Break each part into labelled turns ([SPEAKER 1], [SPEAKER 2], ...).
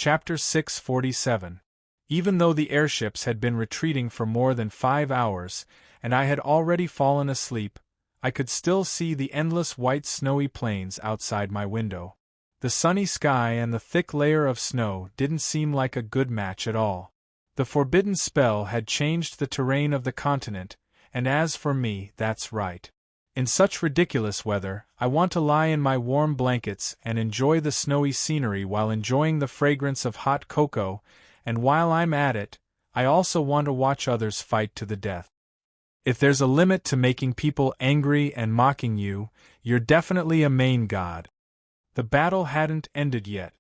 [SPEAKER 1] Chapter 647. Even though the airships had been retreating for more than 5 hours, and I had already fallen asleep, I could still see the endless white snowy plains outside my window. The sunny sky and the thick layer of snow didn't seem like a good match at all. The forbidden spell had changed the terrain of the continent, and as for me, that's right. In such ridiculous weather, I want to lie in my warm blankets and enjoy the snowy scenery while enjoying the fragrance of hot cocoa, and while I'm at it, I also want to watch others fight to the death. If there's a limit to making people angry and mocking you, you're definitely a main god. The battle hadn't ended yet.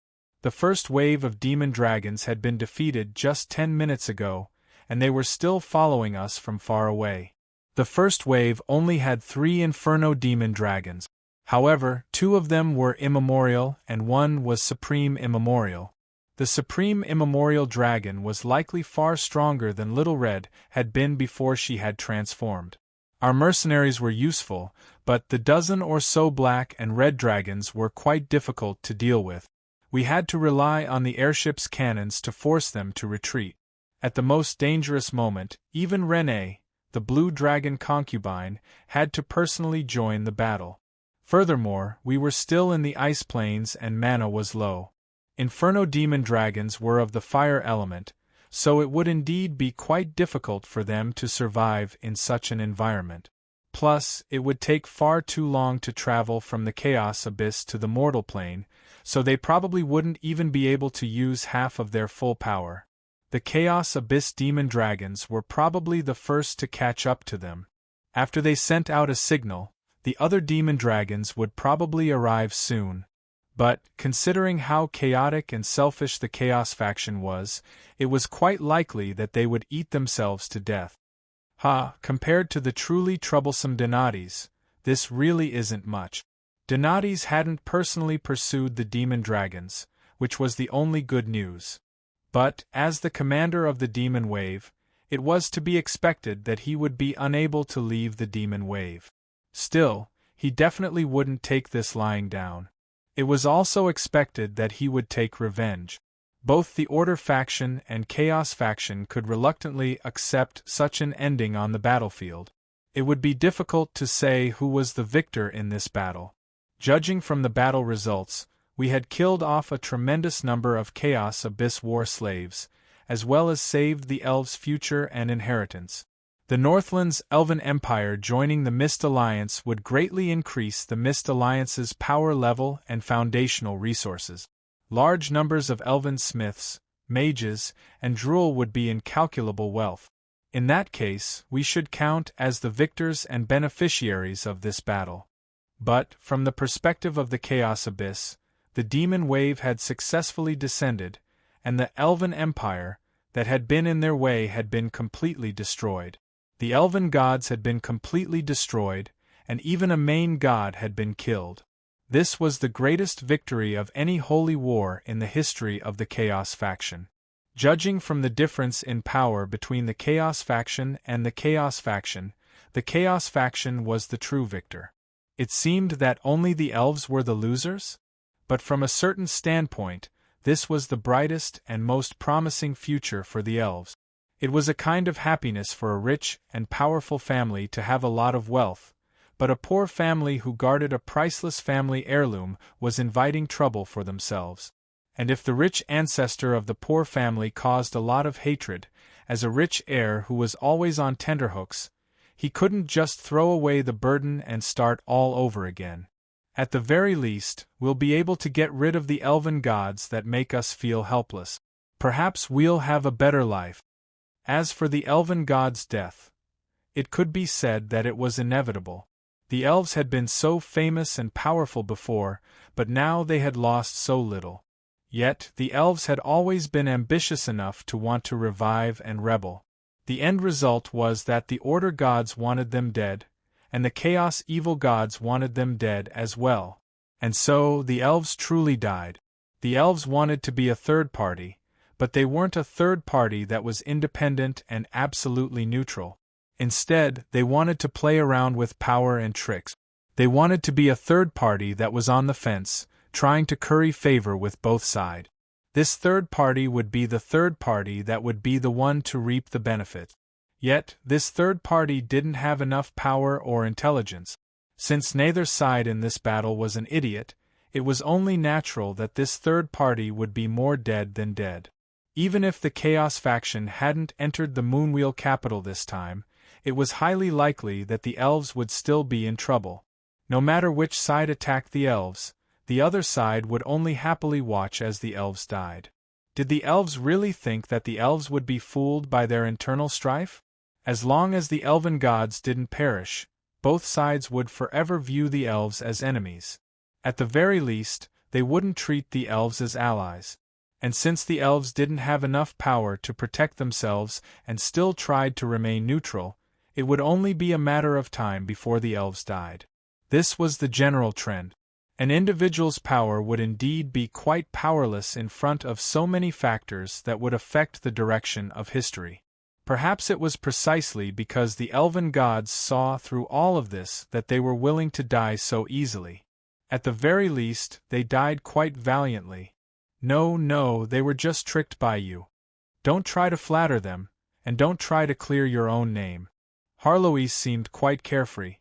[SPEAKER 1] The first wave of demon dragons had been defeated just 10 minutes ago, and they were still following us from far away. The first wave only had 3 inferno demon dragons. However, 2 of them were immemorial and 1 was supreme immemorial. The supreme immemorial dragon was likely far stronger than Little Red had been before she had transformed. Our mercenaries were useful, but the dozen or so black and red dragons were quite difficult to deal with. We had to rely on the airship's cannons to force them to retreat. At the most dangerous moment, even Renée, the blue dragon concubine, had to personally join the battle. Furthermore, we were still in the ice plains and mana was low. Inferno demon dragons were of the fire element, so it would indeed be quite difficult for them to survive in such an environment. Plus, it would take far too long to travel from the Chaos Abyss to the mortal plane, so they probably wouldn't even be able to use half of their full power. The Chaos Abyss demon dragons were probably the first to catch up to them. After they sent out a signal, the other demon dragons would probably arrive soon. But, considering how chaotic and selfish the Chaos faction was, it was quite likely that they would eat themselves to death. Compared to the truly troublesome Donati's, this really isn't much. Donati's hadn't personally pursued the demon dragons, which was the only good news. But, as the commander of the demon wave, it was to be expected that he would be unable to leave the demon wave. Still, he definitely wouldn't take this lying down. It was also expected that he would take revenge. Both the Order faction and Chaos faction could reluctantly accept such an ending on the battlefield. It would be difficult to say who was the victor in this battle. Judging from the battle results, we had killed off a tremendous number of Chaos Abyss war slaves, as well as saved the elves' future and inheritance. The Northland's Elven Empire joining the Mist Alliance would greatly increase the Mist Alliance's power level and foundational resources. Large numbers of elven smiths, mages, and druil would be incalculable wealth. In that case, we should count as the victors and beneficiaries of this battle. But, from the perspective of the Chaos Abyss, the demon wave had successfully descended, and the Elven Empire, that had been in their way had been completely destroyed. The elven gods had been completely destroyed, and even a main god had been killed. This was the greatest victory of any holy war in the history of the Chaos faction. Judging from the difference in power between the Chaos faction and the Chaos faction was the true victor. It seemed that only the elves were the losers? But from a certain standpoint, this was the brightest and most promising future for the elves. It was a kind of happiness for a rich and powerful family to have a lot of wealth, but a poor family who guarded a priceless family heirloom was inviting trouble for themselves. And if the rich ancestor of the poor family caused a lot of hatred, as a rich heir who was always on tenterhooks, he couldn't just throw away the burden and start all over again. At the very least, we'll be able to get rid of the elven gods that make us feel helpless. Perhaps we'll have a better life. As for the elven god's death, it could be said that it was inevitable. The elves had been so famous and powerful before, but now they had lost so little. Yet, the elves had always been ambitious enough to want to revive and rebel. The end result was that the Order gods wanted them dead, and the Chaos evil gods wanted them dead as well. And so, the elves truly died. The elves wanted to be a third party, but they weren't a third party that was independent and absolutely neutral. Instead, they wanted to play around with power and tricks. They wanted to be a third party that was on the fence, trying to curry favor with both sides. This third party would be the third party that would be the one to reap the benefit. Yet, this third party didn't have enough power or intelligence. Since neither side in this battle was an idiot, it was only natural that this third party would be more dead than dead. Even if the Chaos faction hadn't entered the Moonwheel capital this time, it was highly likely that the elves would still be in trouble. No matter which side attacked the elves, the other side would only happily watch as the elves died. Did the elves really think that the elves would be fooled by their internal strife? As long as the elven gods didn't perish, both sides would forever view the elves as enemies. At the very least, they wouldn't treat the elves as allies. And since the elves didn't have enough power to protect themselves and still tried to remain neutral, it would only be a matter of time before the elves died. This was the general trend. An individual's power would indeed be quite powerless in front of so many factors that would affect the direction of history. Perhaps it was precisely because the elven gods saw through all of this that they were willing to die so easily. At the very least, they died quite valiantly. No, they were just tricked by you. Don't try to flatter them, and don't try to clear your own name. Harloise seemed quite carefree.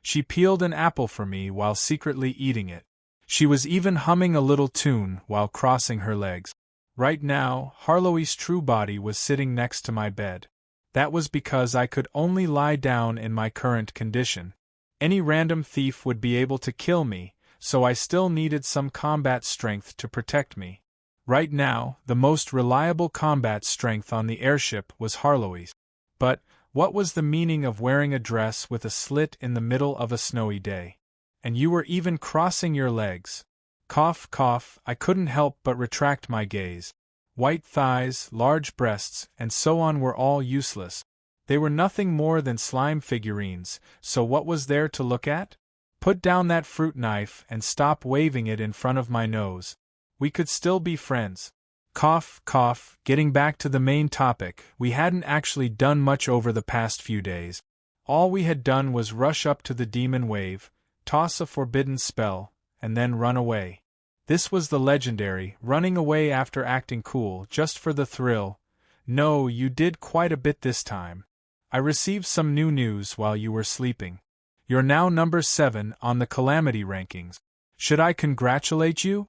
[SPEAKER 1] She peeled an apple for me while secretly eating it. She was even humming a little tune while crossing her legs. Right now, Harloise's true body was sitting next to my bed. That was because I could only lie down in my current condition. Any random thief would be able to kill me, so I still needed some combat strength to protect me. Right now, the most reliable combat strength on the airship was Harloise. But what was the meaning of wearing a dress with a slit in the middle of a snowy day? And you were even crossing your legs. Cough, cough, I couldn't help but retract my gaze. White thighs, large breasts, and so on were all useless. They were nothing more than slime figurines, so what was there to look at? Put down that fruit knife and stop waving it in front of my nose. We could still be friends. Cough, cough, getting back to the main topic, we hadn't actually done much over the past few days. All we had done was rush up to the demon wave, toss a forbidden spell, and then run away. This was the legendary, running away after acting cool, just for the thrill. No, you did quite a bit this time. I received some new news while you were sleeping. You're now number 7 on the Calamity rankings. Should I congratulate you?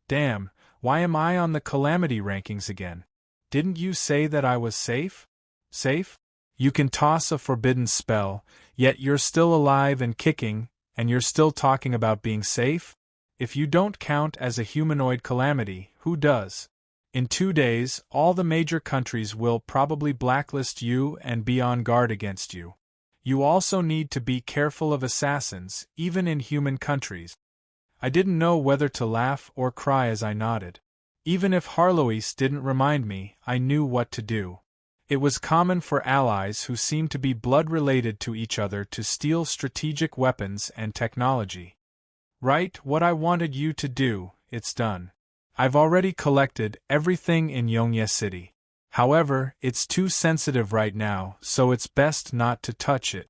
[SPEAKER 1] Damn. Why am I on the Calamity rankings again? Didn't you say that I was safe? Safe? You can toss a forbidden spell, yet you're still alive and kicking, and you're still talking about being safe? If you don't count as a humanoid calamity, who does? In 2 days, all the major countries will probably blacklist you and be on guard against you. You also need to be careful of assassins, even in human countries. I didn't know whether to laugh or cry as I nodded. Even if Harloise didn't remind me, I knew what to do. It was common for allies who seemed to be blood-related to each other to steal strategic weapons and technology. Right, what I wanted you to do, it's done. I've already collected everything in Yongye City. However, it's too sensitive right now, so it's best not to touch it.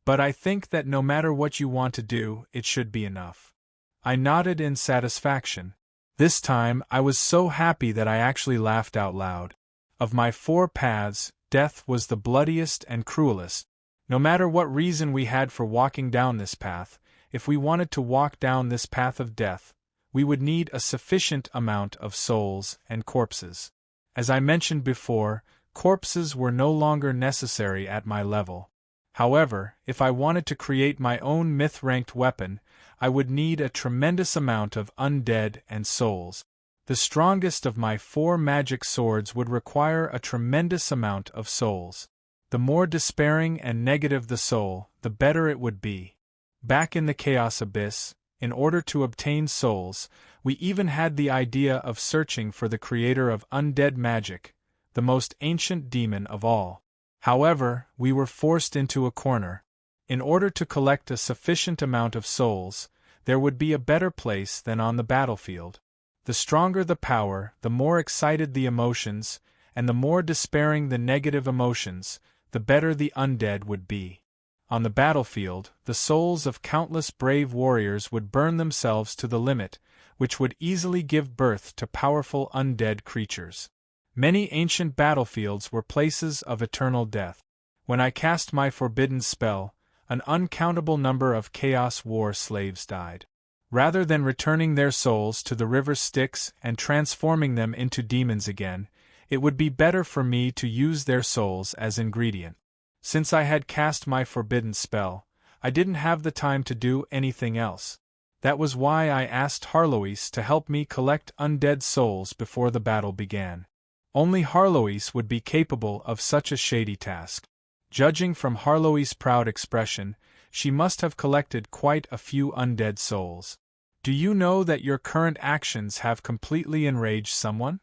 [SPEAKER 1] But I think that no matter what you want to do, it should be enough. I nodded in satisfaction. This time, I was so happy that I actually laughed out loud. Of my 4 paths, death was the bloodiest and cruelest. No matter what reason we had for walking down this path, if we wanted to walk down this path of death, we would need a sufficient amount of souls and corpses. As I mentioned before, corpses were no longer necessary at my level. However, if I wanted to create my own myth-ranked weapon, I would need a tremendous amount of undead and souls. The strongest of my 4 magic swords would require a tremendous amount of souls. The more despairing and negative the soul, the better it would be. Back in the Chaos Abyss, in order to obtain souls, we even had the idea of searching for the creator of undead magic, the most ancient demon of all. However, we were forced into a corner. In order to collect a sufficient amount of souls, there would be a better place than on the battlefield. The stronger the power, the more excited the emotions, and the more despairing the negative emotions, the better the undead would be. On the battlefield, the souls of countless brave warriors would burn themselves to the limit, which would easily give birth to powerful undead creatures. Many ancient battlefields were places of eternal death. When I cast my forbidden spell, an uncountable number of Chaos War slaves died. Rather than returning their souls to the river Styx and transforming them into demons again, it would be better for me to use their souls as ingredient. Since I had cast my forbidden spell, I didn't have the time to do anything else. That was why I asked Harlois to help me collect undead souls before the battle began. Only Harlois would be capable of such a shady task. Judging from Harlois' proud expression, she must have collected quite a few undead souls. Do you know that your current actions have completely enraged someone?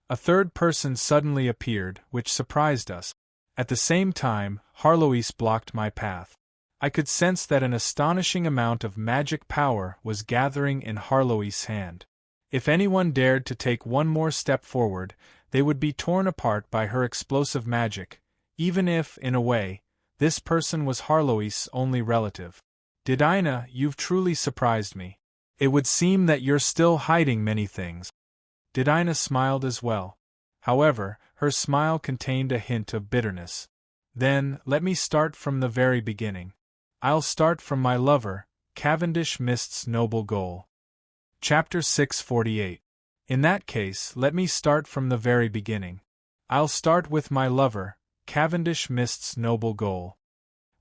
[SPEAKER 1] A third person suddenly appeared, which surprised us. At the same time, Harlois blocked my path. I could sense that an astonishing amount of magic power was gathering in Harlois' hand. If anyone dared to take one more step forward, they would be torn apart by her explosive magic, even if, in a way, this person was Harlois' only relative. Didina, you've truly surprised me. It would seem that you're still hiding many things. Didina smiled as well. However, her smile contained a hint of bitterness. Then, let me start from the very beginning. I'll start from my lover, Cavendish Mist's noble goal. Chapter 648. In that case, let me start from the very beginning. I'll start with my lover, Cavendish Mist's noble goal.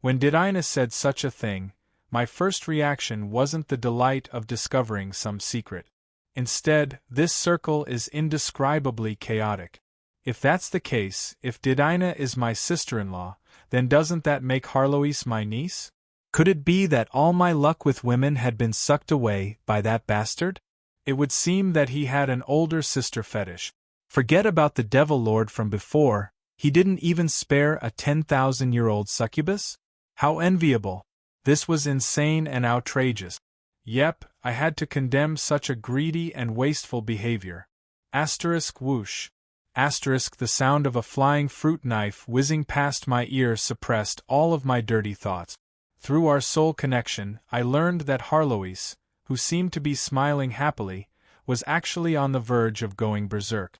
[SPEAKER 1] When Didina said such a thing, my first reaction wasn't the delight of discovering some secret. Instead, this circle is indescribably chaotic. If that's the case, if Didina is my sister-in-law, then doesn't that make Harlois my niece? Could it be that all my luck with women had been sucked away by that bastard? It would seem that he had an older sister fetish. Forget about the devil lord from before, he didn't even spare a 10,000-year-old succubus? How enviable! This was insane and outrageous. Yep, I had to condemn such a greedy and wasteful behavior. Asterisk whoosh. Asterisk the sound of a flying fruit knife whizzing past my ear suppressed all of my dirty thoughts. Through our soul connection, I learned that Harlois, who seemed to be smiling happily, was actually on the verge of going berserk.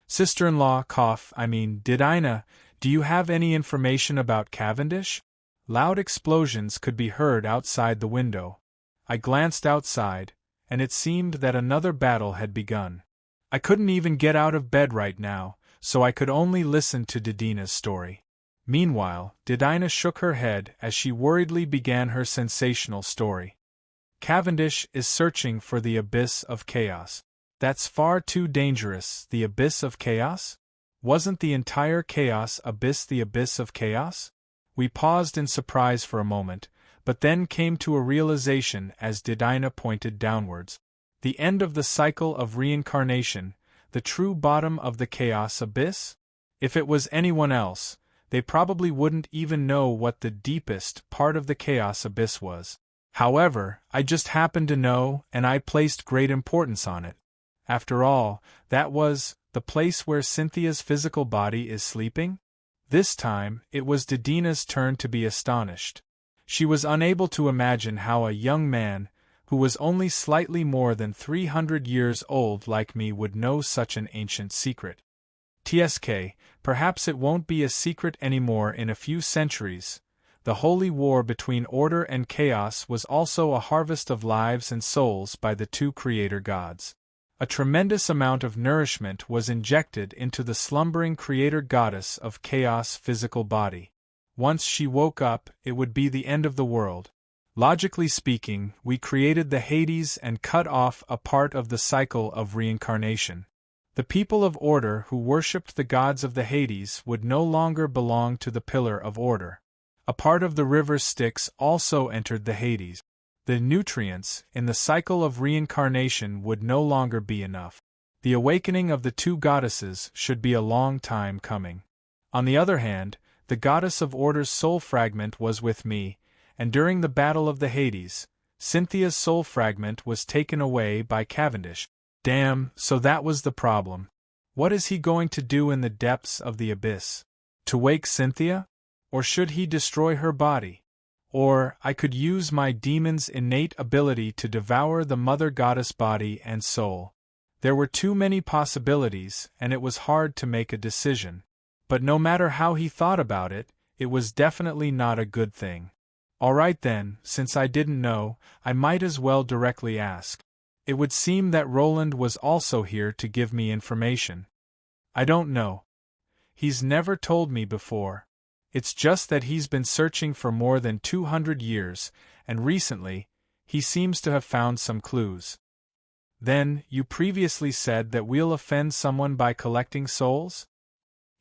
[SPEAKER 1] Sister-in-law, Didina, do you have any information about Cavendish? Loud explosions could be heard outside the window. I glanced outside, and it seemed that another battle had begun. I couldn't even get out of bed right now, so I could only listen to Didina's story. Meanwhile, Didina shook her head as she worriedly began her sensational story. Cavendish is searching for the abyss of chaos. That's far too dangerous, the abyss of chaos? Wasn't the entire chaos abyss the abyss of chaos? We paused in surprise for a moment, but then came to a realization as Didina pointed downwards. The end of the cycle of reincarnation, the true bottom of the chaos abyss? If it was anyone else, they probably wouldn't even know what the deepest part of the chaos abyss was. However, I just happened to know, and I placed great importance on it. After all, that was the place where Cynthia's physical body is sleeping? This time, it was Didina's turn to be astonished. She was unable to imagine how a young man, who was only slightly more than 300 years old like me, would know such an ancient secret. TSK, perhaps it won't be a secret anymore in a few centuries. The holy war between order and chaos was also a harvest of lives and souls by the two creator gods. A tremendous amount of nourishment was injected into the slumbering creator goddess of chaos physical body. Once she woke up, it would be the end of the world. Logically speaking, we created the Hades and cut off a part of the cycle of reincarnation. The people of order who worshipped the gods of the Hades would no longer belong to the Pillar of Order. A part of the river Styx also entered the Hades. The nutrients in the cycle of reincarnation would no longer be enough. The awakening of the two goddesses should be a long time coming. On the other hand, the goddess of Order's soul fragment was with me, and during the Battle of the Hades, Cynthia's soul fragment was taken away by Cavendish. Damn, so that was the problem. What is he going to do in the depths of the abyss? To wake Cynthia? Or should he destroy her body? Or, I could use my demon's innate ability to devour the mother goddess body and soul. There were too many possibilities, and it was hard to make a decision. But no matter how he thought about it, it was definitely not a good thing. Alright then, since I didn't know, I might as well directly ask. It would seem that Roland was also here to give me information. I don't know. He's never told me before. It's just that he's been searching for more than 200 years, and recently, he seems to have found some clues. Then, you previously said that we'll offend someone by collecting souls?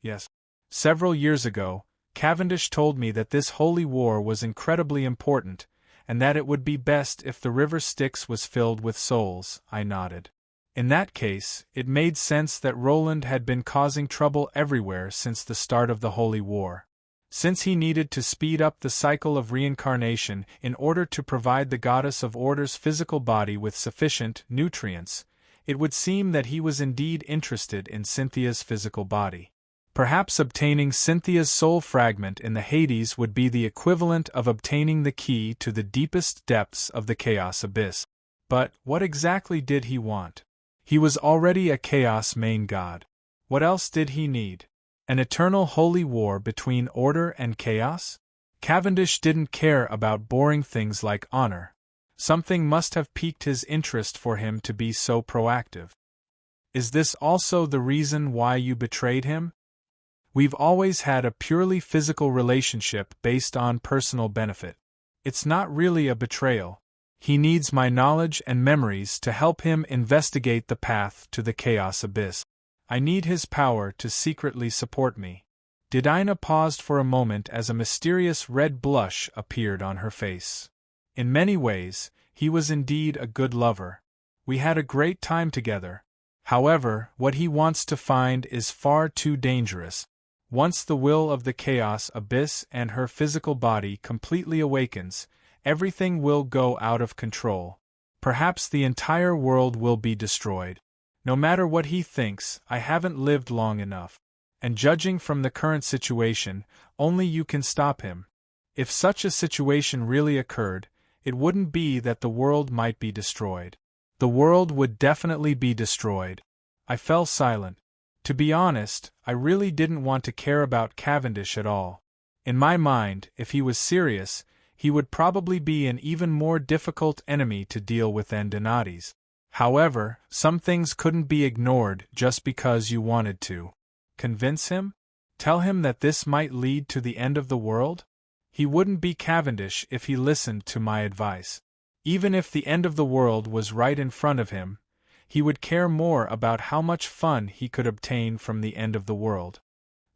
[SPEAKER 1] Yes. Several years ago, Cavendish told me that this holy war was incredibly important, and that it would be best if the river Styx was filled with souls. I nodded. In that case, it made sense that Roland had been causing trouble everywhere since the start of the holy war. Since he needed to speed up the cycle of reincarnation in order to provide the goddess of order's physical body with sufficient nutrients, it would seem that he was indeed interested in Cynthia's physical body. Perhaps obtaining Cynthia's soul fragment in the Hades would be the equivalent of obtaining the key to the deepest depths of the Chaos Abyss. But what exactly did he want? He was already a Chaos main god. What else did he need? An eternal holy war between order and chaos? Cavendish didn't care about boring things like honor. Something must have piqued his interest for him to be so proactive. Is this also the reason why you betrayed him? We've always had a purely physical relationship based on personal benefit. It's not really a betrayal. He needs my knowledge and memories to help him investigate the path to the Chaos Abyss. I need his power to secretly support me. Didina paused for a moment as a mysterious red blush appeared on her face. In many ways, he was indeed a good lover. We had a great time together. However, what he wants to find is far too dangerous. Once the will of the Chaos Abyss and her physical body completely awakens, everything will go out of control. Perhaps the entire world will be destroyed. No matter what he thinks, I haven't lived long enough. And judging from the current situation, only you can stop him. If such a situation really occurred, it wouldn't be that the world might be destroyed. The world would definitely be destroyed. I fell silent. To be honest, I really didn't want to care about Cavendish at all. In my mind, if he was serious, he would probably be an even more difficult enemy to deal with than Donati's. However, some things couldn't be ignored just because you wanted to. Convince him? Tell him that this might lead to the end of the world? He wouldn't be Cavendish if he listened to my advice. Even if the end of the world was right in front of him, he would care more about how much fun he could obtain from the end of the world.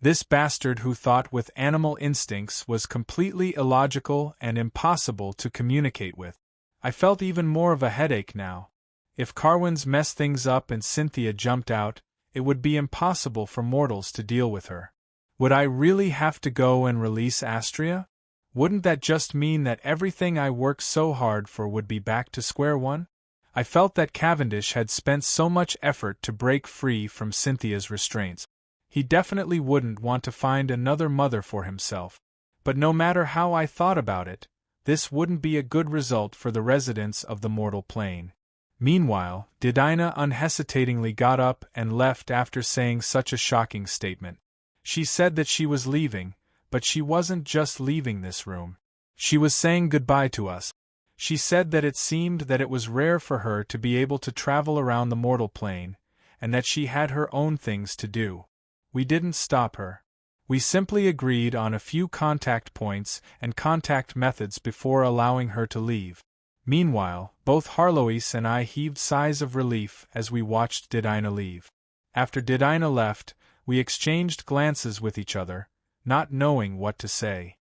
[SPEAKER 1] This bastard who thought with animal instincts was completely illogical and impossible to communicate with. I felt even more of a headache now. If Carwin's messed things up and Cynthia jumped out, it would be impossible for mortals to deal with her. Would I really have to go and release Astria? Wouldn't that just mean that everything I worked so hard for would be back to square one? I felt that Cavendish had spent so much effort to break free from Cynthia's restraints. He definitely wouldn't want to find another mother for himself. But no matter how I thought about it, this wouldn't be a good result for the residents of the mortal plane. Meanwhile, Didina unhesitatingly got up and left after saying such a shocking statement. She said that she was leaving, but she wasn't just leaving this room. She was saying goodbye to us. She said that it seemed that it was rare for her to be able to travel around the mortal plane, and that she had her own things to do. We didn't stop her. We simply agreed on a few contact points and contact methods before allowing her to leave. Meanwhile, both Harlois and I heaved sighs of relief as we watched Didina leave. After Didina left, we exchanged glances with each other, not knowing what to say.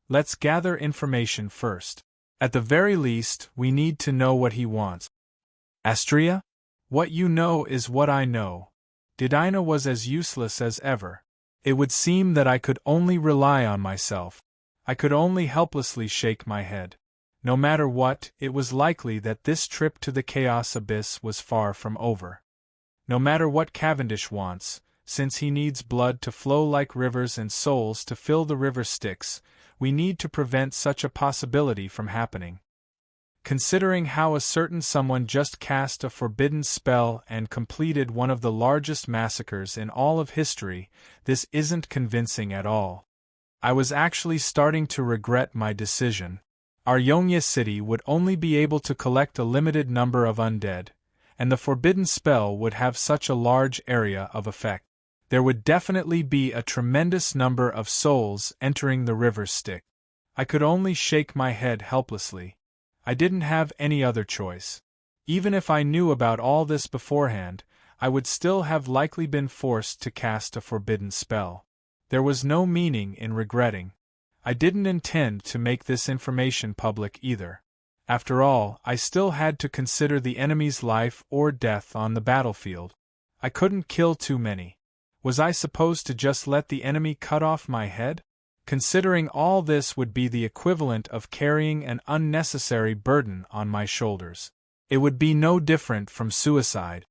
[SPEAKER 1] Let's gather information first. At the very least, we need to know what he wants. Astria? What you know is what I know. Didina was as useless as ever. It would seem that I could only rely on myself. I could only helplessly shake my head. No matter what, it was likely that this trip to the Chaos Abyss was far from over. No matter what Cavendish wants, since he needs blood to flow like rivers and souls to fill the river Styx, we need to prevent such a possibility from happening. Considering how a certain someone just cast a forbidden spell and completed one of the largest massacres in all of history, this isn't convincing at all. I was actually starting to regret my decision. Our Yongye city would only be able to collect a limited number of undead, and the forbidden spell would have such a large area of effect. There would definitely be a tremendous number of souls entering the river Styx. I could only shake my head helplessly. I didn't have any other choice. Even if I knew about all this beforehand, I would still have likely been forced to cast a forbidden spell. There was no meaning in regretting. I didn't intend to make this information public either. After all, I still had to consider the enemy's life or death on the battlefield. I couldn't kill too many. Was I supposed to just let the enemy cut off my head? Considering all this would be the equivalent of carrying an unnecessary burden on my shoulders. It would be no different from suicide.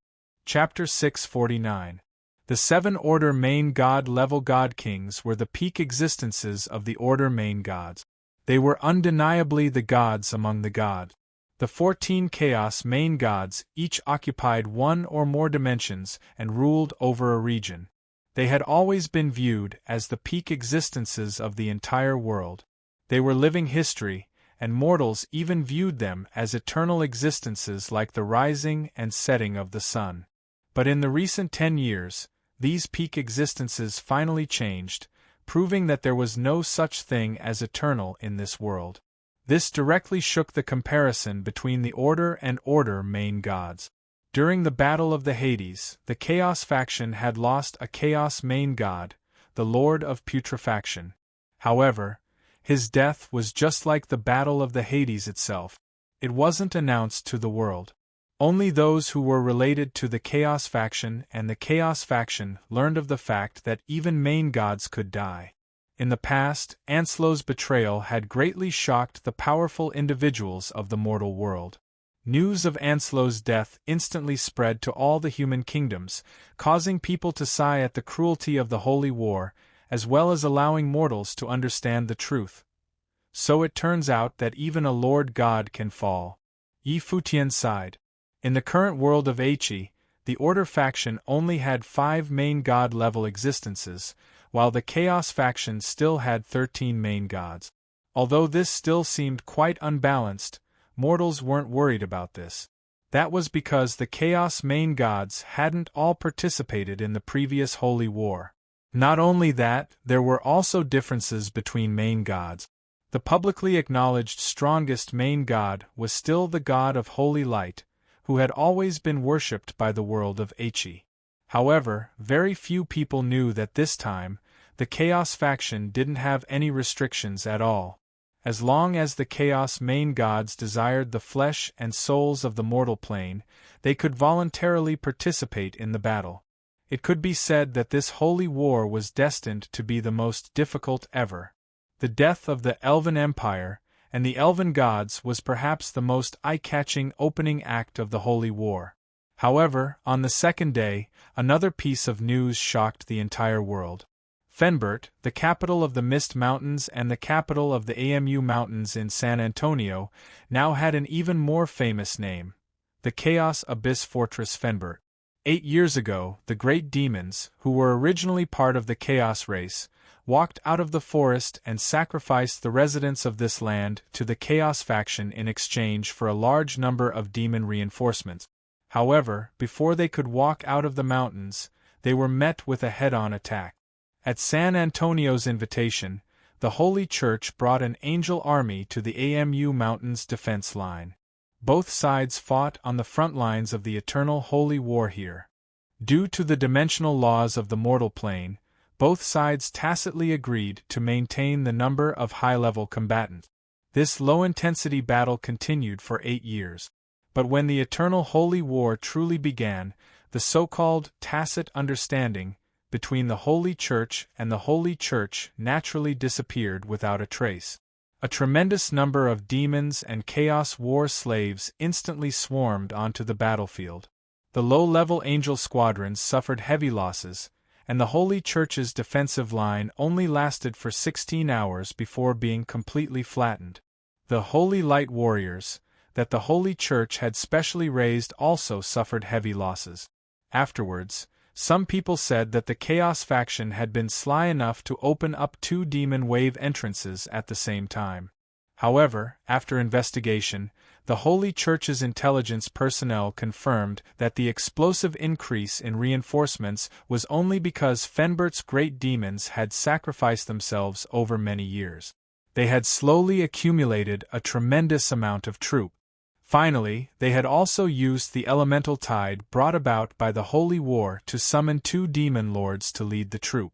[SPEAKER 1] Chapter 649. The 7 Order Main God level God Kings were the peak existences of the Order Main Gods. They were undeniably the gods among the gods. The 14 Chaos Main Gods each occupied one or more dimensions and ruled over a region. They had always been viewed as the peak existences of the entire world. They were living history, and mortals even viewed them as eternal existences like the rising and setting of the sun. But in the recent 10 years, these peak existences finally changed, proving that there was no such thing as eternal in this world. This directly shook the comparison between the Order and Order Main Gods. During the Battle of the Hades, the Chaos faction had lost a Chaos Main God, the Lord of Putrefaction. However, his death was just like the Battle of the Hades itself. It wasn't announced to the world. Only those who were related to the Chaos faction and the Chaos faction learned of the fact that even main gods could die. In the past, Ancelo's betrayal had greatly shocked the powerful individuals of the mortal world. News of Ancelo's death instantly spread to all the human kingdoms, causing people to sigh at the cruelty of the holy war, as well as allowing mortals to understand the truth. So it turns out that even a Lord God can fall. Yi Futian sighed. In the current world of Eichi, the Order faction only had 5 main god-level existences, while the Chaos faction still had 13 main gods. Although this still seemed quite unbalanced, mortals weren't worried about this. That was because the Chaos main gods hadn't all participated in the previous Holy War. Not only that, there were also differences between main gods. The publicly acknowledged strongest main god was still the god of holy light, who had always been worshipped by the world of Eichi. However, very few people knew that this time, the Chaos faction didn't have any restrictions at all. As long as the Chaos main gods desired the flesh and souls of the mortal plane, they could voluntarily participate in the battle. It could be said that this holy war was destined to be the most difficult ever. The death of the Elven Empire and the Elven gods was perhaps the most eye-catching opening act of the holy war. However, on the second day, another piece of news shocked the entire world. Fenbert, the capital of the Mist Mountains and the capital of the AMU Mountains in San Antonio, now had an even more famous name: the Chaos Abyss Fortress Fenbert. 8 years ago, the great demons, who were originally part of the Chaos race, walked out of the forest and sacrificed the residents of this land to the Chaos faction in exchange for a large number of demon reinforcements. However, before they could walk out of the mountains, they were met with a head-on attack. At San Antonio's invitation, the Holy Church brought an angel army to the AMU Mountains defense line. Both sides fought on the front lines of the eternal holy war here. Due to the dimensional laws of the mortal plane, both sides tacitly agreed to maintain the number of high-level combatants. This low-intensity battle continued for 8 years. But when the eternal holy war truly began, the so-called tacit understanding between the Holy Church and the Holy Church naturally disappeared without a trace. A tremendous number of demons and Chaos War slaves instantly swarmed onto the battlefield. The low-level angel squadrons suffered heavy losses, and the Holy Church's defensive line only lasted for 16 hours before being completely flattened. The Holy Light Warriors, that the Holy Church had specially raised, also suffered heavy losses. Afterwards, some people said that the Chaos faction had been sly enough to open up 2 demon wave entrances at the same time. However, after investigation, the Holy Church's intelligence personnel confirmed that the explosive increase in reinforcements was only because Fenbert's great demons had sacrificed themselves over many years. They had slowly accumulated a tremendous amount of troop. Finally, they had also used the elemental tide brought about by the Holy War to summon 2 demon lords to lead the troop.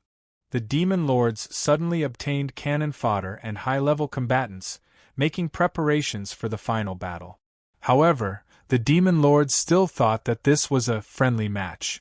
[SPEAKER 1] The demon lords suddenly obtained cannon fodder and high-level combatants, making preparations for the final battle. However, the demon lords still thought that this was a friendly match.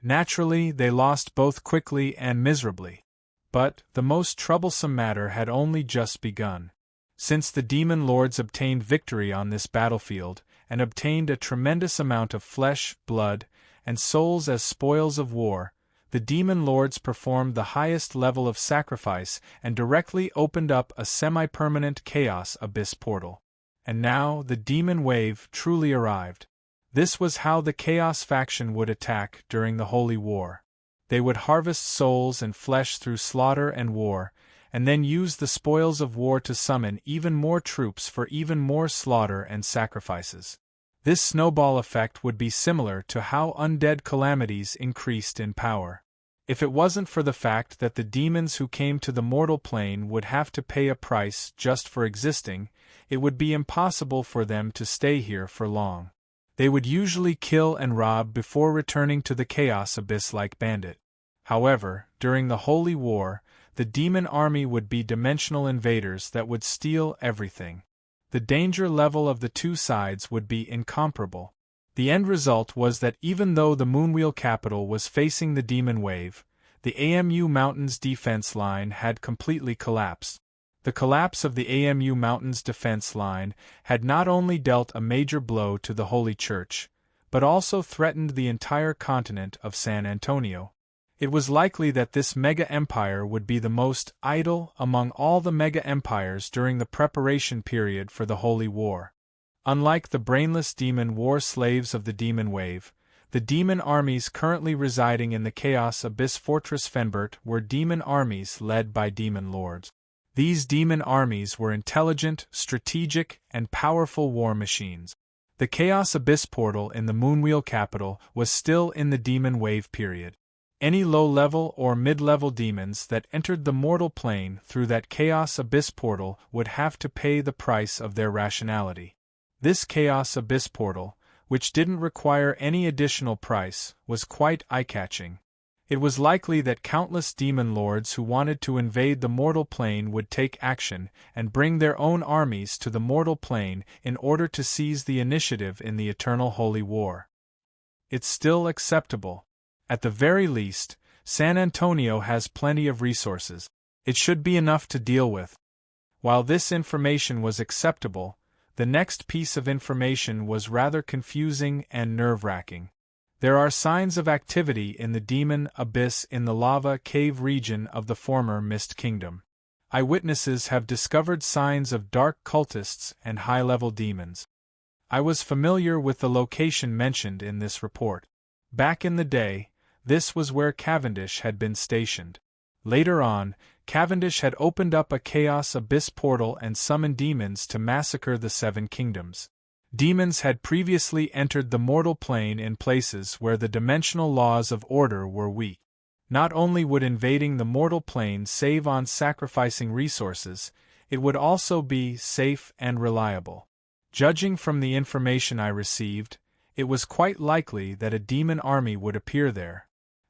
[SPEAKER 1] Naturally, they lost both quickly and miserably. But the most troublesome matter had only just begun. Since the demon lords obtained victory on this battlefield, and obtained a tremendous amount of flesh, blood, and souls as spoils of war, the demon lords performed the highest level of sacrifice and directly opened up a semi-permanent Chaos Abyss portal. And now the demon wave truly arrived. This was how the Chaos faction would attack during the Holy War. They would harvest souls and flesh through slaughter and war, and then use the spoils of war to summon even more troops for even more slaughter and sacrifices. This snowball effect would be similar to how undead calamities increased in power. If it wasn't for the fact that the demons who came to the mortal plane would have to pay a price just for existing, it would be impossible for them to stay here for long. They would usually kill and rob before returning to the Chaos Abyss like bandit. However, during the Holy War, the demon army would be dimensional invaders that would steal everything. The danger level of the 2 sides would be incomparable. The end result was that even though the Moonwheel capital was facing the demon wave, the AMU Mountains defense line had completely collapsed. The collapse of the AMU Mountains defense line had not only dealt a major blow to the Holy Church, but also threatened the entire continent of San Antonio. It was likely that this mega-empire would be the most idle among all the mega-empires during the preparation period for the Holy War. Unlike the brainless demon war slaves of the demon wave, the demon armies currently residing in the Chaos Abyss Fortress Fenbert were demon armies led by demon lords. These demon armies were intelligent, strategic, and powerful war machines. The Chaos Abyss portal in the Moonwheel capital was still in the demon wave period. Any low-level or mid-level demons that entered the mortal plane through that Chaos Abyss portal would have to pay the price of their rationality. This Chaos Abyss portal, which didn't require any additional price, was quite eye-catching. It was likely that countless demon lords who wanted to invade the mortal plane would take action and bring their own armies to the mortal plane in order to seize the initiative in the Eternal Holy War. It's still acceptable. At the very least, San Antonio has plenty of resources. It should be enough to deal with. While this information was acceptable, the next piece of information was rather confusing and nerve-wracking. There are signs of activity in the demon abyss in the lava cave region of the former Mist Kingdom. Eyewitnesses have discovered signs of dark cultists and high-level demons. I was familiar with the location mentioned in this report. Back in the day, this was where Cavendish had been stationed. Later on, Cavendish had opened up a Chaos Abyss portal and summoned demons to massacre the 7 kingdoms. Demons had previously entered the mortal plane in places where the dimensional laws of order were weak. Not only would invading the mortal plane save on sacrificing resources, it would also be safe and reliable. Judging from the information I received, it was quite likely that a demon army would appear there.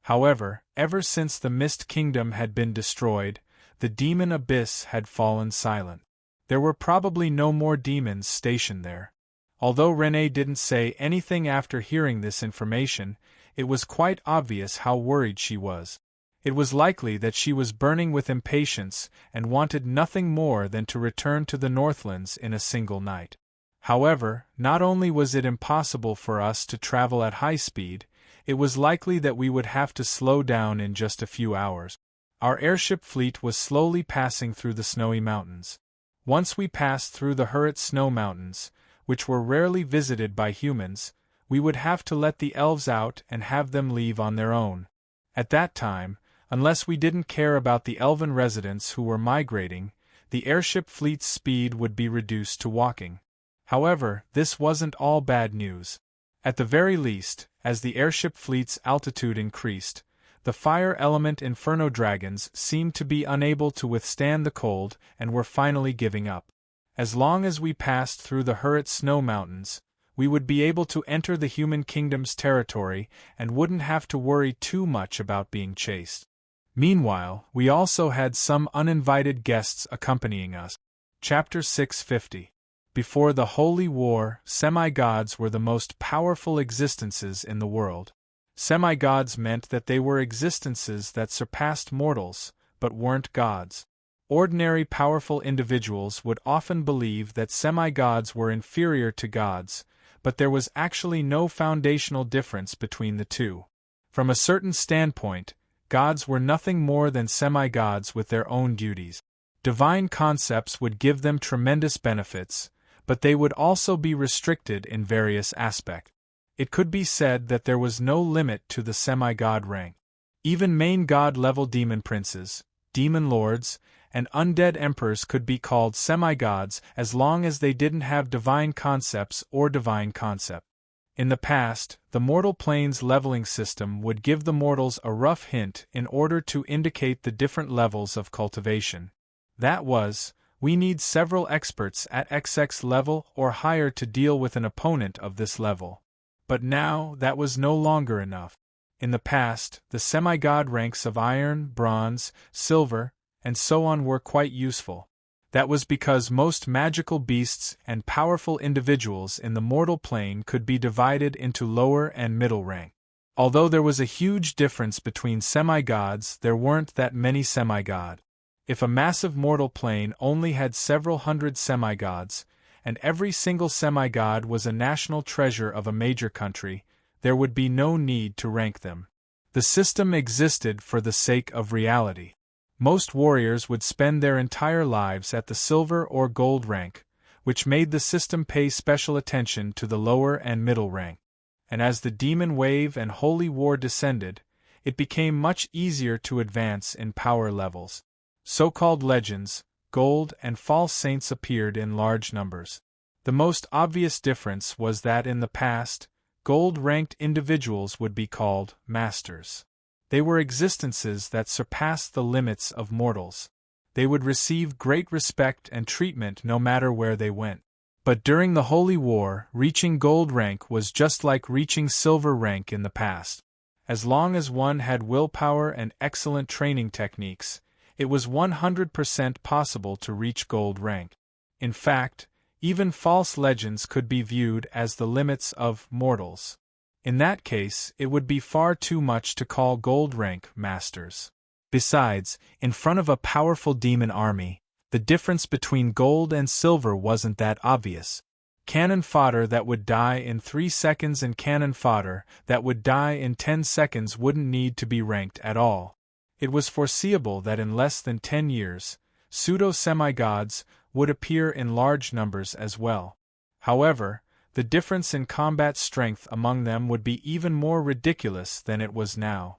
[SPEAKER 1] However, ever since the Mist Kingdom had been destroyed, the demon abyss had fallen silent. There were probably no more demons stationed there. Although Renee didn't say anything after hearing this information, it was quite obvious how worried she was. It was likely that she was burning with impatience and wanted nothing more than to return to the Northlands in a single night. However, not only was it impossible for us to travel at high speed, it was likely that we would have to slow down in just a few hours. Our airship fleet was slowly passing through the snowy mountains. Once we passed through the Hurit snow mountains, which were rarely visited by humans, we would have to let the elves out and have them leave on their own. At that time, unless we didn't care about the elven residents who were migrating, the airship fleet's speed would be reduced to walking. However, this wasn't all bad news. At the very least, as the airship fleet's altitude increased, the fire element inferno dragons seemed to be unable to withstand the cold and were finally giving up. As long as we passed through the Hurit snow mountains, we would be able to enter the human kingdom's territory and wouldn't have to worry too much about being chased. Meanwhile, we also had some uninvited guests accompanying us. Chapter 650. Before the Holy War, semi-gods were the most powerful existences in the world. Semi-gods meant that they were existences that surpassed mortals, but weren't gods. Ordinary powerful individuals would often believe that semi-gods were inferior to gods, but there was actually no foundational difference between the two. From a certain standpoint, gods were nothing more than semi-gods with their own duties. Divine concepts would give them tremendous benefits, but they would also be restricted in various aspects. It could be said that there was no limit to the semi-god rank. Even main god-level demon princes, demon lords, and undead emperors could be called semi-gods as long as they didn't have divine concepts or divine concept. In the past, the mortal plane's leveling system would give the mortals a rough hint in order to indicate the different levels of cultivation. That was, we need several experts at XX level or higher to deal with an opponent of this level. But now, that was no longer enough. In the past, the semi-god ranks of iron, bronze, silver, and so on were quite useful. That was because most magical beasts and powerful individuals in the mortal plane could be divided into lower and middle rank. Although there was a huge difference between semi-gods, there weren't that many semi-god. If a massive mortal plane only had several hundred semi-gods, and every single semi-god was a national treasure of a major country, there would be no need to rank them. The system existed for the sake of reality. Most warriors would spend their entire lives at the silver or gold rank, which made the system pay special attention to the lower and middle rank. And as the demon wave and holy war descended, it became much easier to advance in power levels. So-called legends, gold and false saints appeared in large numbers. The most obvious difference was that in the past, gold-ranked individuals would be called masters. They were existences that surpassed the limits of mortals. They would receive great respect and treatment no matter where they went. But during the Holy War, reaching gold rank was just like reaching silver rank in the past. As long as one had willpower and excellent training techniques, it was 100% possible to reach gold rank. In fact, even false legends could be viewed as the limits of mortals. In that case, it would be far too much to call gold rank masters. Besides, in front of a powerful demon army, the difference between gold and silver wasn't that obvious. Cannon fodder that would die in 3 seconds and cannon fodder that would die in 10 seconds wouldn't need to be ranked at all. It was foreseeable that in less than 10 years, pseudo-semi-gods would appear in large numbers as well. However, the difference in combat strength among them would be even more ridiculous than it was now.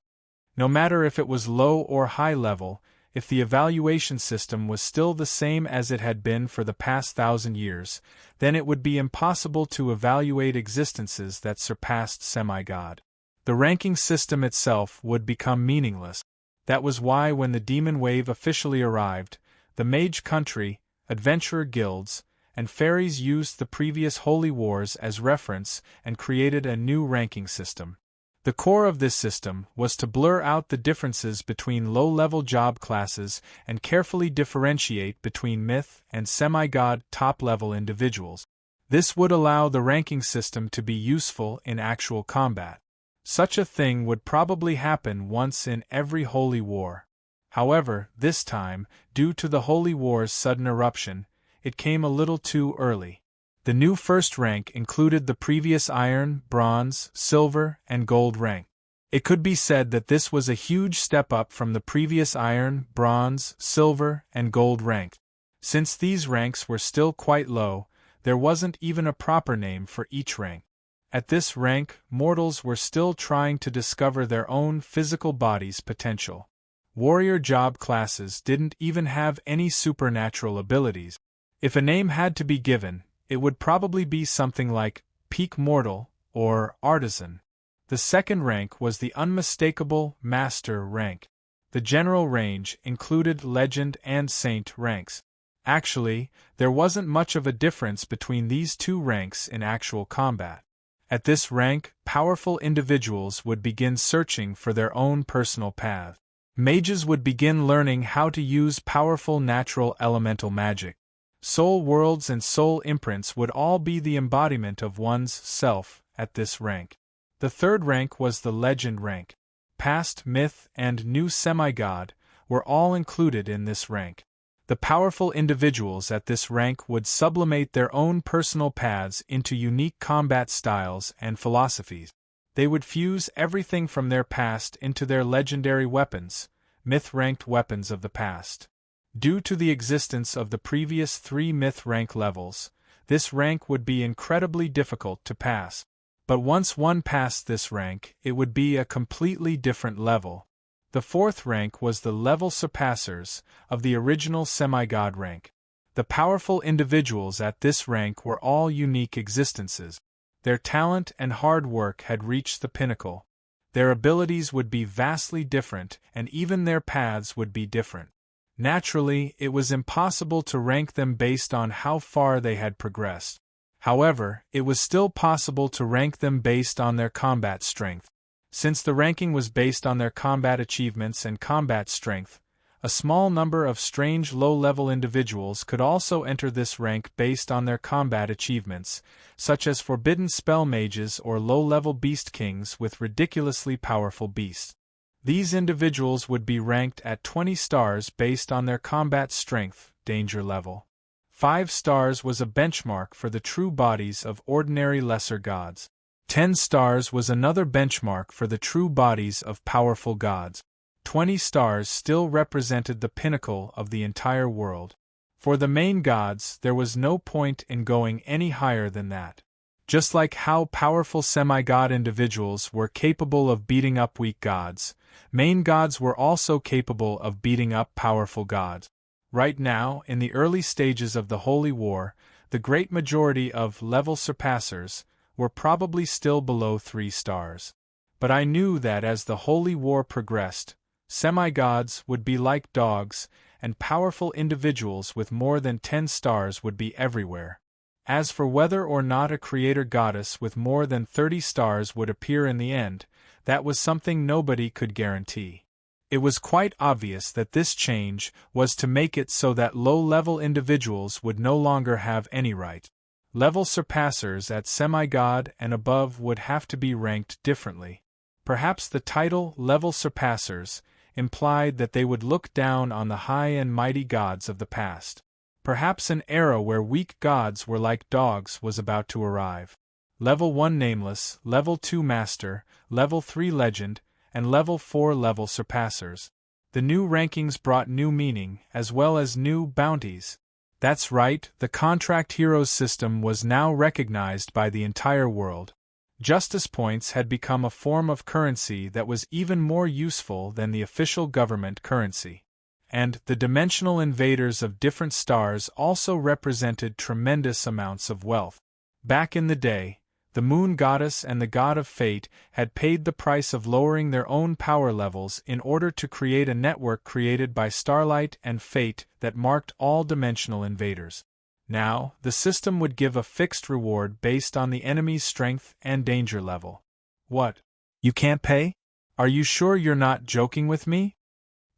[SPEAKER 1] No matter if it was low or high level, if the evaluation system was still the same as it had been for the past 1,000 years, then it would be impossible to evaluate existences that surpassed semi-god. The ranking system itself would become meaningless. That was why when the demon wave officially arrived, the mage country, adventurer guilds, and fairies used the previous holy wars as reference and created a new ranking system. The core of this system was to blur out the differences between low-level job classes and carefully differentiate between myth and semi-god top-level individuals. This would allow the ranking system to be useful in actual combat. Such a thing would probably happen once in every holy war. However, this time, due to the holy war's sudden eruption, it came a little too early. The new first rank included the previous iron, bronze, silver, and gold rank. It could be said that this was a huge step up from the previous iron, bronze, silver, and gold rank. Since these ranks were still quite low, there wasn't even a proper name for each rank. At this rank, mortals were still trying to discover their own physical body's potential. Warrior job classes didn't even have any supernatural abilities. If a name had to be given, it would probably be something like Peak Mortal or Artisan. The second rank was the unmistakable Master rank. The general range included Legend and Saint ranks. Actually, there wasn't much of a difference between these two ranks in actual combat. At this rank, powerful individuals would begin searching for their own personal path. Mages would begin learning how to use powerful natural elemental magic. Soul worlds and soul imprints would all be the embodiment of one's self at this rank. The third rank was the Legend rank. Past, myth, and new semi-god were all included in this rank. The powerful individuals at this rank would sublimate their own personal paths into unique combat styles and philosophies. They would fuse everything from their past into their legendary weapons, myth-ranked weapons of the past. Due to the existence of the previous 3 myth-rank levels, this rank would be incredibly difficult to pass. But once one passed this rank, it would be a completely different level. The fourth rank was the level surpassers of the original semi-god rank. The powerful individuals at this rank were all unique existences. Their talent and hard work had reached the pinnacle. Their abilities would be vastly different, and even their paths would be different. Naturally, it was impossible to rank them based on how far they had progressed. However, it was still possible to rank them based on their combat strength. Since the ranking was based on their combat achievements and combat strength, a small number of strange low-level individuals could also enter this rank based on their combat achievements, such as forbidden spell mages or low-level beast kings with ridiculously powerful beasts. These individuals would be ranked at 20 stars based on their combat strength, danger level. 5 stars was a benchmark for the true bodies of ordinary lesser gods. 10 stars was another benchmark for the true bodies of powerful gods. 20 stars still represented the pinnacle of the entire world. For the main gods, there was no point in going any higher than that. Just like how powerful semi-god individuals were capable of beating up weak gods, main gods were also capable of beating up powerful gods. Right now, in the early stages of the Holy War, the great majority of level surpassers were probably still below 3 stars. But I knew that as the Holy War progressed, semi-gods would be like dogs, and powerful individuals with more than 10 stars would be everywhere. As for whether or not a creator goddess with more than 30 stars would appear in the end, that was something nobody could guarantee. It was quite obvious that this change was to make it so that low-level individuals would no longer have any right. Level surpassers at semi-god and above would have to be ranked differently. Perhaps the title level surpassers implied that they would look down on the high and mighty gods of the past. Perhaps an era where weak gods were like dogs was about to arrive. Level 1 Nameless, Level 2 Master, Level 3 Legend, and Level 4 Level Surpassers. The new rankings brought new meaning, as well as new bounties. That's right, the Contract Heroes system was now recognized by the entire world. Justice points had become a form of currency that was even more useful than the official government currency. And the dimensional invaders of different stars also represented tremendous amounts of wealth. Back in the day, the Moon Goddess and the God of Fate had paid the price of lowering their own power levels in order to create a network created by Starlight and Fate that marked all dimensional invaders. Now, the system would give a fixed reward based on the enemy's strength and danger level. What? You can't pay? Are you sure you're not joking with me?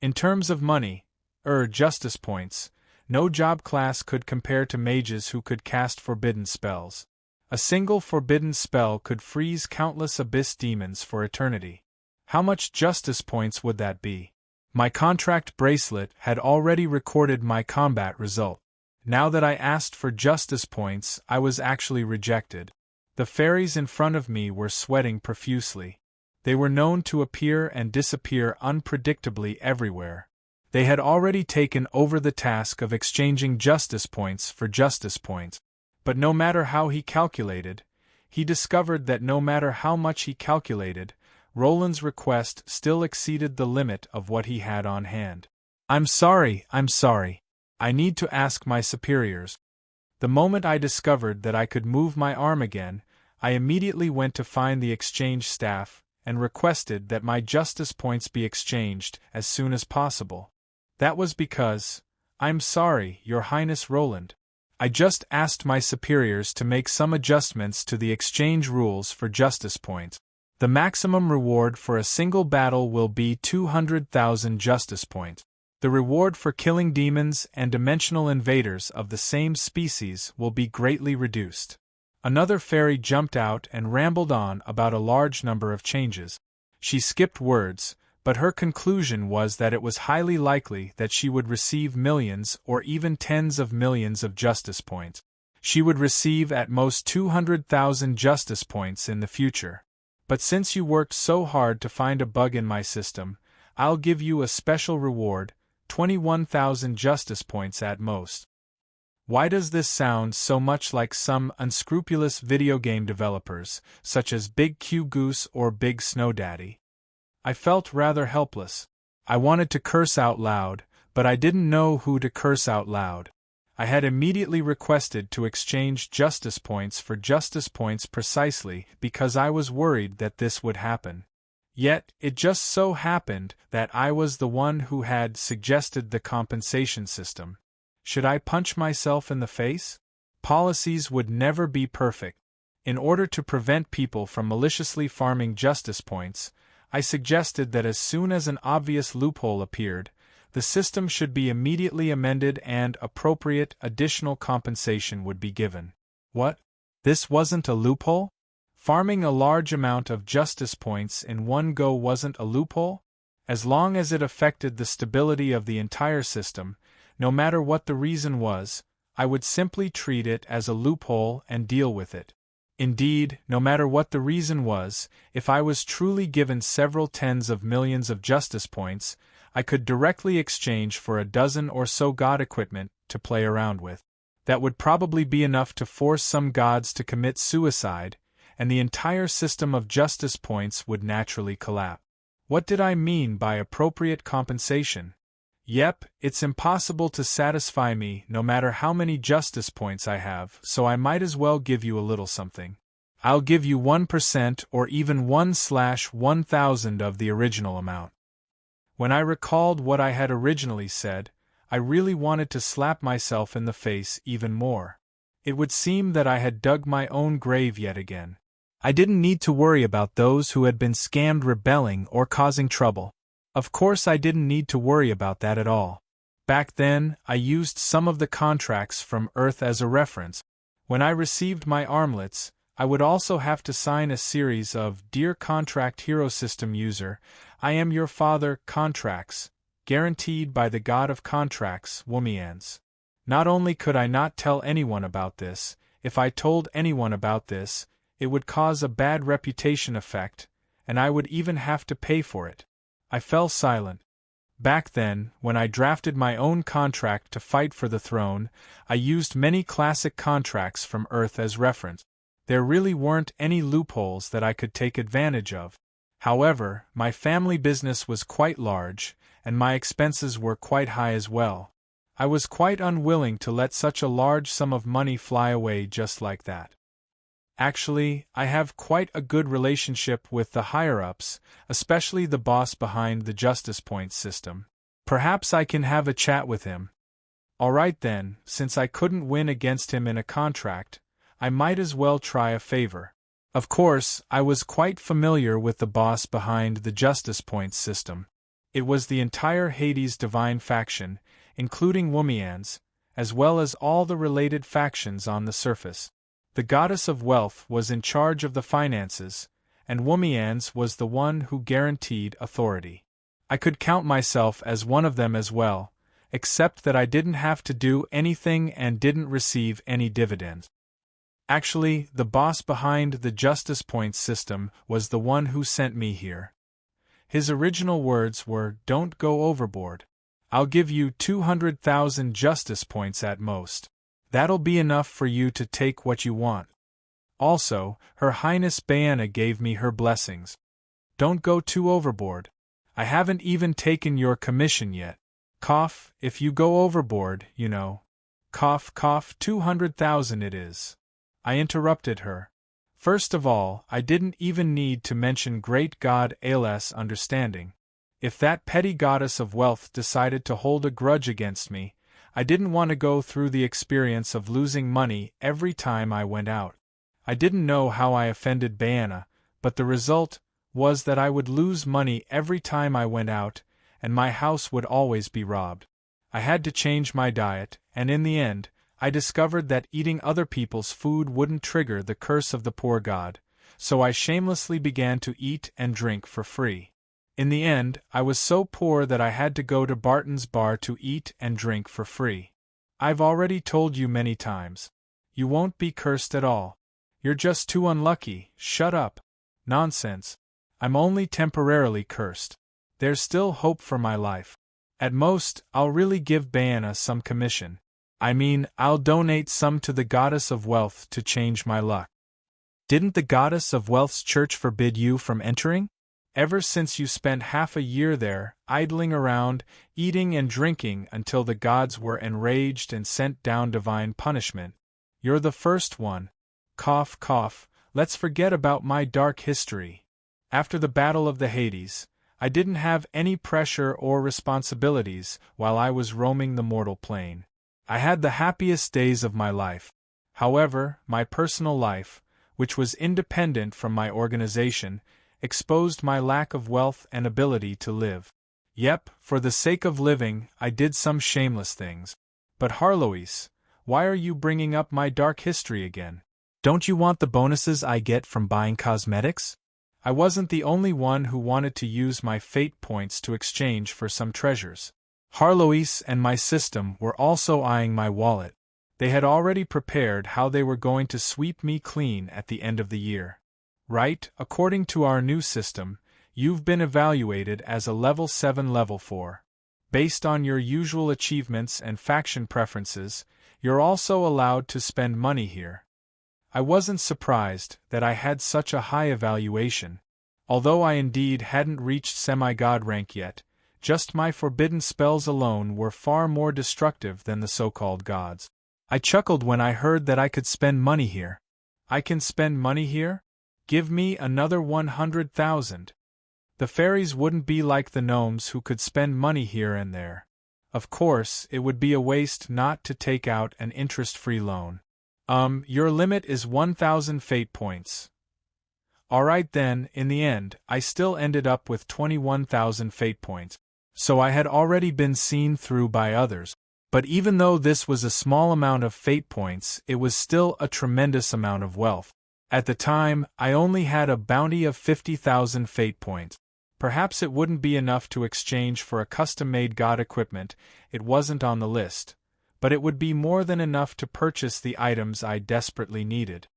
[SPEAKER 1] In terms of money, justice points, no job class could compare to mages who could cast forbidden spells. A single forbidden spell could freeze countless abyss demons for eternity. How much justice points would that be? My contract bracelet had already recorded my combat result. Now that I asked for justice points, I was actually rejected. The fairies in front of me were sweating profusely. They were known to appear and disappear unpredictably everywhere. They had already taken over the task of exchanging justice points for justice points. But no matter how he calculated, he discovered that no matter how much he calculated, Roland's request still exceeded the limit of what he had on hand. I'm sorry. I need to ask my superiors. The moment I discovered that I could move my arm again, I immediately went to find the exchange staff and requested that my justice points be exchanged as soon as possible. That was because, I'm sorry, Your Highness Roland. I just asked my superiors to make some adjustments to the exchange rules for justice points. The maximum reward for a single battle will be 200,000 justice points. The reward for killing demons and dimensional invaders of the same species will be greatly reduced. Another fairy jumped out and rambled on about a large number of changes. She skipped words, but her conclusion was that it was highly likely that she would receive millions or even tens of millions of justice points. She would receive at most 200,000 justice points in the future. But since you worked so hard to find a bug in my system, I'll give you a special reward, 21,000 justice points at most. Why does this sound so much like some unscrupulous video game developers, such as Big Q Goose or Big Snow Daddy? I felt rather helpless. I wanted to curse out loud, but I didn't know who to curse out loud. I had immediately requested to exchange justice points for justice points precisely because I was worried that this would happen. Yet, it just so happened that I was the one who had suggested the compensation system. Should I punch myself in the face? Policies would never be perfect. In order to prevent people from maliciously farming justice points, I suggested that as soon as an obvious loophole appeared, the system should be immediately amended and appropriate additional compensation would be given. What? This wasn't a loophole? Farming a large amount of justice points in one go wasn't a loophole? As long as it affected the stability of the entire system, no matter what the reason was, I would simply treat it as a loophole and deal with it. Indeed, no matter what the reason was, if I was truly given several tens of millions of justice points, I could directly exchange for a dozen or so god equipment to play around with. That would probably be enough to force some gods to commit suicide, and the entire system of justice points would naturally collapse. What did I mean by appropriate compensation? Yep, it's impossible to satisfy me no matter how many justice points I have, so I might as well give you a little something. I'll give you 1% or even 1/1000 of the original amount. When I recalled what I had originally said, I really wanted to slap myself in the face even more. It would seem that I had dug my own grave yet again. I didn't need to worry about those who had been scammed rebelling or causing trouble. Of course I didn't need to worry about that at all. Back then, I used some of the contracts from Earth as a reference. When I received my armlets, I would also have to sign a series of Dear Contract Hero System User, I am your father contracts, guaranteed by the god of contracts, Womians. Not only could I not tell anyone about this, if I told anyone about this, it would cause a bad reputation effect, and I would even have to pay for it. I fell silent. Back then, when I drafted my own contract to fight for the throne, I used many classic contracts from Earth as reference. There really weren't any loopholes that I could take advantage of. However, my family business was quite large, and my expenses were quite high as well. I was quite unwilling to let such a large sum of money fly away just like that. Actually, I have quite a good relationship with the higher-ups, especially the boss behind the justice points system. Perhaps I can have a chat with him. Alright then, since I couldn't win against him in a contract, I might as well try a favor. Of course, I was quite familiar with the boss behind the justice points system. It was the entire Hades divine faction, including Womians, as well as all the related factions on the surface. The goddess of wealth was in charge of the finances, and Womians was the one who guaranteed authority. I could count myself as one of them as well, except that I didn't have to do anything and didn't receive any dividends. Actually, the boss behind the justice points system was the one who sent me here. His original words were, "Don't go overboard. I'll give you 200,000 justice points at most. That'll be enough for you to take what you want." Also, Her Highness Baena gave me her blessings. Don't go too overboard. I haven't even taken your commission yet. Cough, if you go overboard, you know. Cough, cough, 200,000 it is. I interrupted her. First of all, I didn't even need to mention great god Alas' understanding. If that petty goddess of wealth decided to hold a grudge against me, I didn't want to go through the experience of losing money every time I went out. I didn't know how I offended Baena, but the result was that I would lose money every time I went out, and my house would always be robbed. I had to change my diet, and in the end, I discovered that eating other people's food wouldn't trigger the curse of the poor god, so I shamelessly began to eat and drink for free. In the end, I was so poor that I had to go to Barton's bar to eat and drink for free. I've already told you many times. You won't be cursed at all. You're just too unlucky. Shut up. Nonsense. I'm only temporarily cursed. There's still hope for my life. At most, I'll really give Baena some commission. I mean, I'll donate some to the Goddess of Wealth to change my luck. Didn't the Goddess of Wealth's church forbid you from entering? Ever since you spent half a year there, idling around, eating and drinking until the gods were enraged and sent down divine punishment. You're the first one. Cough, cough, let's forget about my dark history. After the Battle of the Hades, I didn't have any pressure or responsibilities while I was roaming the mortal plane. I had the happiest days of my life. However, my personal life, which was independent from my organization, exposed my lack of wealth and ability to live. Yep, for the sake of living, I did some shameless things. But Harlois, why are you bringing up my dark history again? Don't you want the bonuses I get from buying cosmetics? I wasn't the only one who wanted to use my fate points to exchange for some treasures. Harlois and my system were also eyeing my wallet. They had already prepared how they were going to sweep me clean at the end of the year. Right, according to our new system, you've been evaluated as a level 7 level 4. Based on your usual achievements and faction preferences, you're also allowed to spend money here. I wasn't surprised that I had such a high evaluation. Although I indeed hadn't reached semi-god rank yet, just my forbidden spells alone were far more destructive than the so-called gods. I chuckled when I heard that I could spend money here. I can spend money here? Give me another 100,000. The fairies wouldn't be like the gnomes who could spend money here and there. Of course, it would be a waste not to take out an interest-free loan. Your limit is 1,000 fate points. Alright then, in the end, I still ended up with 21,000 fate points. So I had already been seen through by others. But even though this was a small amount of fate points, it was still a tremendous amount of wealth. At the time, I only had a bounty of 50,000 fate points. Perhaps it wouldn't be enough to exchange for a custom-made god equipment, it wasn't on the list. But it would be more than enough to purchase the items I desperately needed.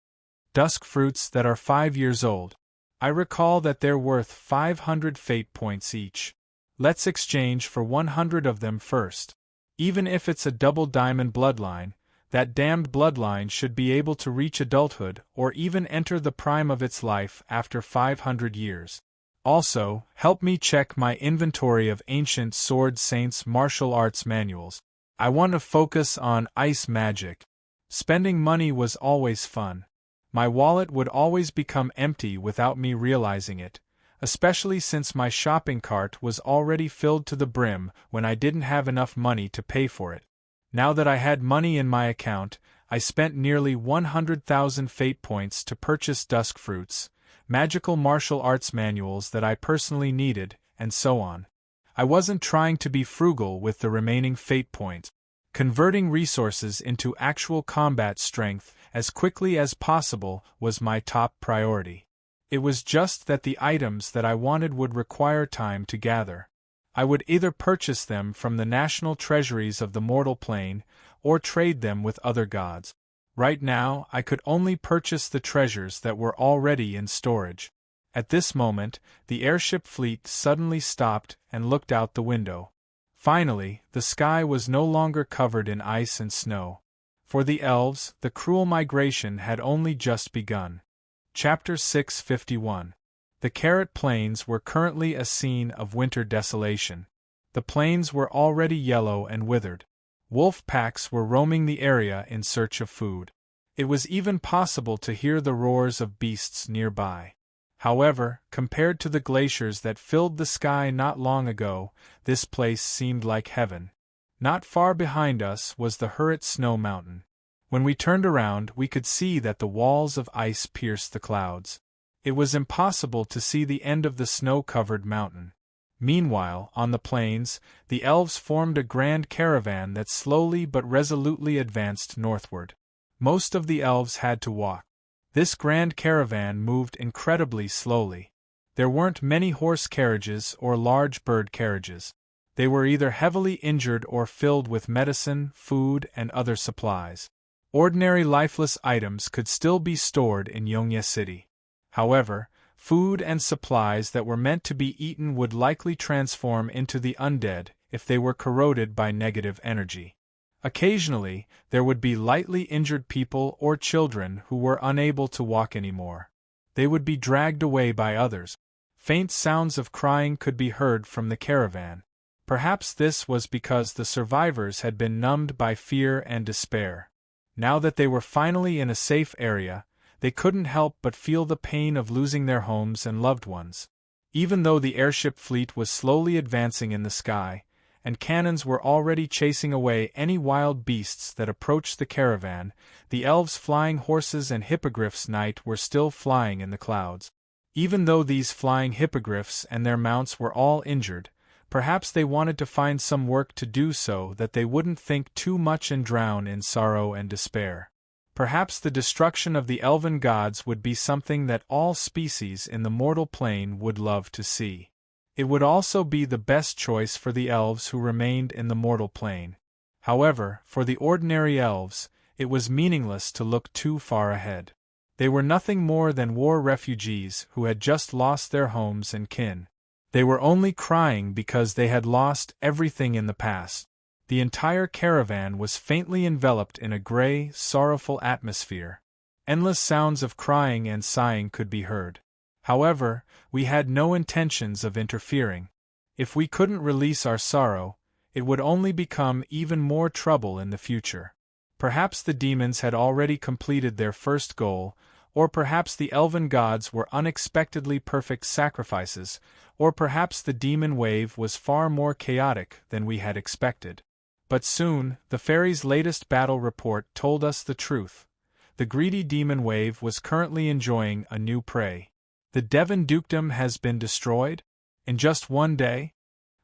[SPEAKER 1] Dusk fruits that are 5 years old. I recall that they're worth 500 fate points each. Let's exchange for 100 of them first. Even if it's a double diamond bloodline, that damned bloodline should be able to reach adulthood or even enter the prime of its life after 500 years. Also, help me check my inventory of ancient sword saints martial arts manuals. I want to focus on ice magic. Spending money was always fun. My wallet would always become empty without me realizing it, especially since my shopping cart was already filled to the brim when I didn't have enough money to pay for it. Now that I had money in my account, I spent nearly 100,000 fate points to purchase dusk fruits, magical martial arts manuals that I personally needed, and so on. I wasn't trying to be frugal with the remaining fate points. Converting resources into actual combat strength as quickly as possible was my top priority. It was just that the items that I wanted would require time to gather. I would either purchase them from the national treasuries of the mortal plane, or trade them with other gods. Right now, I could only purchase the treasures that were already in storage. At this moment, the airship fleet suddenly stopped and looked out the window. Finally, the sky was no longer covered in ice and snow. For the elves, the cruel migration had only just begun. Chapter 651. The Carrot Plains were currently a scene of winter desolation. The plains were already yellow and withered. Wolf packs were roaming the area in search of food. It was even possible to hear the roars of beasts nearby. However, compared to the glaciers that filled the sky not long ago, this place seemed like heaven. Not far behind us was the Hurrit Snow Mountain. When we turned around, we could see that the walls of ice pierced the clouds. It was impossible to see the end of the snow-covered mountain. Meanwhile, on the plains, the elves formed a grand caravan that slowly but resolutely advanced northward. Most of the elves had to walk. This grand caravan moved incredibly slowly. There weren't many horse carriages or large bird carriages. They were either heavily injured or filled with medicine, food, and other supplies. Ordinary lifeless items could still be stored in Yongye City. However, food and supplies that were meant to be eaten would likely transform into the undead if they were corroded by negative energy. Occasionally, there would be lightly injured people or children who were unable to walk anymore. They would be dragged away by others. Faint sounds of crying could be heard from the caravan. Perhaps this was because the survivors had been numbed by fear and despair. Now that they were finally in a safe area, they couldn't help but feel the pain of losing their homes and loved ones. Even though the airship fleet was slowly advancing in the sky, and cannons were already chasing away any wild beasts that approached the caravan, the elves' flying horses and hippogriffs knight were still flying in the clouds. Even though these flying hippogriffs and their mounts were all injured, perhaps they wanted to find some work to do so that they wouldn't think too much and drown in sorrow and despair. Perhaps the destruction of the elven gods would be something that all species in the mortal plane would love to see. It would also be the best choice for the elves who remained in the mortal plane. However, for the ordinary elves, it was meaningless to look too far ahead. They were nothing more than war refugees who had just lost their homes and kin. They were only crying because they had lost everything in the past. The entire caravan was faintly enveloped in a gray, sorrowful atmosphere. Endless sounds of crying and sighing could be heard. However, we had no intentions of interfering. If we couldn't release our sorrow, it would only become even more trouble in the future. Perhaps the demons had already completed their first goal, or perhaps the elven gods were unexpectedly perfect sacrifices, or perhaps the demon wave was far more chaotic than we had expected. But soon, the fairies' latest battle report told us the truth. The greedy demon wave was currently enjoying a new prey. The Devon dukedom has been destroyed? In just one day?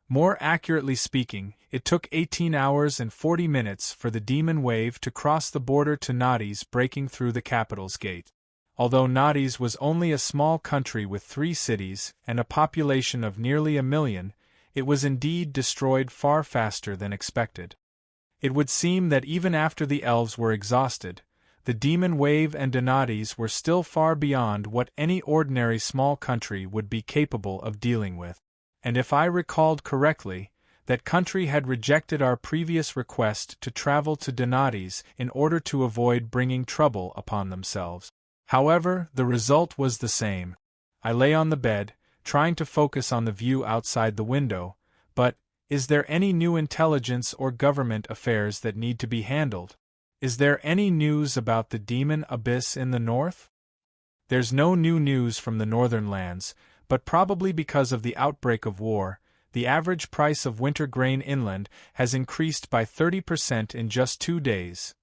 [SPEAKER 1] More accurately speaking, it took 18 hours and 40 minutes for the demon wave to cross the border to Nadi's, breaking through the capital's gate. Although Nadi's was only a small country with 3 cities and a population of nearly 1 million, it was indeed destroyed far faster than expected. It would seem that even after the elves were exhausted, the demon wave and Donati's were still far beyond what any ordinary small country would be capable of dealing with. And if I recalled correctly, that country had rejected our previous request to travel to Donati's in order to avoid bringing trouble upon themselves. However, the result was the same. I lay on the bed, trying to focus on the view outside the window, but, is there any new intelligence or government affairs that need to be handled? Is there any news about the demon abyss in the north? There's no new news from the northern lands, but probably because of the outbreak of war, the average price of winter grain inland has increased by 30% in just 2 days.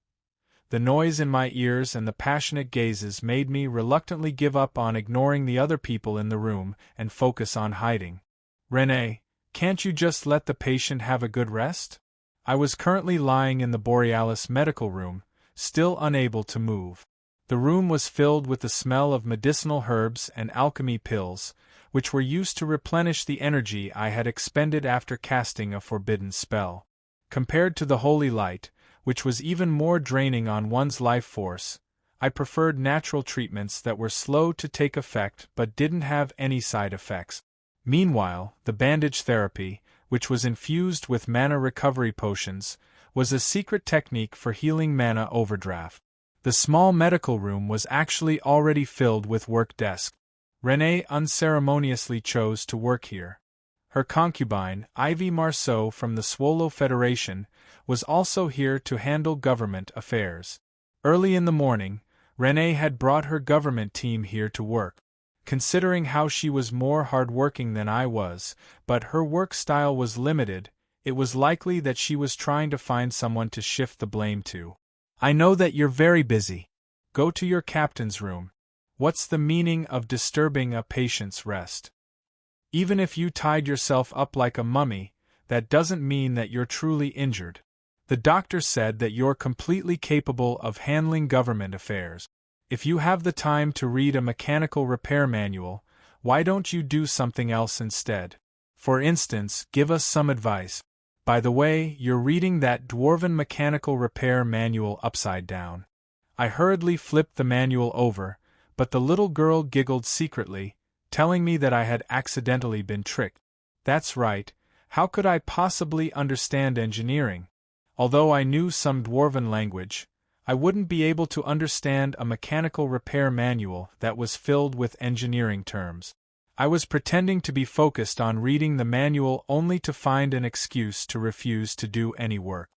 [SPEAKER 1] The noise in my ears and the passionate gazes made me reluctantly give up on ignoring the other people in the room and focus on hiding. Renee, can't you just let the patient have a good rest? I was currently lying in the Borealis medical room, still unable to move. The room was filled with the smell of medicinal herbs and alchemy pills, which were used to replenish the energy I had expended after casting a forbidden spell. Compared to the holy light, which was even more draining on one's life force. I preferred natural treatments that were slow to take effect but didn't have any side effects. Meanwhile, the bandage therapy, which was infused with mana recovery potions, was a secret technique for healing mana overdraft. The small medical room was actually already filled with work desks. Renée unceremoniously chose to work here. Her concubine, Ivy Marceau from the Swallow Federation, was also here to handle government affairs. Early in the morning, Renée had brought her government team here to work. Considering how she was more hard-working than I was, but her work style was limited, it was likely that she was trying to find someone to shift the blame to. I know that you're very busy. Go to your captain's room. What's the meaning of disturbing a patient's rest? Even if you tied yourself up like a mummy, that doesn't mean that you're truly injured. The doctor said that you're completely capable of handling government affairs. If you have the time to read a mechanical repair manual, why don't you do something else instead? For instance, give us some advice. By the way, you're reading that dwarven mechanical repair manual upside down. I hurriedly flipped the manual over, but the little girl giggled secretly, telling me that I had accidentally been tricked. That's right, how could I possibly understand engineering? Although I knew some dwarven language, I wouldn't be able to understand a mechanical repair manual that was filled with engineering terms. I was pretending to be focused on reading the manual only to find an excuse to refuse to do any work.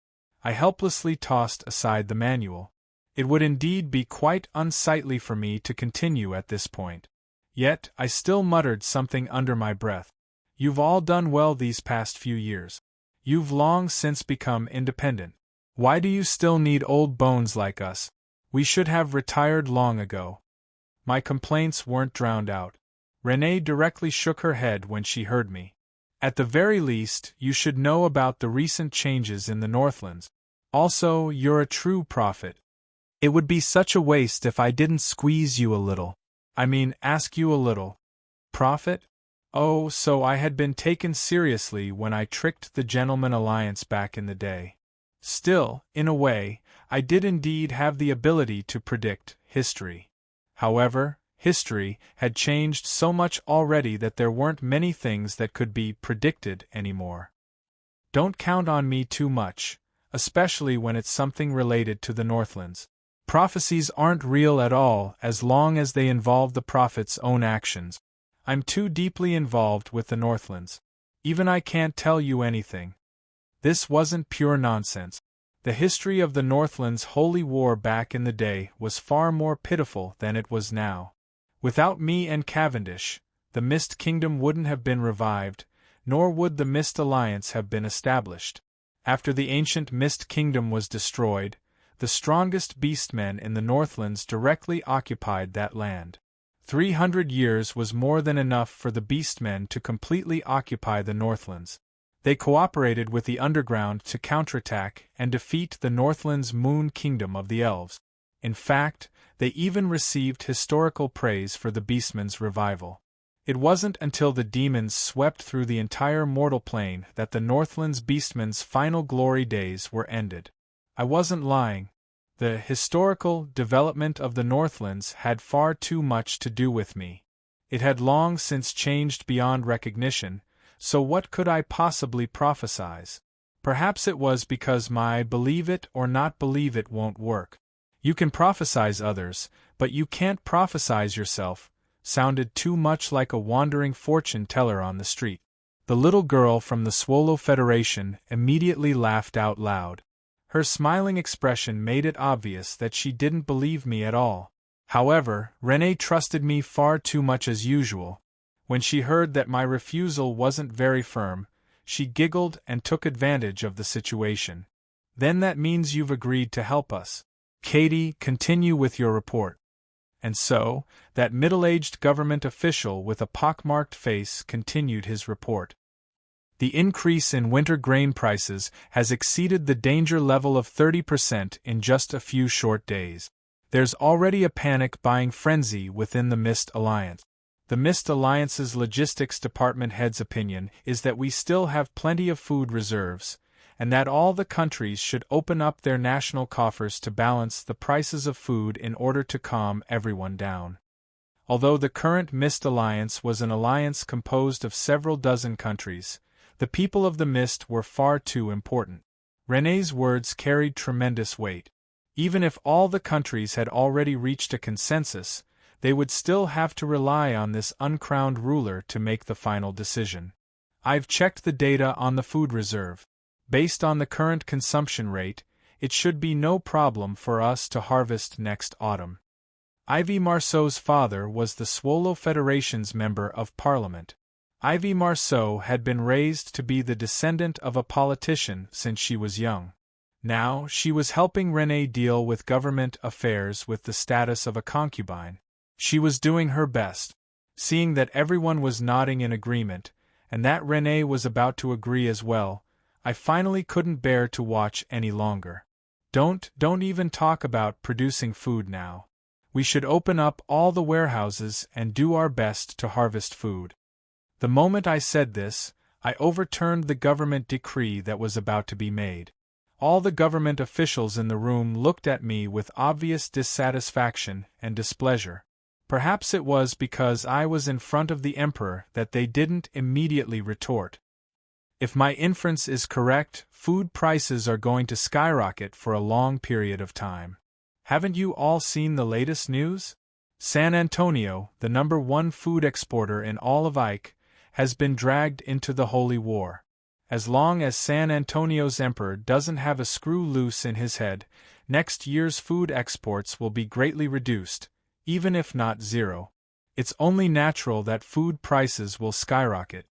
[SPEAKER 1] I helplessly tossed aside the manual. It would indeed be quite unsightly for me to continue at this point. Yet, I still muttered something under my breath. You've all done well these past few years. You've long since become independent. Why do you still need old bones like us? We should have retired long ago. My complaints weren't drowned out. Renée directly shook her head when she heard me. At the very least, you should know about the recent changes in the Northlands. Also, you're a true prophet. It would be such a waste if I didn't squeeze you a little. Ask you a little. Prophet? Oh, so I had been taken seriously when I tricked the Gentleman Alliance back in the day. Still, in a way, I did indeed have the ability to predict history. However, history had changed so much already that there weren't many things that could be predicted anymore. Don't count on me too much, especially when it's something related to the Northlands. Prophecies aren't real at all as long as they involve the prophet's own actions. I'm too deeply involved with the Northlands. Even I can't tell you anything. This wasn't pure nonsense. The history of the Northlands' holy war back in the day was far more pitiful than it was now. Without me and Cavendish, the Mist Kingdom wouldn't have been revived, nor would the Mist Alliance have been established. After the ancient Mist Kingdom was destroyed, the strongest beastmen in the Northlands directly occupied that land. 300 years was more than enough for the beastmen to completely occupy the Northlands. They cooperated with the Underground to counterattack and defeat the Northlands' Moon Kingdom of the Elves. In fact, they even received historical praise for the beastmen's revival. It wasn't until the demons swept through the entire mortal plane that the Northlands' beastmen's final glory days were ended. I wasn't lying. The historical development of the Northlands had far too much to do with me. It had long since changed beyond recognition, so what could I possibly prophesize? Perhaps it was because my believe it or not believe it won't work. You can prophesize others, but you can't prophesize yourself, sounded too much like a wandering fortune teller on the street. The little girl from the Swallow Federation immediately laughed out loud. Her smiling expression made it obvious that she didn't believe me at all. However, Renée trusted me far too much as usual. When she heard that my refusal wasn't very firm, she giggled and took advantage of the situation. Then that means you've agreed to help us. Katie, continue with your report. And so, that middle-aged government official with a pockmarked face continued his report. The increase in winter grain prices has exceeded the danger level of 30% in just a few short days. There's already a panic buying frenzy within the Mist Alliance. The Mist Alliance's logistics department head's opinion is that we still have plenty of food reserves, and that all the countries should open up their national coffers to balance the prices of food in order to calm everyone down. Although the current Mist Alliance was an alliance composed of several dozen countries, the people of the Mist were far too important. René's words carried tremendous weight. Even if all the countries had already reached a consensus, they would still have to rely on this uncrowned ruler to make the final decision. I've checked the data on the food reserve. Based on the current consumption rate, it should be no problem for us to harvest next autumn. Ivy Marceau's father was the Swallow Federation's member of parliament. Ivy Marceau had been raised to be the descendant of a politician since she was young. Now she was helping René deal with government affairs with the status of a concubine. She was doing her best. Seeing that everyone was nodding in agreement, and that René was about to agree as well, I finally couldn't bear to watch any longer. Don't even talk about producing food now. We should open up all the warehouses and do our best to harvest food. The moment I said this, I overturned the government decree that was about to be made. All the government officials in the room looked at me with obvious dissatisfaction and displeasure. Perhaps it was because I was in front of the emperor that they didn't immediately retort. If my inference is correct, food prices are going to skyrocket for a long period of time. Haven't you all seen the latest news? San Antonio, the #1 food exporter in all of Ike, has been dragged into the Holy War. As long as San Antonio's emperor doesn't have a screw loose in his head, next year's food exports will be greatly reduced, even if not zero. It's only natural that food prices will skyrocket.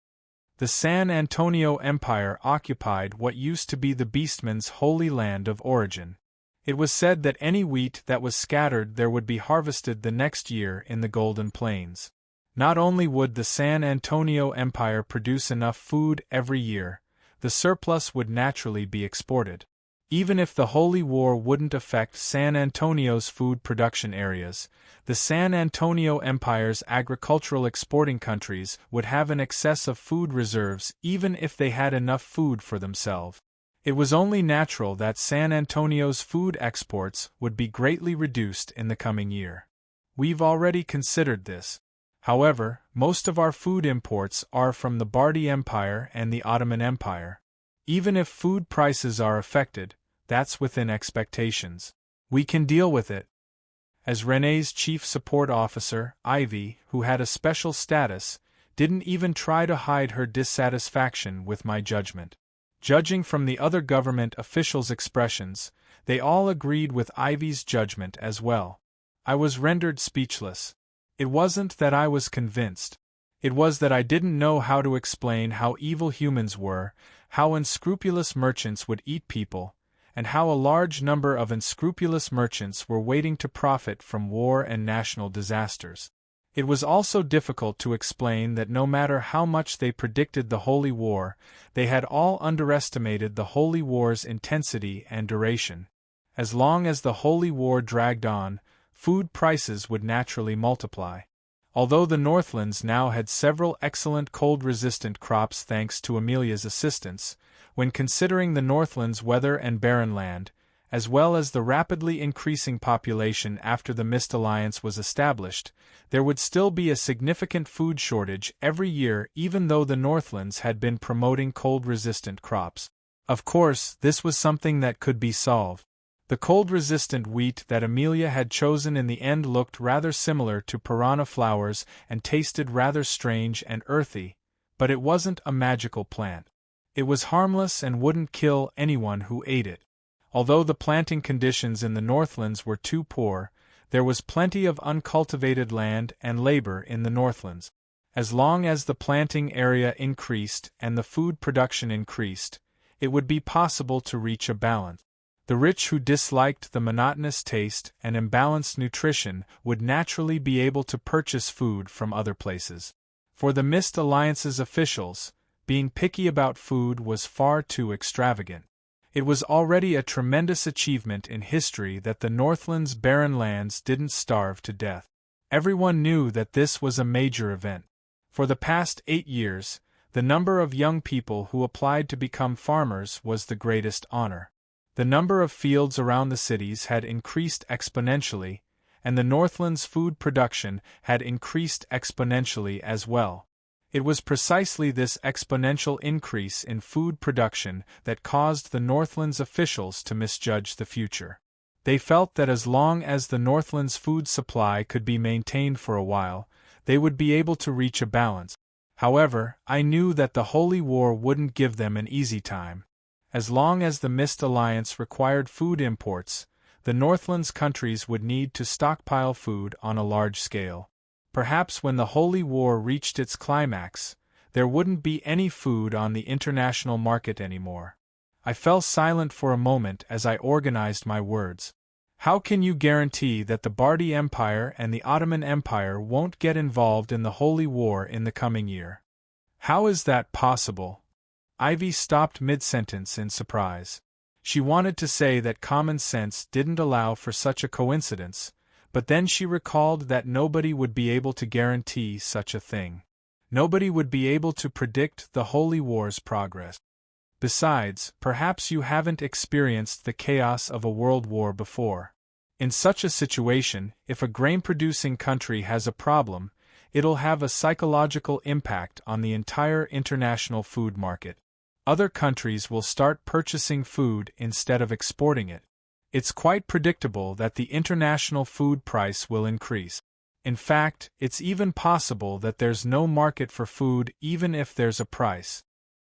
[SPEAKER 1] The San Antonio Empire occupied what used to be the Beastman's holy land of origin. It was said that any wheat that was scattered there would be harvested the next year in the Golden Plains. Not only would the San Antonio Empire produce enough food every year, the surplus would naturally be exported. Even if the Holy War wouldn't affect San Antonio's food production areas, the San Antonio Empire's agricultural exporting countries would have an excess of food reserves even if they had enough food for themselves. It was only natural that San Antonio's food exports would be greatly reduced in the coming year. We've already considered this. However, most of our food imports are from the Bardi Empire and the Ottoman Empire. Even if food prices are affected, that's within expectations. We can deal with it. As René's chief support officer, Ivy, who had a special status, didn't even try to hide her dissatisfaction with my judgment. Judging from the other government officials' expressions, they all agreed with Ivy's judgment as well. I was rendered speechless. It wasn't that I was convinced. It was that I didn't know how to explain how evil humans were, how unscrupulous merchants would eat people, and how a large number of unscrupulous merchants were waiting to profit from war and national disasters. It was also difficult to explain that no matter how much they predicted the Holy War, they had all underestimated the Holy War's intensity and duration. As long as the Holy War dragged on, food prices would naturally multiply. Although the Northlands now had several excellent cold-resistant crops thanks to Amelia's assistance, when considering the Northlands' weather and barren land, as well as the rapidly increasing population after the Mist Alliance was established, there would still be a significant food shortage every year even though the Northlands had been promoting cold-resistant crops. Of course, this was something that could be solved. The cold-resistant wheat that Amelia had chosen in the end looked rather similar to piranha flowers and tasted rather strange and earthy, but it wasn't a magical plant. It was harmless and wouldn't kill anyone who ate it. Although the planting conditions in the Northlands were too poor, there was plenty of uncultivated land and labor in the Northlands. As long as the planting area increased and the food production increased, it would be possible to reach a balance. The rich who disliked the monotonous taste and imbalanced nutrition would naturally be able to purchase food from other places. For the Mist Alliance's officials, being picky about food was far too extravagant. It was already a tremendous achievement in history that the Northland's barren lands didn't starve to death. Everyone knew that this was a major event. For the past 8 years, The number of young people who applied to become farmers was the greatest honor. The number of fields around the cities had increased exponentially, and the Northland's food production had increased exponentially as well. It was precisely this exponential increase in food production that caused the Northland's officials to misjudge the future. They felt that as long as the Northland's food supply could be maintained for a while, they would be able to reach a balance. However, I knew that the Holy War wouldn't give them an easy time. As long as the Mist Alliance required food imports, the Northland's countries would need to stockpile food on a large scale. Perhaps when the Holy War reached its climax, there wouldn't be any food on the international market anymore. I fell silent for a moment as I organized my words. How can you guarantee that the Bardi Empire and the Ottoman Empire won't get involved in the Holy War in the coming year? How is that possible? Ivy stopped mid-sentence in surprise. She wanted to say that common sense didn't allow for such a coincidence, but then she recalled that nobody would be able to guarantee such a thing. Nobody would be able to predict the Holy War's progress. Besides, perhaps you haven't experienced the chaos of a world war before. In such a situation, if a grain-producing country has a problem, it'll have a psychological impact on the entire international food market. Other countries will start purchasing food instead of exporting it. It's quite predictable that the international food price will increase. In fact, it's even possible that there's no market for food even if there's a price.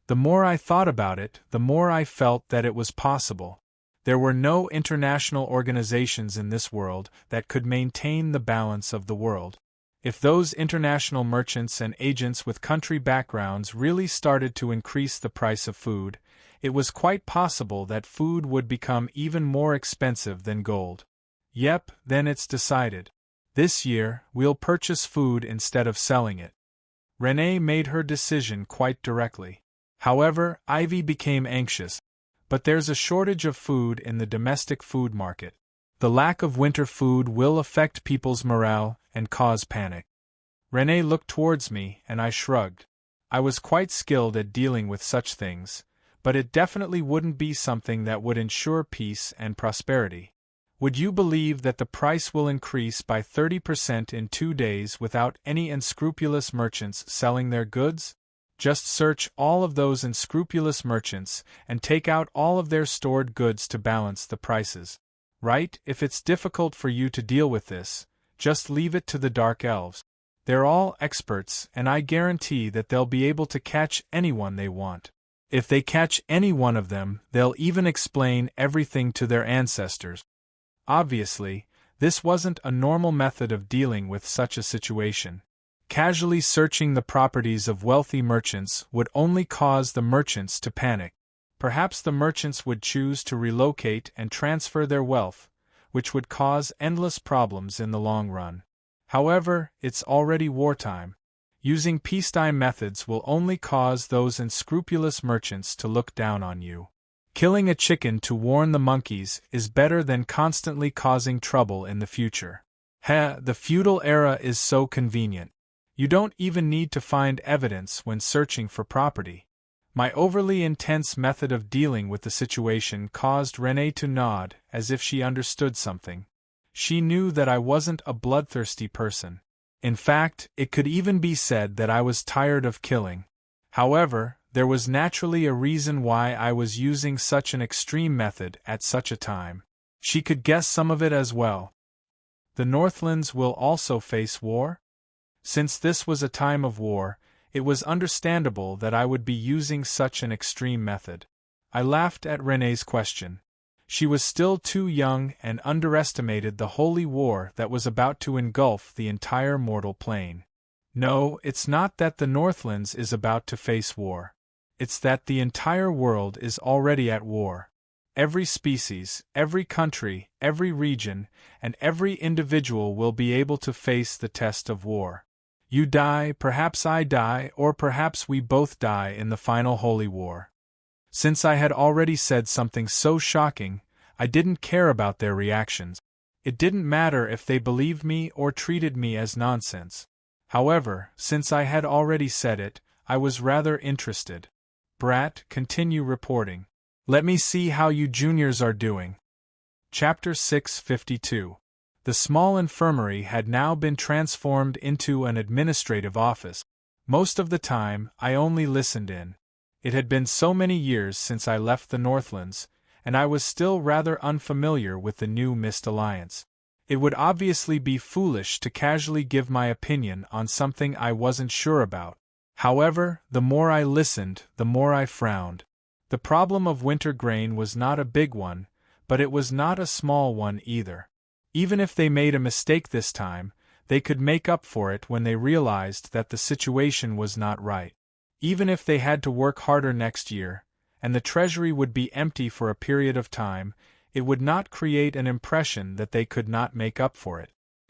[SPEAKER 1] The more I thought about it, the more I felt that it was possible. There were no international organizations in this world that could maintain the balance of the world. If those international merchants and agents with country backgrounds really started to increase the price of food, it was quite possible that food would become even more expensive than gold. Yep, then it's decided. This year, we'll purchase food instead of selling it. Renee made her decision quite directly. However, Ivy became anxious. But there's a shortage of food in the domestic food market. The lack of winter food will affect people's morale and cause panic. Renee looked towards me, and I shrugged. I was quite skilled at dealing with such things, but it definitely wouldn't be something that would ensure peace and prosperity. Would you believe that the price will increase by 30% in 2 days without any unscrupulous merchants selling their goods? Just search all of those unscrupulous merchants and take out all of their stored goods to balance the prices. Right? If it's difficult for you to deal with this, just leave it to the Dark Elves. They're all experts, and I guarantee that they'll be able to catch anyone they want. If they catch any one of them, they'll even explain everything to their ancestors. Obviously, this wasn't a normal method of dealing with such a situation. Casually searching the properties of wealthy merchants would only cause the merchants to panic. Perhaps the merchants would choose to relocate and transfer their wealth, which would cause endless problems in the long run. However, it's already wartime. Using peacetime methods will only cause those unscrupulous merchants to look down on you. Killing a chicken to warn the monkeys is better than constantly causing trouble in the future. The feudal era is so convenient. You don't even need to find evidence when searching for property. My overly intense method of dealing with the situation caused Renee to nod as if she understood something. She knew that I wasn't a bloodthirsty person. In fact, it could even be said that I was tired of killing. However, there was naturally a reason why I was using such an extreme method at such a time. She could guess some of it as well. The Northlands will also face war? Since this was a time of war, it was understandable that I would be using such an extreme method. I laughed at Renee's question. She was still too young and underestimated the holy war that was about to engulf the entire mortal plane. No, it's not that the Northlands is about to face war. It's that the entire world is already at war. Every species, every country, every region, and every individual will be able to face the test of war. You die, perhaps I die, or perhaps we both die in the final holy war. Since I had already said something so shocking, I didn't care about their reactions. It didn't matter if they believed me or treated me as nonsense. However, since I had already said it, I was rather interested. Brat, continue reporting. Let me see how you juniors are doing. Chapter 652. The small infirmary had now been transformed into an administrative office. Most of the time, I only listened in. It had been so many years since I left the Northlands, and I was still rather unfamiliar with the new Mist Alliance. It would obviously be foolish to casually give my opinion on something I wasn't sure about. However, the more I listened, the more I frowned. The problem of winter grain was not a big one, but it was not a small one either. Even if they made a mistake this time, they could make up for it when they realized that the situation was not right. Even if they had to work harder next year, and the treasury would be empty for a period of time, it would not create an impression that they could not make up for it.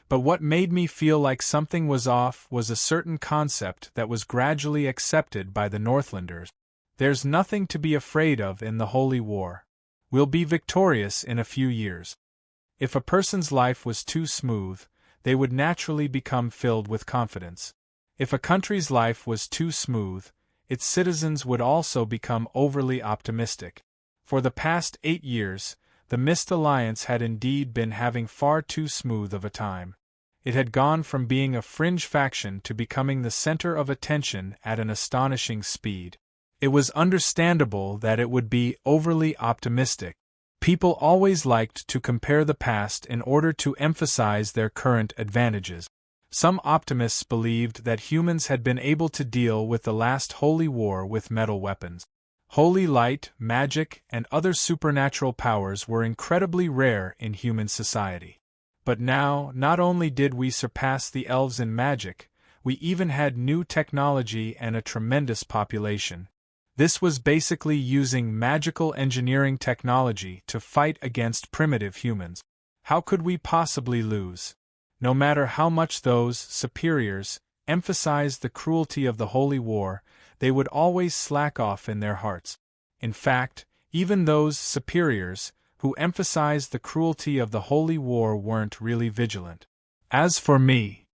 [SPEAKER 1] But what made me feel like something was off was a certain concept that was gradually accepted by the Northlanders. There's nothing to be afraid of in the Holy War. We'll be victorious in a few years. If a person's life was too smooth, they would naturally become filled with confidence. If a country's life was too smooth, its citizens would also become overly optimistic. For the past 8 years, the Mist Alliance had indeed been having far too smooth of a time. It had gone from being a fringe faction to becoming the center of attention at an astonishing speed. It was understandable that it would be overly optimistic. People always liked to compare the past in order to emphasize their current advantages. Some optimists believed that humans had been able to deal with the last holy war with metal weapons. Holy light, magic, and other supernatural powers were incredibly rare in human society. But now, not only did we surpass the elves in magic, we even had new technology and a tremendous population. This was basically using magical engineering technology to fight against primitive humans. How could we possibly lose? No matter how much those superiors emphasized the cruelty of the Holy War, they would always slack off in their hearts. In fact, even those superiors who emphasized the cruelty of the Holy War weren't really vigilant. As for me,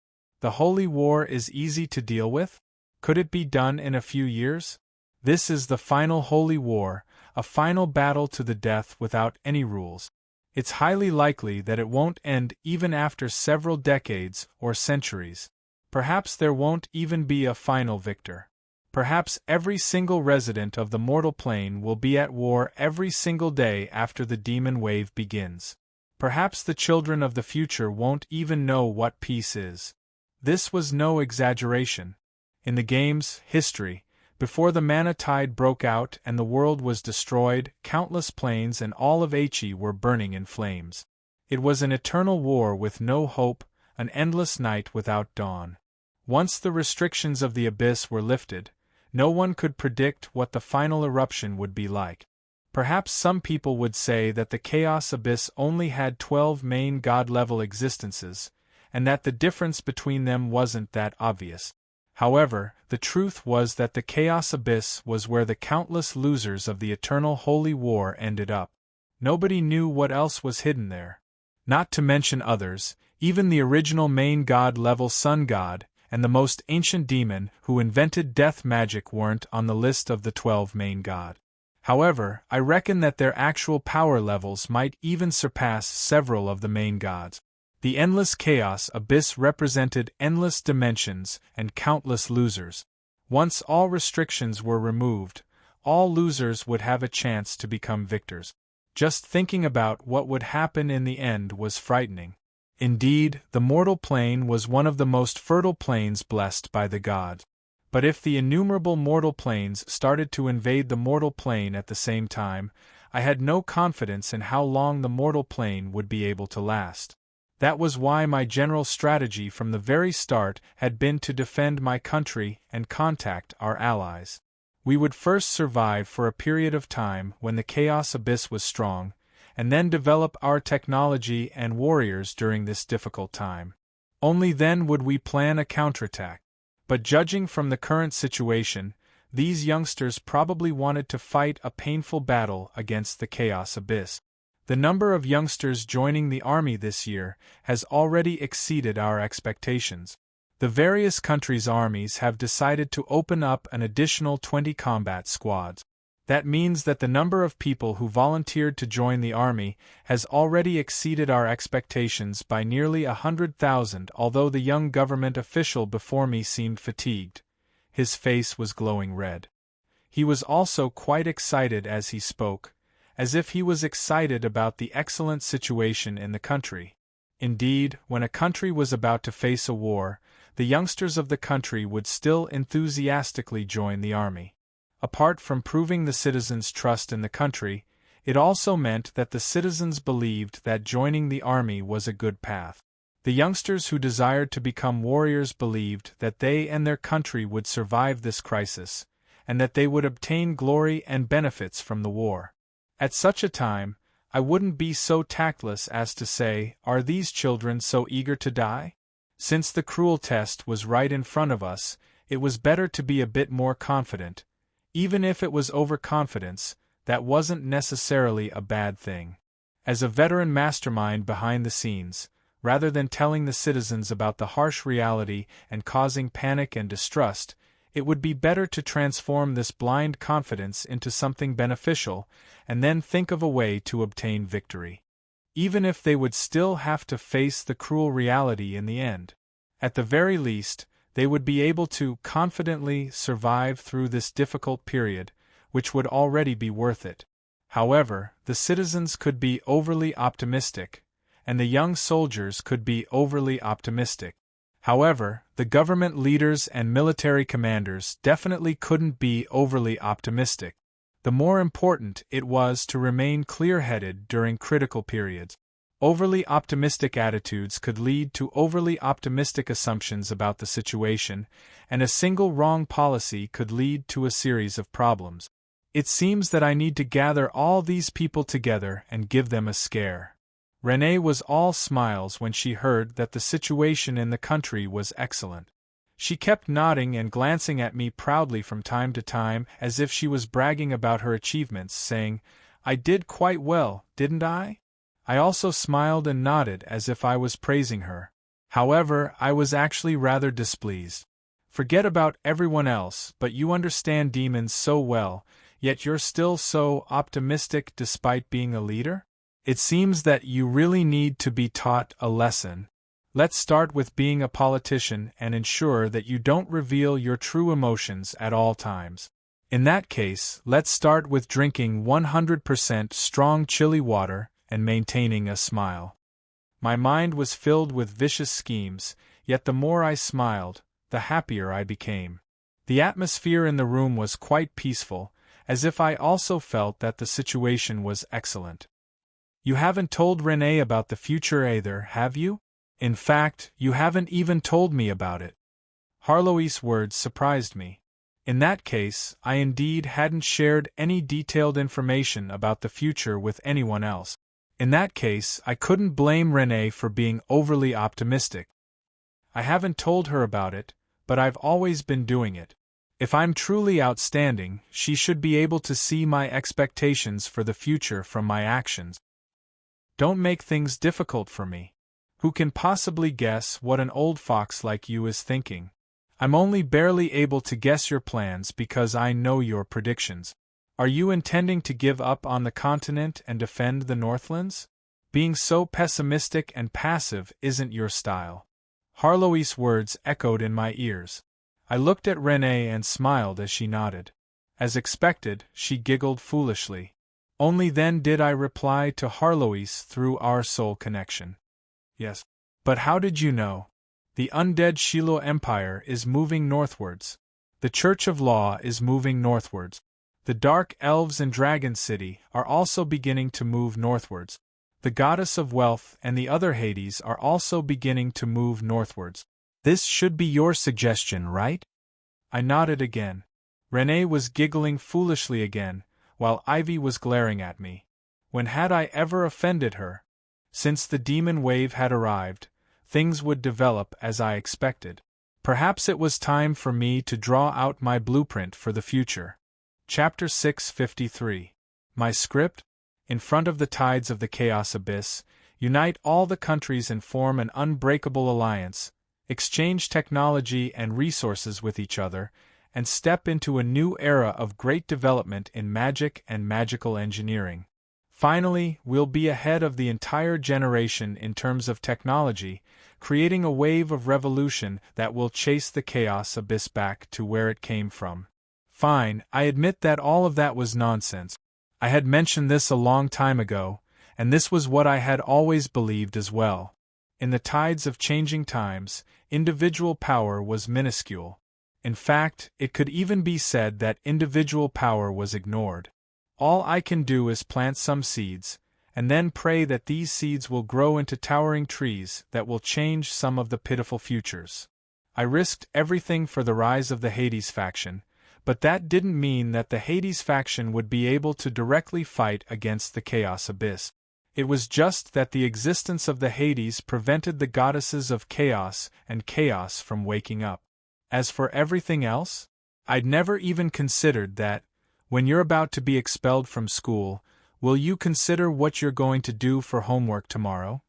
[SPEAKER 1] the Holy War is easy to deal with? Could it be done in a few years? This is the final Holy War, a final battle to the death without any rules. It's highly likely that it won't end even after several decades or centuries. Perhaps there won't even be a final victor. Perhaps every single resident of the mortal plane will be at war every single day after the demon wave begins. Perhaps the children of the future won't even know what peace is. This was no exaggeration. In the game's history, before the Mana Tide broke out and the world was destroyed, countless planes and all of Aichi were burning in flames. It was an eternal war with no hope, an endless night without dawn. Once the restrictions of the abyss were lifted, no one could predict what the final eruption would be like. Perhaps some people would say that the Chaos Abyss only had 12 main god-level existences, and that the difference between them wasn't that obvious. However, the truth was that the Chaos Abyss was where the countless losers of the Eternal Holy War ended up. Nobody knew what else was hidden there. Not to mention others, even the original main god-level Sun God, and the most ancient demon who invented death magic weren't on the list of the 12 main god. However, I reckon that their actual power levels might even surpass several of the main gods. The endless chaos abyss represented endless dimensions and countless losers. Once all restrictions were removed, all losers would have a chance to become victors. Just thinking about what would happen in the end was frightening. Indeed, the mortal plane was one of the most fertile planes blessed by the gods. But if the innumerable mortal planes started to invade the mortal plane at the same time, I had no confidence in how long the mortal plane would be able to last. That was why my general strategy from the very start had been to defend my country and contact our allies. We would first survive for a period of time when the Chaos Abyss was strong, and then develop our technology and warriors during this difficult time. Only then would we plan a counterattack. But judging from the current situation, these youngsters probably wanted to fight a painful battle against the Chaos Abyss. The number of youngsters joining the army this year has already exceeded our expectations. The various countries' armies have decided to open up an additional 20 combat squads. That means that the number of people who volunteered to join the army has already exceeded our expectations by nearly 100,000. Although the young government official before me seemed fatigued, his face was glowing red. He was also quite excited as he spoke, as if he was excited about the excellent situation in the country. Indeed, when a country was about to face a war, the youngsters of the country would still enthusiastically join the army. Apart from proving the citizens' trust in the country, it also meant that the citizens believed that joining the army was a good path. The youngsters who desired to become warriors believed that they and their country would survive this crisis, and that they would obtain glory and benefits from the war. At such a time, I wouldn't be so tactless as to say, "Are these children so eager to die?" Since the cruel test was right in front of us, it was better to be a bit more confident. Even if it was overconfidence, that wasn't necessarily a bad thing. As a veteran mastermind behind the scenes, rather than telling the citizens about the harsh reality and causing panic and distrust, it would be better to transform this blind confidence into something beneficial, and then think of a way to obtain victory. Even if they would still have to face the cruel reality in the end. At the very least, they would be able to confidently survive through this difficult period, which would already be worth it. However, the citizens could be overly optimistic, and the young soldiers could be overly optimistic. However, the government leaders and military commanders definitely couldn't be overly optimistic. The more important it was to remain clear-headed during critical periods. Overly optimistic attitudes could lead to overly optimistic assumptions about the situation, and a single wrong policy could lead to a series of problems. It seems that I need to gather all these people together and give them a scare. Renée was all smiles when she heard that the situation in the country was excellent. She kept nodding and glancing at me proudly from time to time as if she was bragging about her achievements, saying, "I did quite well, didn't I?" I also smiled and nodded as if I was praising her. However, I was actually rather displeased. Forget about everyone else, but you understand demons so well, yet you're still so optimistic despite being a leader? It seems that you really need to be taught a lesson. Let's start with being a politician and ensure that you don't reveal your true emotions at all times. In that case, let's start with drinking 100% strong chili water and maintaining a smile. My mind was filled with vicious schemes, yet the more I smiled, the happier I became. The atmosphere in the room was quite peaceful, as if I also felt that the situation was excellent. You haven't told Renée about the future either, have you? In fact, you haven't even told me about it. Harlowe's words surprised me. In that case, I indeed hadn't shared any detailed information about the future with anyone else. In that case, I couldn't blame Renée for being overly optimistic. I haven't told her about it, but I've always been doing it. If I'm truly outstanding, she should be able to see my expectations for the future from my actions. Don't make things difficult for me. Who can possibly guess what an old fox like you is thinking? I'm only barely able to guess your plans because I know your predictions. Are you intending to give up on the continent and defend the Northlands? Being so pessimistic and passive isn't your style. Harlowe's words echoed in my ears. I looked at Renée and smiled as she nodded. As expected, she giggled foolishly. Only then did I reply to Harlowe's through our soul connection. Yes. But how did you know? The undead Shiloh Empire is moving northwards. The Church of Law is moving northwards. The Dark Elves in Dragon City are also beginning to move northwards. The Goddess of Wealth and the other Hades are also beginning to move northwards. This should be your suggestion, right? I nodded again. Renée was giggling foolishly again, while Ivy was glaring at me. When had I ever offended her? Since the demon wave had arrived, things would develop as I expected. Perhaps it was time for me to draw out my blueprint for the future. Chapter 653. My script? In front of the tides of the chaos abyss, unite all the countries and form an unbreakable alliance, exchange technology and resources with each other, and step into a new era of great development in magic and magical engineering. Finally, we'll be ahead of the entire generation in terms of technology, creating a wave of revolution that will chase the chaos abyss back to where it came from. Fine, I admit that all of that was nonsense. I had mentioned this a long time ago, and this was what I had always believed as well. In the tides of changing times, individual power was minuscule. In fact, it could even be said that individual power was ignored. All I can do is plant some seeds, and then pray that these seeds will grow into towering trees that will change some of the pitiful futures. I risked everything for the rise of the Hades faction, but that didn't mean that the Hades faction would be able to directly fight against the Chaos Abyss. It was just that the existence of the Hades prevented the goddesses of chaos and chaos from waking up. As for everything else, I'd never even considered that, when you're about to be expelled from school, will you consider what you're going to do for homework tomorrow?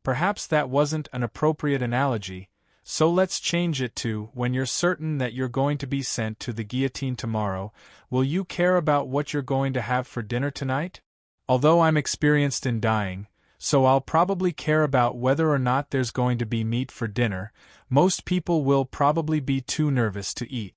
[SPEAKER 1] Perhaps that wasn't an appropriate analogy, so let's change it to, when you're certain that you're going to be sent to the guillotine tomorrow, will you care about what you're going to have for dinner tonight? Although I'm experienced in dying, so I'll probably care about whether or not there's going to be meat for dinner. Most people will probably be too nervous to eat.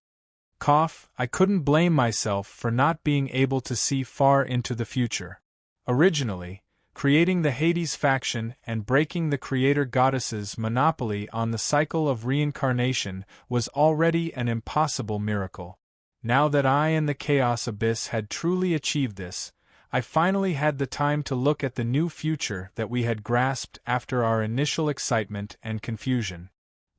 [SPEAKER 1] Cough, I couldn't blame myself for not being able to see far into the future. Originally, creating the Hades faction and breaking the creator goddess's monopoly on the cycle of reincarnation was already an impossible miracle. Now that I and the Chaos Abyss had truly achieved this, I finally had the time to look at the new future that we had grasped after our initial excitement and confusion.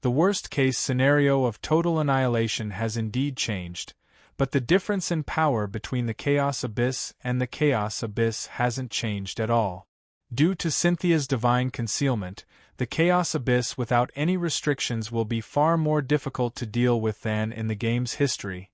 [SPEAKER 1] The worst-case scenario of total annihilation has indeed changed, but the difference in power between the Chaos Abyss and the Chaos Abyss hasn't changed at all. Due to Cynthia's divine concealment, the Chaos Abyss without any restrictions will be far more difficult to deal with than in the game's history.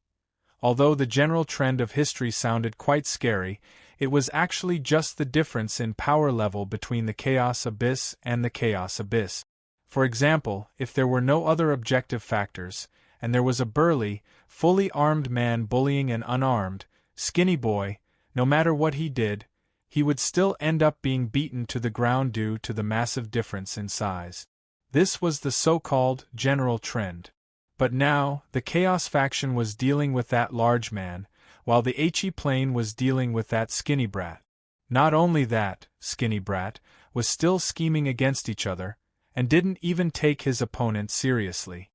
[SPEAKER 1] Although the general trend of history sounded quite scary, it was actually just the difference in power level between the Chaos Abyss and the Chaos Abyss. For example, if there were no other objective factors, and there was a burly, fully armed man bullying an unarmed, skinny boy, no matter what he did, he would still end up being beaten to the ground due to the massive difference in size. This was the so-called general trend. But now, the Chaos faction was dealing with that large man, while the HE plane was dealing with that skinny brat. Not only that, skinny brat was still scheming against each other, and didn't even take his opponent seriously.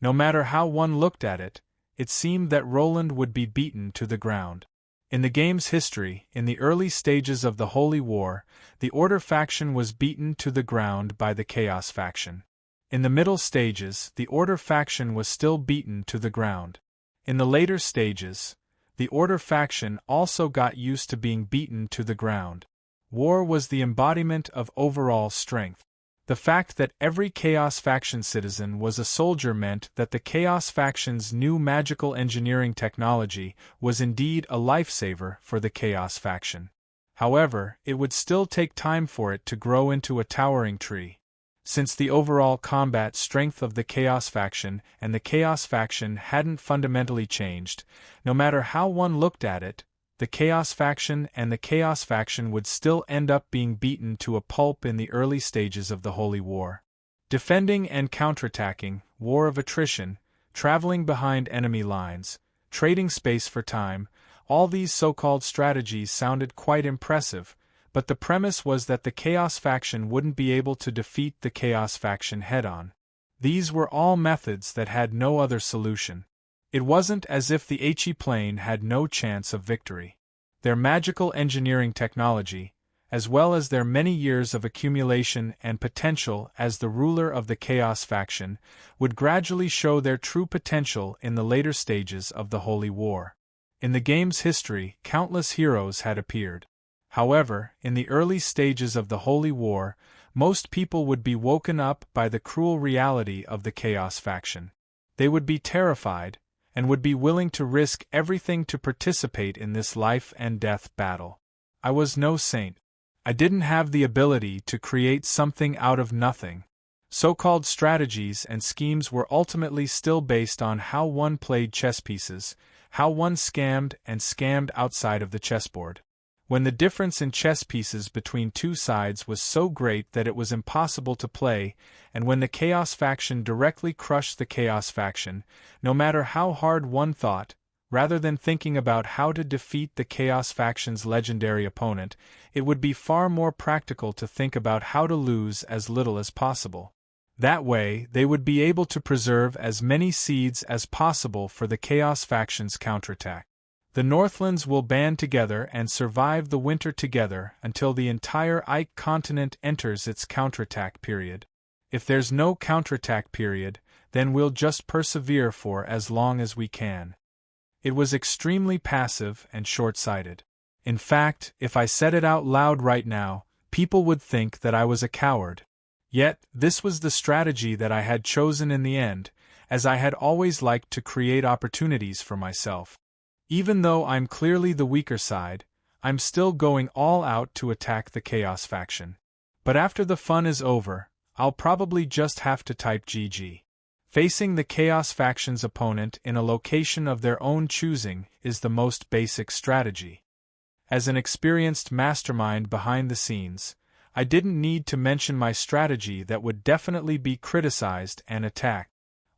[SPEAKER 1] No matter how one looked at it, it seemed that Roland would be beaten to the ground. In the game's history, in the early stages of the Holy War, the Order faction was beaten to the ground by the Chaos faction. In the middle stages, the Order faction was still beaten to the ground. In the later stages, the Order faction also got used to being beaten to the ground. War was the embodiment of overall strength. The fact that every Chaos faction citizen was a soldier meant that the Chaos faction's new magical engineering technology was indeed a lifesaver for the Chaos faction. However, it would still take time for it to grow into a towering tree. Since the overall combat strength of the Chaos faction and the Chaos faction hadn't fundamentally changed, no matter how one looked at it, the Chaos faction and the Chaos faction would still end up being beaten to a pulp in the early stages of the Holy War. Defending and counterattacking, war of attrition, traveling behind enemy lines, trading space for time, all these so-called strategies sounded quite impressive, but the premise was that the Chaos faction wouldn't be able to defeat the Chaos faction head-on. These were all methods that had no other solution. It wasn't as if the HE plane had no chance of victory. Their magical engineering technology, as well as their many years of accumulation and potential as the ruler of the Chaos faction, would gradually show their true potential in the later stages of the Holy War. In the game's history, countless heroes had appeared. However, in the early stages of the Holy War, most people would be woken up by the cruel reality of the Chaos faction. They would be terrified, and would be willing to risk everything to participate in this life-and-death battle. I was no saint. I didn't have the ability to create something out of nothing. So-called strategies and schemes were ultimately still based on how one played chess pieces, how one scammed and scammed outside of the chessboard. When the difference in chess pieces between two sides was so great that it was impossible to play, and when the Chaos faction directly crushed the Chaos faction, no matter how hard one thought, rather than thinking about how to defeat the Chaos faction's legendary opponent, it would be far more practical to think about how to lose as little as possible. That way, they would be able to preserve as many seeds as possible for the Chaos faction's counterattack. The Northlands will band together and survive the winter together until the entire Ike continent enters its counterattack period. If there's no counterattack period, then we'll just persevere for as long as we can. It was extremely passive and short-sighted. In fact, if I said it out loud right now, people would think that I was a coward. Yet, this was the strategy that I had chosen in the end, as I had always liked to create opportunities for myself. Even though I'm clearly the weaker side, I'm still going all out to attack the Chaos faction. But after the fun is over, I'll probably just have to type GG. Facing the Chaos faction's opponent in a location of their own choosing is the most basic strategy. As an experienced mastermind behind the scenes, I didn't need to mention my strategy that would definitely be criticized and attacked.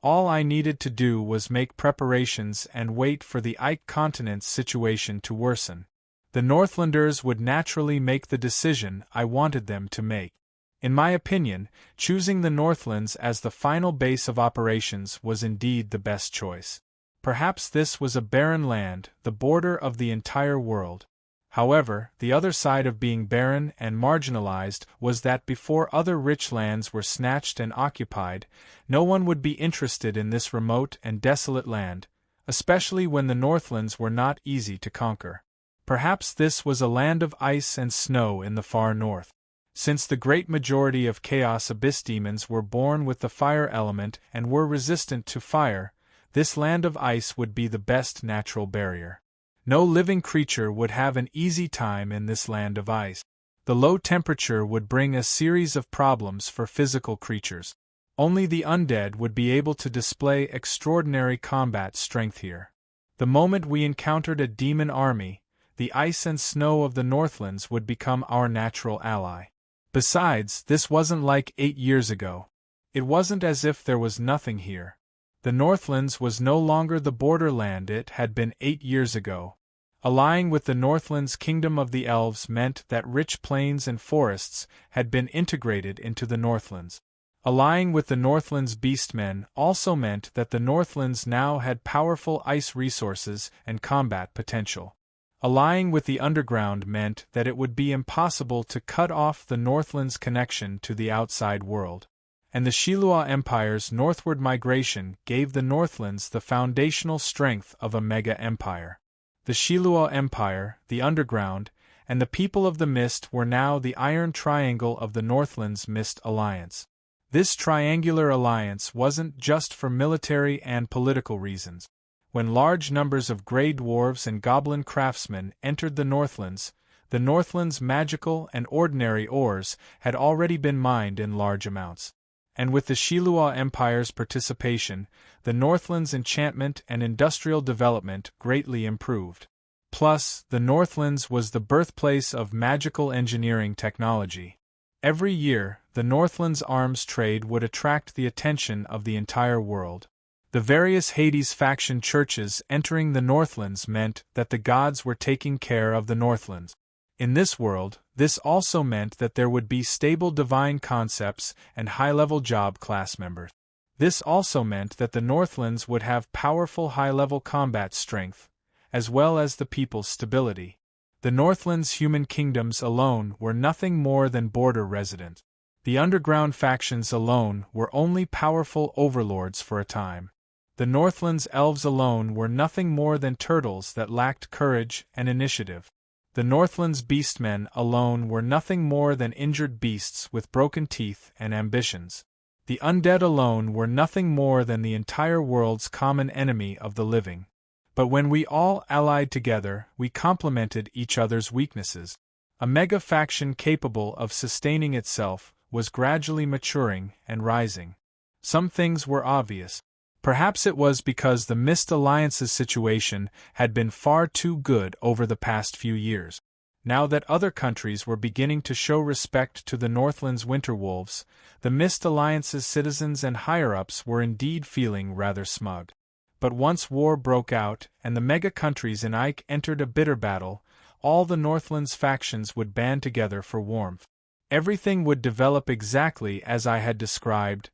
[SPEAKER 1] All I needed to do was make preparations and wait for the Ike continent's situation to worsen. The Northlanders would naturally make the decision I wanted them to make. In my opinion, choosing the Northlands as the final base of operations was indeed the best choice. Perhaps this was a barren land, the border of the entire world. However, the other side of being barren and marginalized was that before other rich lands were snatched and occupied, no one would be interested in this remote and desolate land, especially when the Northlands were not easy to conquer. Perhaps this was a land of ice and snow in the far north. Since the great majority of Chaos Abyss demons were born with the fire element and were resistant to fire, this land of ice would be the best natural barrier. No living creature would have an easy time in this land of ice. The low temperature would bring a series of problems for physical creatures. Only the undead would be able to display extraordinary combat strength here. The moment we encountered a demon army, the ice and snow of the Northlands would become our natural ally. Besides, this wasn't like 8 years ago. It wasn't as if there was nothing here. The Northlands was no longer the borderland it had been 8 years ago. Allying with the Northlands' kingdom of the elves meant that rich plains and forests had been integrated into the Northlands. Allying with the Northlands' beastmen also meant that the Northlands now had powerful ice resources and combat potential. Allying with the underground meant that it would be impossible to cut off the Northlands' connection to the outside world. And the Shilua Empire's northward migration gave the Northlands the foundational strength of a mega-empire. The Shilua Empire, the Underground, and the People of the Mist were now the Iron Triangle of the Northlands Mist Alliance. This triangular alliance wasn't just for military and political reasons. When large numbers of grey dwarves and goblin craftsmen entered the Northlands magical and ordinary ores had already been mined in large amounts. And with the Shilua Empire's participation, the Northlands' enchantment and industrial development greatly improved. Plus, the Northlands was the birthplace of magical engineering technology. Every year, the Northlands' arms trade would attract the attention of the entire world. The various Hades faction churches entering the Northlands meant that the gods were taking care of the Northlands. In this world, this also meant that there would be stable divine concepts and high-level job class members. This also meant that the Northlands would have powerful high-level combat strength, as well as the people's stability. The Northlands' human kingdoms alone were nothing more than border residents. The underground factions alone were only powerful overlords for a time. The Northlands' elves alone were nothing more than turtles that lacked courage and initiative. The Northlands' beastmen alone were nothing more than injured beasts with broken teeth and ambitions. The undead alone were nothing more than the entire world's common enemy of the living. But when we all allied together, we complemented each other's weaknesses. A mega-faction capable of sustaining itself was gradually maturing and rising. Some things were obvious. Perhaps it was because the Mist Alliance's situation had been far too good over the past few years. Now that other countries were beginning to show respect to the Northland's Winterwolves, the Mist Alliance's citizens and higher-ups were indeed feeling rather smug. But once war broke out and the mega-countries in Ike entered a bitter battle, all the Northland's factions would band together for warmth. Everything would develop exactly as I had described.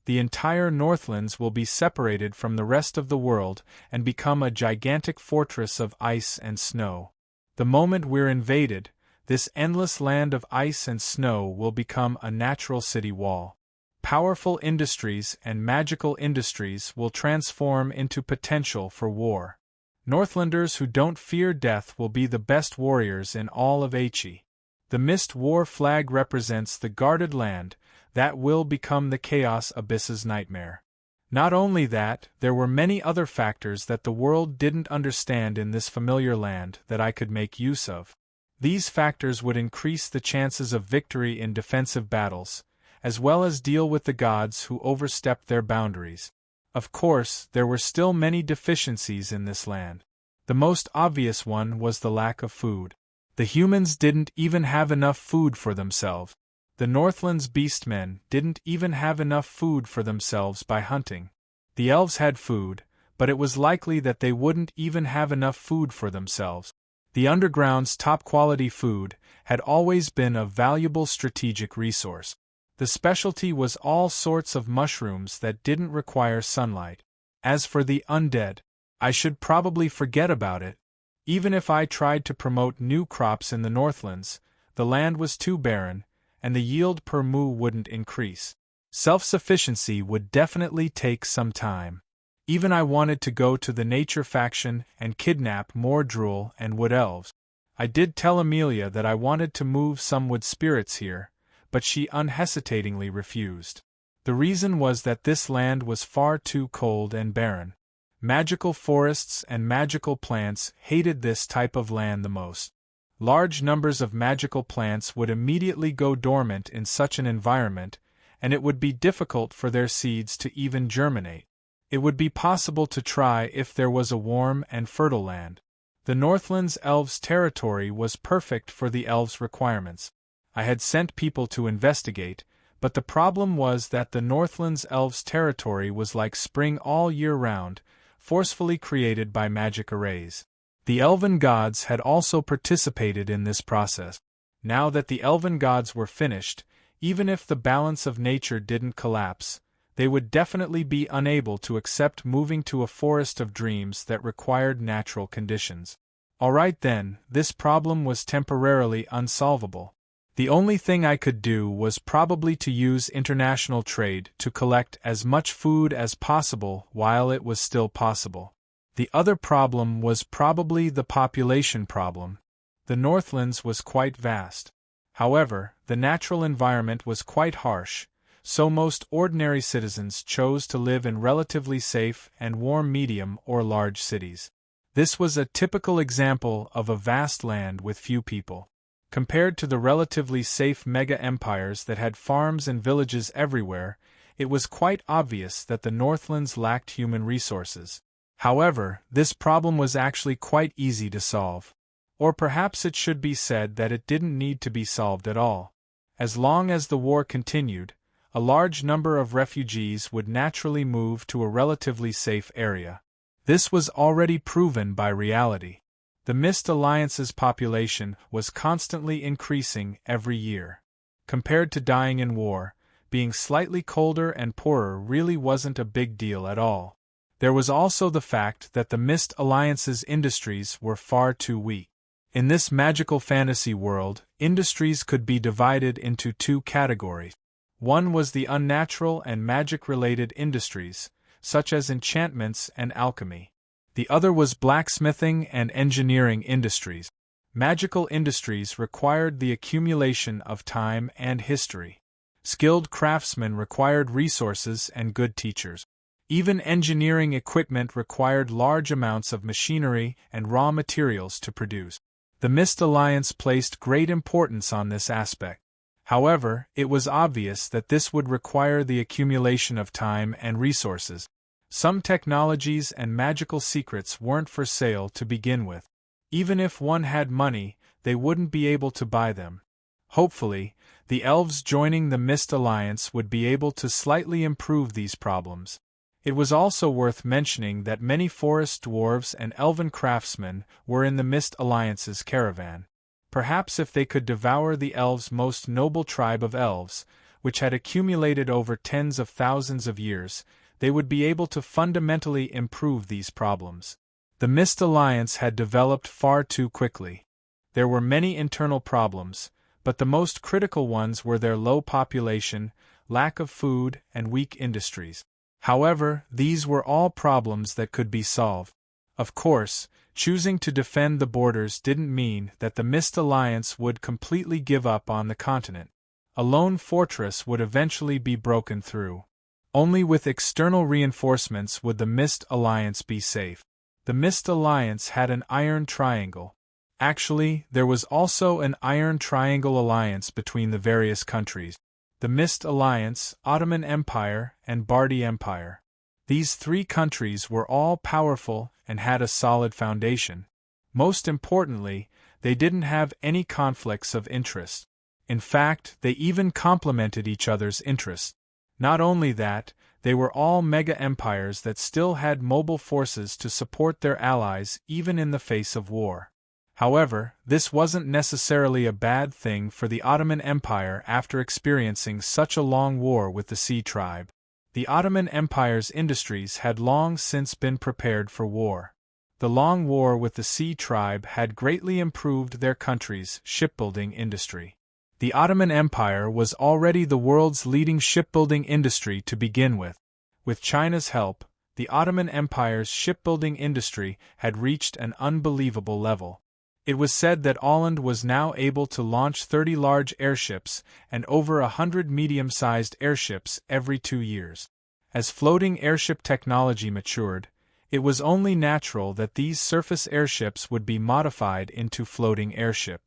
[SPEAKER 1] The entire Northlands will be separated from the rest of the world and become a gigantic fortress of ice and snow. The moment we're invaded, this endless land of ice and snow will become a natural city wall. Powerful industries and magical industries will transform into potential for war. Northlanders who don't fear death will be the best warriors in all of He. The Mist War flag represents the guarded land that will become the Chaos Abyss's nightmare. Not only that, there were many other factors that the world didn't understand in this familiar land that I could make use of. These factors would increase the chances of victory in defensive battles, as well as deal with the gods who overstepped their boundaries. Of course, there were still many deficiencies in this land. The most obvious one was the lack of food. The humans didn't even have enough food for themselves. The Northland's beastmen didn't even have enough food for themselves by hunting. The elves had food, but it was likely that they wouldn't even have enough food for themselves. The underground's top-quality food had always been a valuable strategic resource. The specialty was all sorts of mushrooms that didn't require sunlight. As for the undead, I should probably forget about it. Even if I tried to promote new crops in the Northlands, the land was too barren, and the yield per moo wouldn't increase. Self-sufficiency would definitely take some time. Even I wanted to go to the nature faction and kidnap more drool and wood elves. I did tell Amelia that I wanted to move some wood spirits here, but she unhesitatingly refused. The reason was that this land was far too cold and barren. Magical forests and magical plants hated this type of land the most. Large numbers of magical plants would immediately go dormant in such an environment, and it would be difficult for their seeds to even germinate. It would be possible to try if there was a warm and fertile land. The Northland's elves' territory was perfect for the elves' requirements. I had sent people to investigate, but the problem was that the Northland's elves' territory was like spring all year round, forcefully created by magic arrays. The elven gods had also participated in this process. Now that the elven gods were finished, even if the balance of nature didn't collapse, they would definitely be unable to accept moving to a forest of dreams that required natural conditions. Alright then, this problem was temporarily unsolvable. The only thing I could do was probably to use international trade to collect as much food as possible while it was still possible. The other problem was probably the population problem. The Northlands was quite vast. However, the natural environment was quite harsh, so most ordinary citizens chose to live in relatively safe and warm medium or large cities. This was a typical example of a vast land with few people. Compared to the relatively safe mega-empires that had farms and villages everywhere, it was quite obvious that the Northlands lacked human resources. However, this problem was actually quite easy to solve. Or perhaps it should be said that it didn't need to be solved at all. As long as the war continued, a large number of refugees would naturally move to a relatively safe area. This was already proven by reality. The Mist Alliance's population was constantly increasing every year. Compared to dying in war, being slightly colder and poorer really wasn't a big deal at all. There was also the fact that the Mist Alliance's industries were far too weak. In this magical fantasy world, industries could be divided into two categories. One was the unnatural and magic-related industries, such as enchantments and alchemy. The other was blacksmithing and engineering industries. Magical industries required the accumulation of time and history. Skilled craftsmen required resources and good teachers. Even engineering equipment required large amounts of machinery and raw materials to produce. The Mist Alliance placed great importance on this aspect. However, it was obvious that this would require the accumulation of time and resources. Some technologies and magical secrets weren't for sale to begin with. Even if one had money, they wouldn't be able to buy them. Hopefully, the elves joining the Mist Alliance would be able to slightly improve these problems. It was also worth mentioning that many forest dwarves and elven craftsmen were in the Mist Alliance's caravan. Perhaps if they could devour the elves' most noble tribe of elves, which had accumulated over tens of thousands of years, they would be able to fundamentally improve these problems. The Mist Alliance had developed far too quickly. There were many internal problems, but the most critical ones were their low population, lack of food, and weak industries. However, these were all problems that could be solved. Of course, choosing to defend the borders didn't mean that the Mist Alliance would completely give up on the continent. A lone fortress would eventually be broken through. Only with external reinforcements would the Mist Alliance be safe. The Mist Alliance had an iron triangle. Actually, there was also an iron triangle alliance between the various countries. The Mist Alliance, Ottoman Empire, and Bardi Empire. These three countries were all powerful and had a solid foundation. Most importantly, they didn't have any conflicts of interest. In fact, they even complemented each other's interests. Not only that, they were all mega-empires that still had mobile forces to support their allies even in the face of war. However, this wasn't necessarily a bad thing for the Ottoman Empire after experiencing such a long war with the Sea Tribe. The Ottoman Empire's industries had long since been prepared for war. The long war with the Sea Tribe had greatly improved their country's shipbuilding industry. The Ottoman Empire was already the world's leading shipbuilding industry to begin with. With China's help, the Ottoman Empire's shipbuilding industry had reached an unbelievable level. It was said that Holland was now able to launch 30 large airships and over 100 medium-sized airships every 2 years. As floating airship technology matured, it was only natural that these surface airships would be modified into floating airship.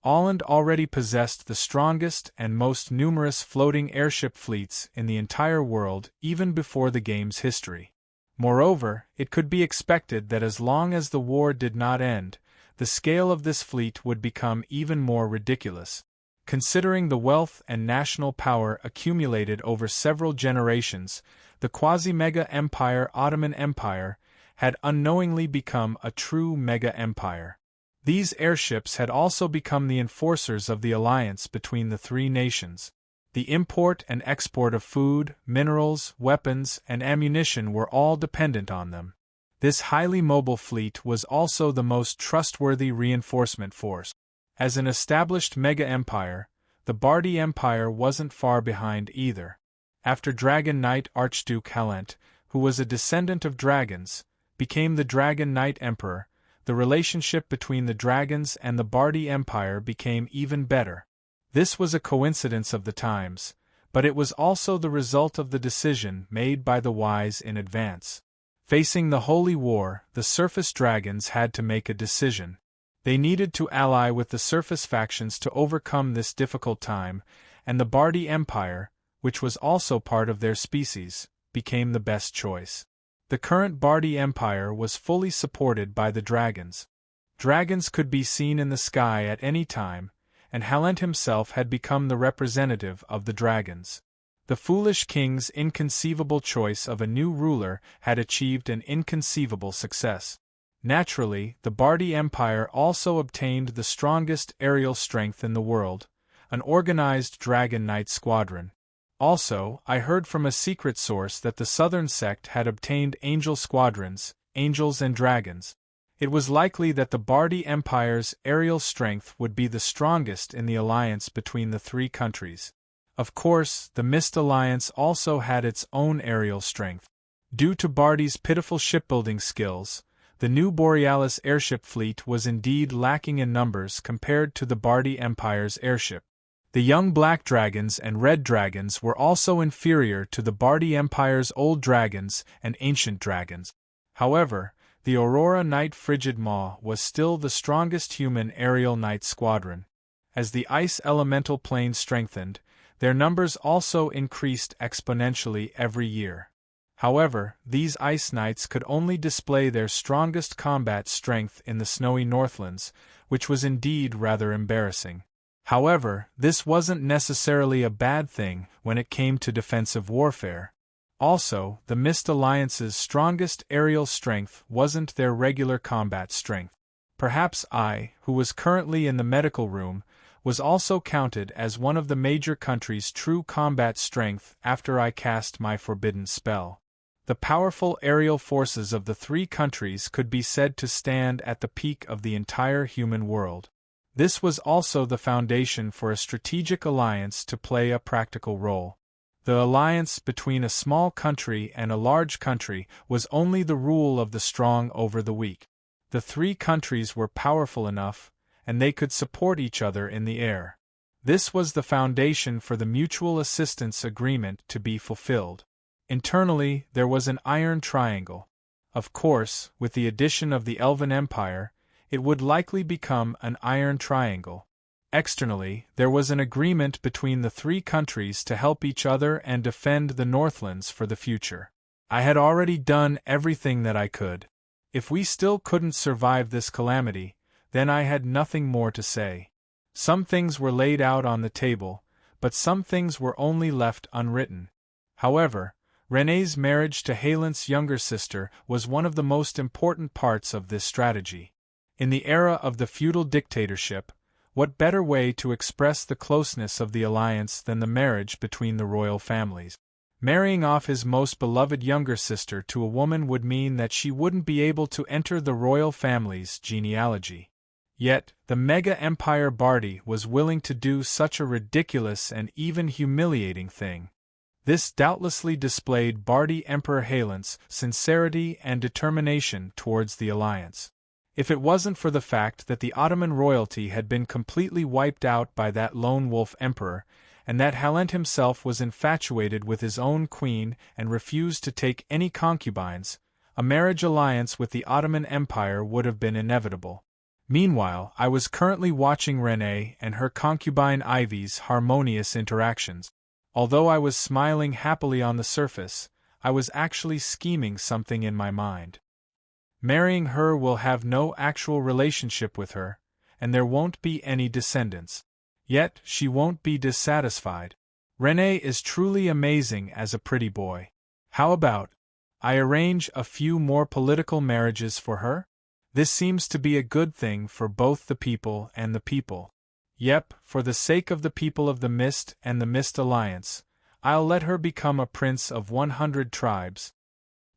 [SPEAKER 1] Holland already possessed the strongest and most numerous floating airship fleets in the entire world even before the game's history. Moreover, it could be expected that as long as the war did not end, the scale of this fleet would become even more ridiculous. Considering the wealth and national power accumulated over several generations, the quasi-mega empire Ottoman Empire had unknowingly become a true mega-empire. These airships had also become the enforcers of the alliance between the three nations. The import and export of food, minerals, weapons, and ammunition were all dependent on them. This highly mobile fleet was also the most trustworthy reinforcement force. As an established mega-empire, the Bardi Empire wasn't far behind either. After Dragon Knight Archduke Halent, who was a descendant of dragons, became the Dragon Knight Emperor, the relationship between the dragons and the Bardi Empire became even better. This was a coincidence of the times, but it was also the result of the decision made by the wise in advance. Facing the Holy War, the surface dragons had to make a decision. They needed to ally with the surface factions to overcome this difficult time, and the Bardi Empire, which was also part of their species, became the best choice. The current Bardi Empire was fully supported by the dragons. Dragons could be seen in the sky at any time, and Halent himself had become the representative of the dragons. The foolish king's inconceivable choice of a new ruler had achieved an inconceivable success. Naturally, the Bardi Empire also obtained the strongest aerial strength in the world, an organized Dragon Knight squadron. Also, I heard from a secret source that the southern sect had obtained angel squadrons, angels and dragons. It was likely that the Bardi Empire's aerial strength would be the strongest in the alliance between the three countries. Of course, the Mist Alliance also had its own aerial strength. Due to Bardi's pitiful shipbuilding skills, the new Borealis airship fleet was indeed lacking in numbers compared to the Bardi Empire's airship. The young black dragons and red dragons were also inferior to the Bardi Empire's old dragons and ancient dragons. However, the Aurora Knight Frigid Maw was still the strongest human aerial knight squadron. As the ice elemental plane strengthened, their numbers also increased exponentially every year. However, these ice knights could only display their strongest combat strength in the snowy Northlands, which was indeed rather embarrassing. However, this wasn't necessarily a bad thing when it came to defensive warfare. Also, the Mist Alliance's strongest aerial strength wasn't their regular combat strength. Perhaps I, who was currently in the medical room, was also counted as one of the major countries' true combat strength after I cast my forbidden spell. The powerful aerial forces of the three countries could be said to stand at the peak of the entire human world. This was also the foundation for a strategic alliance to play a practical role. The alliance between a small country and a large country was only the rule of the strong over the weak. The three countries were powerful enough, and they could support each other in the air. This was the foundation for the mutual assistance agreement to be fulfilled. Internally, there was an iron triangle. Of course, with the addition of the Elven Empire, it would likely become an iron triangle. Externally, there was an agreement between the three countries to help each other and defend the Northlands for the future. I had already done everything that I could. If we still couldn't survive this calamity, then I had nothing more to say. Some things were laid out on the table, but some things were only left unwritten. However, René's marriage to Halent's younger sister was one of the most important parts of this strategy. In the era of the feudal dictatorship, what better way to express the closeness of the alliance than the marriage between the royal families? Marrying off his most beloved younger sister to a woman would mean that she wouldn't be able to enter the royal family's genealogy. Yet, the mega-empire Bardi was willing to do such a ridiculous and even humiliating thing. This doubtlessly displayed Bardi Emperor Halent's sincerity and determination towards the alliance. If it wasn't for the fact that the Ottoman royalty had been completely wiped out by that lone wolf emperor, and that Halent himself was infatuated with his own queen and refused to take any concubines, a marriage alliance with the Ottoman Empire would have been inevitable. Meanwhile, I was currently watching René and her concubine Ivy's harmonious interactions. Although I was smiling happily on the surface, I was actually scheming something in my mind. Marrying her will have no actual relationship with her, and there won't be any descendants. Yet, she won't be dissatisfied. René is truly amazing as a pretty boy. How about I arrange a few more political marriages for her? This seems to be a good thing for both the people and the people. Yep, for the sake of the people of the Mist and the Mist Alliance, I'll let her become a prince of 100 tribes.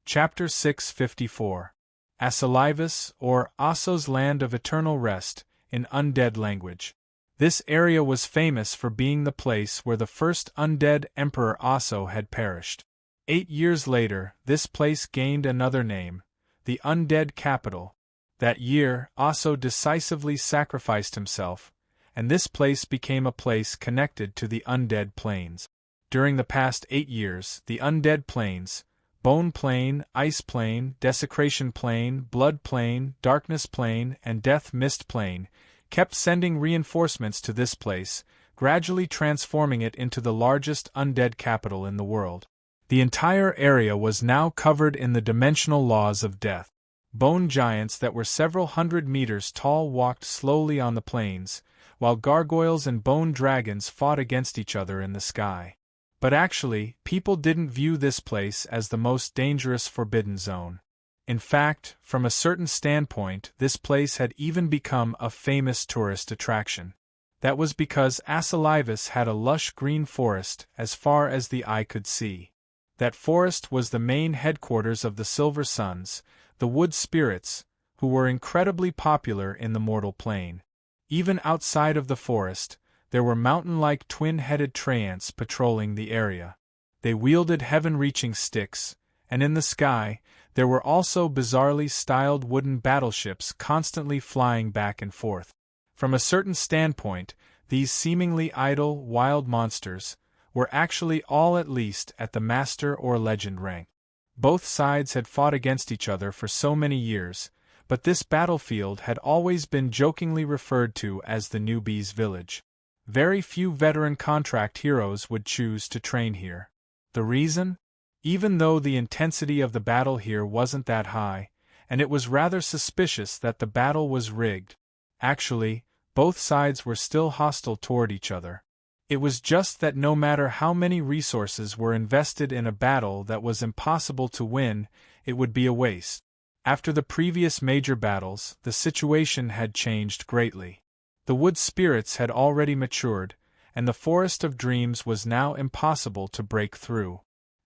[SPEAKER 1] Chapter 654. Asalivus, or Asso's Land of Eternal Rest, in Undead language. This area was famous for being the place where the first undead Emperor Asso had perished. 8 years later, this place gained another name, the Undead Capital. That year, Asso decisively sacrificed himself, and this place became a place connected to the Undead Plains. During the past 8 years, the Undead Plains, Bone Plain, Ice Plain, Desecration Plain, Blood Plain, Darkness Plain, and Death Mist Plain, kept sending reinforcements to this place, gradually transforming it into the largest undead capital in the world. The entire area was now covered in the dimensional laws of death. Bone giants that were several hundred meters tall walked slowly on the plains, while gargoyles and bone dragons fought against each other in the sky. But actually, people didn't view this place as the most dangerous forbidden zone. In fact, from a certain standpoint, this place had even become a famous tourist attraction. That was because Asalivus had a lush green forest as far as the eye could see. That forest was the main headquarters of the Silver Suns, the wood spirits, who were incredibly popular in the mortal plane. Even outside of the forest, there were mountain-like twin-headed treants patrolling the area. They wielded heaven-reaching sticks, and in the sky, there were also bizarrely styled wooden battleships constantly flying back and forth. From a certain standpoint, these seemingly idle, wild monsters were actually all at least at the master or legend rank. Both sides had fought against each other for so many years, but this battlefield had always been jokingly referred to as the Newbies' Village. Very few veteran contract heroes would choose to train here. The reason? Even though the intensity of the battle here wasn't that high, and it was rather suspicious that the battle was rigged. Actually, both sides were still hostile toward each other. It was just that no matter how many resources were invested in a battle that was impossible to win, it would be a waste. After the previous major battles, the situation had changed greatly. The wood spirits had already matured, and the Forest of Dreams was now impossible to break through.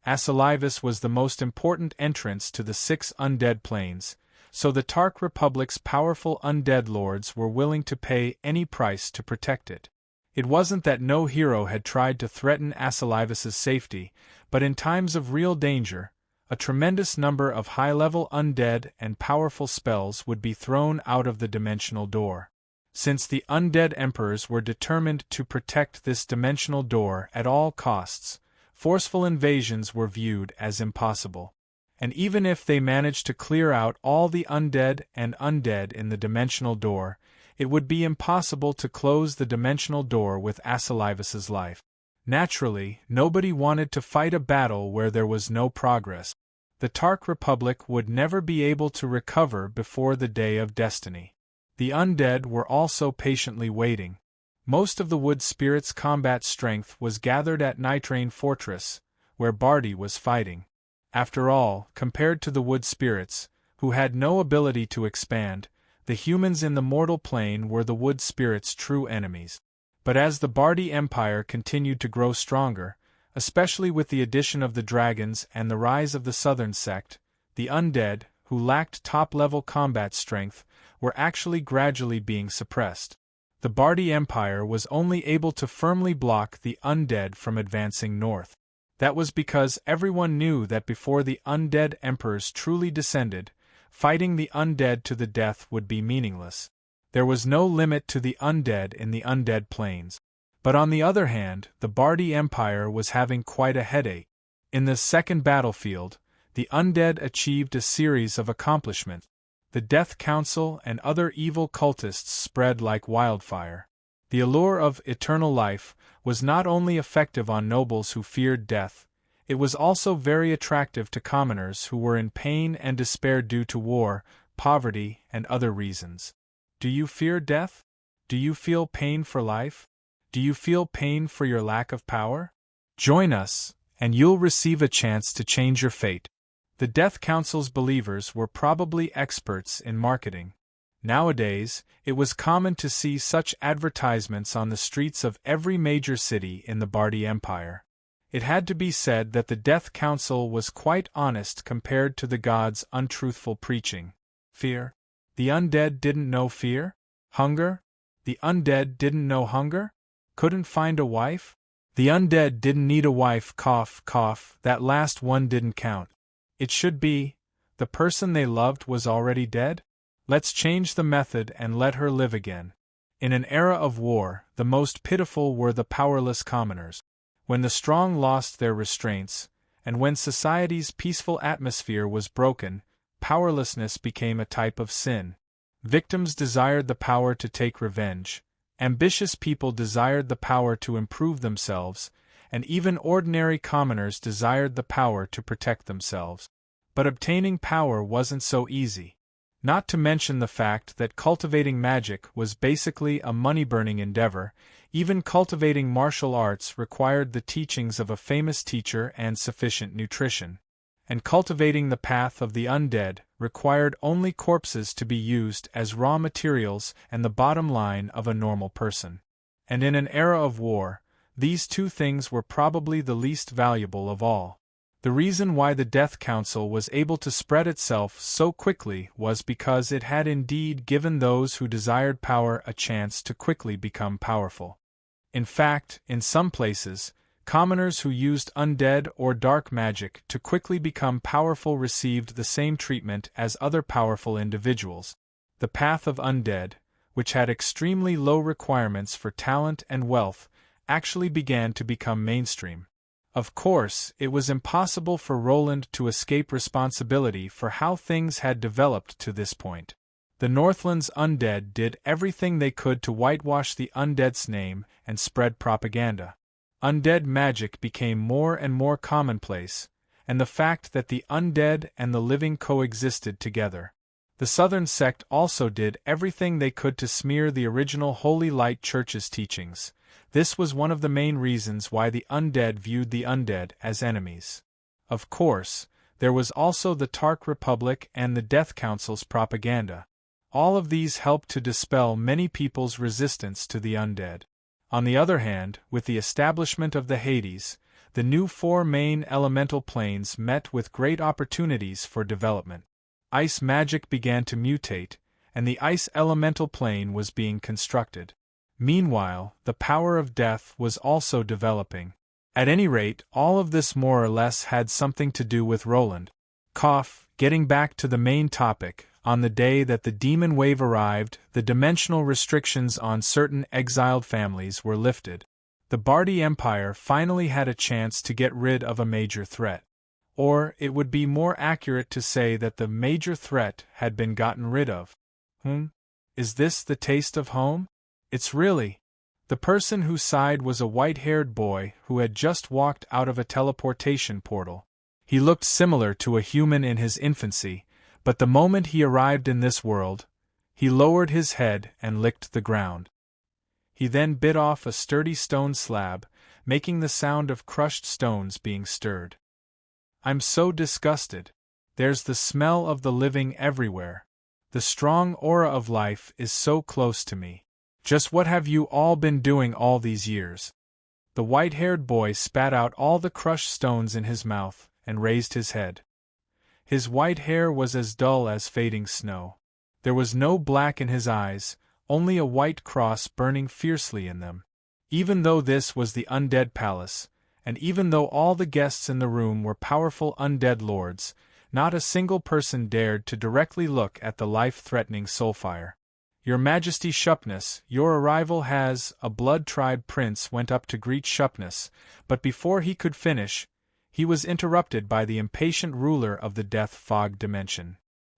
[SPEAKER 1] Asilivus was the most important entrance to the 6 undead planes, so the Tark Republic's powerful undead lords were willing to pay any price to protect it. It wasn't that no hero had tried to threaten Asilivus's safety, but in times of real danger, a tremendous number of high-level undead and powerful spells would be thrown out of the dimensional door. Since the undead emperors were determined to protect this dimensional door at all costs, forceful invasions were viewed as impossible. And even if they managed to clear out all the undead in the dimensional door, it would be impossible to close the dimensional door with Asilivus's life. Naturally, nobody wanted to fight a battle where there was no progress. The Tark Republic would never be able to recover before the day of destiny. The undead were also patiently waiting. Most of the wood spirits' combat strength was gathered at Nitrain Fortress, where Bardi was fighting. After all, compared to the wood spirits, who had no ability to expand, the humans in the mortal plane were the wood spirits' true enemies. But as the Bardi Empire continued to grow stronger, especially with the addition of the dragons and the rise of the southern sect, the undead, who lacked top-level combat strength, were actually gradually being suppressed. The Bardi Empire was only able to firmly block the undead from advancing north. That was because everyone knew that before the undead emperors truly descended, fighting the undead to the death would be meaningless. There was no limit to the undead in the undead plains. But on the other hand, the Bardi Empire was having quite a headache. In the second battlefield, the undead achieved a series of accomplishments. The Death Council and other evil cultists spread like wildfire. The allure of eternal life was not only effective on nobles who feared death, it was also very attractive to commoners who were in pain and despair due to war, poverty, and other reasons. Do you fear death? Do you feel pain for life? Do you feel pain for your lack of power? Join us, and you'll receive a chance to change your fate. The Death Council's believers were probably experts in marketing. Nowadays, it was common to see such advertisements on the streets of every major city in the Bardi Empire. It had to be said that the Death Council was quite honest compared to the gods' untruthful preaching. Fear? The undead didn't know fear? Hunger? The undead didn't know hunger? Couldn't find a wife? The undead didn't need a wife, cough, cough, that last one didn't count. It should be, the person they loved was already dead? Let's change the method and let her live again. In an era of war, the most pitiful were the powerless commoners. When the strong lost their restraints, and when society's peaceful atmosphere was broken, powerlessness became a type of sin. Victims desired the power to take revenge, ambitious people desired the power to improve themselves, and even ordinary commoners desired the power to protect themselves. But obtaining power wasn't so easy. Not to mention the fact that cultivating magic was basically a money-burning endeavor. Even cultivating martial arts required the teachings of a famous teacher and sufficient nutrition. And cultivating the path of the undead required only corpses to be used as raw materials and the bottom line of a normal person. And in an era of war, these two things were probably the least valuable of all. The reason why the Death Council was able to spread itself so quickly was because it had indeed given those who desired power a chance to quickly become powerful. In fact, in some places, commoners who used undead or dark magic to quickly become powerful received the same treatment as other powerful individuals. The path of undead, which had extremely low requirements for talent and wealth, actually began to become mainstream. Of course, it was impossible for Roland to escape responsibility for how things had developed to this point. The Northland's undead did everything they could to whitewash the undead's name and spread propaganda. Undead magic became more and more commonplace, and the fact that the undead and the living coexisted together. The Southern sect also did everything they could to smear the original Holy Light Church's teachings. This was one of the main reasons why the undead viewed the undead as enemies. Of course, there was also the Tark Republic and the Death Council's propaganda. All of these helped to dispel many people's resistance to the undead. On the other hand, with the establishment of the Hades, the new 4 main elemental planes met with great opportunities for development. Ice magic began to mutate, and the ice elemental plane was being constructed. Meanwhile, the power of death was also developing. At any rate, all of this more or less had something to do with Roland. Getting back to the main topic, on the day that the demon wave arrived, the dimensional restrictions on certain exiled families were lifted. The Bardi Empire finally had a chance to get rid of a major threat. Or, it would be more accurate to say that the major threat had been gotten rid of. Is this the taste of home? It's really. The person who sighed was a white-haired boy who had just walked out of a teleportation portal. He looked similar to a human in his infancy, but the moment he arrived in this world, he lowered his head and licked the ground. He then bit off a sturdy stone slab, making the sound of crushed stones being stirred. I'm so disgusted. There's the smell of the living everywhere. The strong aura of life is so close to me. Just what have you all been doing all these years? The white-haired boy spat out all the crushed stones in his mouth and raised his head. His white hair was as dull as fading snow. There was no black in his eyes, only a white cross burning fiercely in them. Even though this was the undead palace, and even though all the guests in the room were powerful undead lords, not a single person dared to directly look at the life-threatening soulfire. Your Majesty Shupness, your arrival has, a blood-tribe prince went up to greet Shupness, but before he could finish, he was interrupted by the impatient ruler of the Death Fog dimension.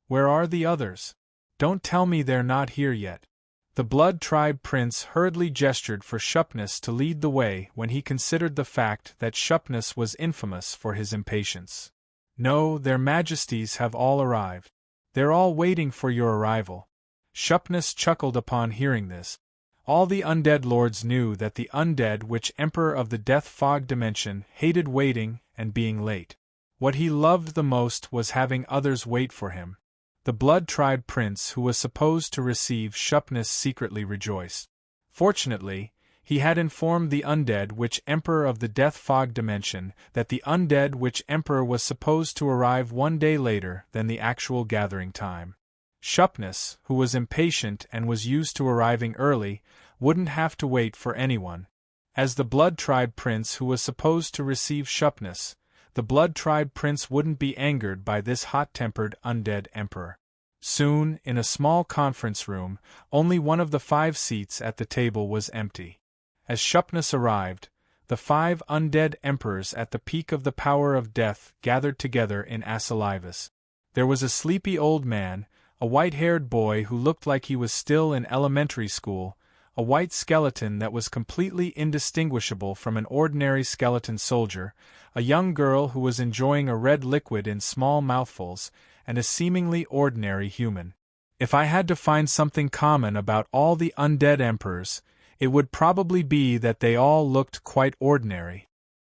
[SPEAKER 1] Where are the others? Don't tell me they're not here yet. The Blood Tribe Prince hurriedly gestured for Shupness to lead the way when he considered the fact that Shupness was infamous for his impatience. No, their majesties have all arrived. They're all waiting for your arrival. Shupness chuckled upon hearing this. All the undead lords knew that the undead witch emperor of the Death Fog dimension hated waiting and being late. What he loved the most was having others wait for him. The Blood Tribe Prince who was supposed to receive Shupness secretly rejoiced. Fortunately, he had informed the undead witch emperor of the Death Fog dimension that the undead witch emperor was supposed to arrive 1 day later than the actual gathering time. Shupness, who was impatient and was used to arriving early, wouldn't have to wait for anyone. As the Blood Tribe Prince who was supposed to receive Shupness, the Blood Tribe Prince wouldn't be angered by this hot-tempered undead emperor. Soon, in a small conference room, only one of the 5 seats at the table was empty. As Shupness arrived, the 5 undead emperors at the peak of the power of death gathered together in Asalivus. There was a sleepy old man, a white-haired boy who looked like he was still in elementary school, a white skeleton that was completely indistinguishable from an ordinary skeleton soldier, a young girl who was enjoying a red liquid in small mouthfuls, and a seemingly ordinary human. If I had to find something common about all the undead emperors, it would probably be that they all looked quite ordinary.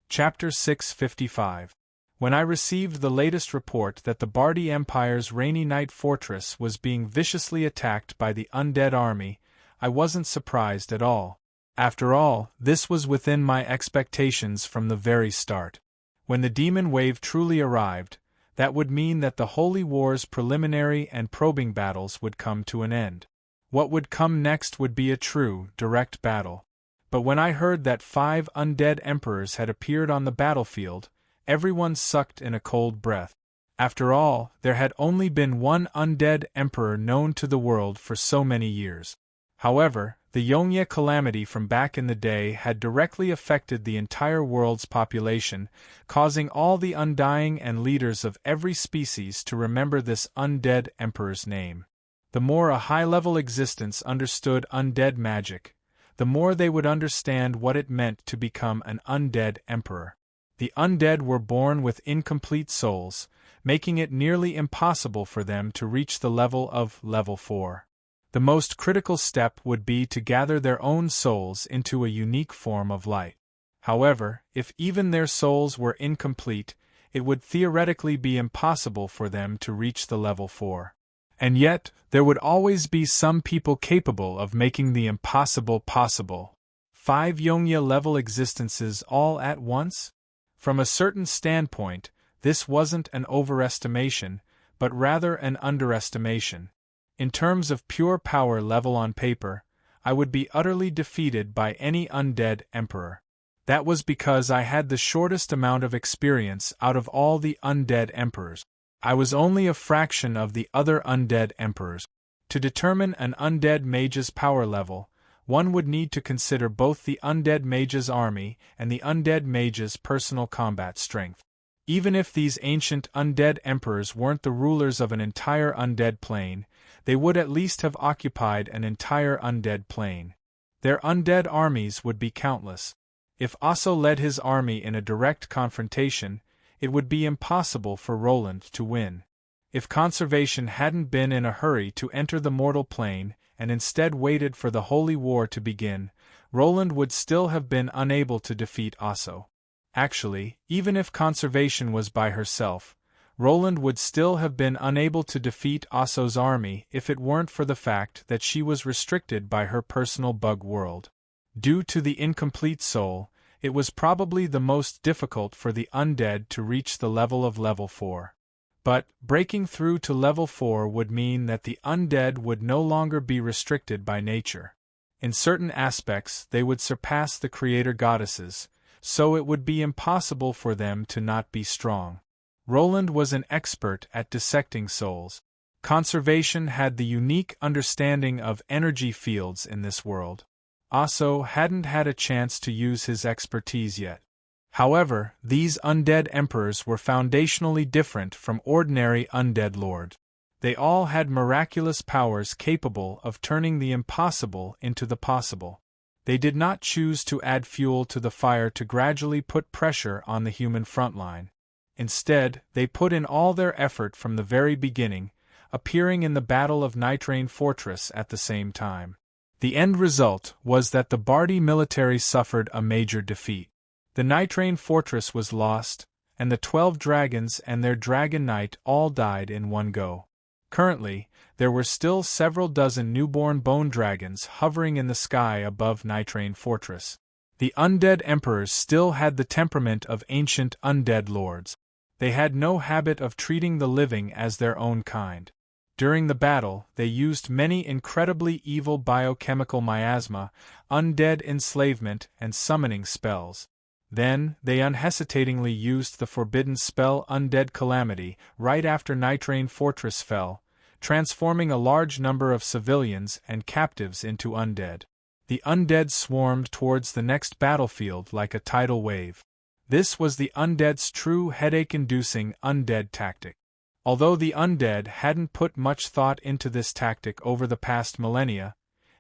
[SPEAKER 1] Chapter 655. When I received the latest report that the Bardi Empire's Rainy Night Fortress was being viciously attacked by the undead army, I wasn't surprised at all. After all, this was within my expectations from the very start. When the demon wave truly arrived, that would mean that the Holy War's preliminary and probing battles would come to an end. What would come next would be a true, direct battle. But when I heard that 5 undead emperors had appeared on the battlefield, everyone sucked in a cold breath. After all, there had only been one undead emperor known to the world for so many years. However, the Yonye calamity from back in the day had directly affected the entire world's population, causing all the undying and leaders of every species to remember this undead emperor's name. The more a high-level existence understood undead magic, the more they would understand what it meant to become an undead emperor. The undead were born with incomplete souls, making it nearly impossible for them to reach the level of level 4. The most critical step would be to gather their own souls into a unique form of light. However, if even their souls were incomplete, it would theoretically be impossible for them to reach the level 4. And yet, there would always be some people capable of making the impossible possible. 5 Yongya-level existences all at once? From a certain standpoint, this wasn't an overestimation, but rather an underestimation. In terms of pure power level on paper, I would be utterly defeated by any undead emperor. That was because I had the shortest amount of experience out of all the undead emperors. I was only a fraction of the other undead emperors. To determine an undead mage's power level, one would need to consider both the undead mage's army and the undead mage's personal combat strength. Even if these ancient undead emperors weren't the rulers of an entire undead plane, they would at least have occupied an entire undead plane. Their undead armies would be countless. If Aso led his army in a direct confrontation, it would be impossible for Roland to win. If conservation hadn't been in a hurry to enter the mortal plane and instead waited for the holy war to begin, Roland would still have been unable to defeat Aso. Actually, even if conservation was by herself, Roland would still have been unable to defeat Aso's army if it weren't for the fact that she was restricted by her personal bug world. Due to the incomplete soul, it was probably the most difficult for the undead to reach the level of level 4. But, breaking through to level 4 would mean that the undead would no longer be restricted by nature. In certain aspects, they would surpass the creator goddesses, so it would be impossible for them to not be strong. Roland was an expert at dissecting souls. Conservation had the unique understanding of energy fields in this world. Aso hadn't had a chance to use his expertise yet. However, these undead emperors were foundationally different from ordinary undead lords. They all had miraculous powers capable of turning the impossible into the possible. They did not choose to add fuel to the fire to gradually put pressure on the human front line. Instead, they put in all their effort from the very beginning, appearing in the Battle of Nitrain Fortress at the same time. The end result was that the Bardi military suffered a major defeat. The Nitrain Fortress was lost, and the 12 dragons and their dragon knight all died in one go. Currently, there were still several dozen newborn bone dragons hovering in the sky above Nitrain Fortress. The undead emperors still had the temperament of ancient undead lords. They had no habit of treating the living as their own kind. During the battle, they used many incredibly evil biochemical miasma, undead enslavement, and summoning spells. Then, they unhesitatingly used the forbidden spell Undead Calamity right after Nitrain Fortress fell, transforming a large number of civilians and captives into undead. The undead swarmed towards the next battlefield like a tidal wave. This was the undead's true headache-inducing undead tactic. Although the undead hadn't put much thought into this tactic over the past millennia,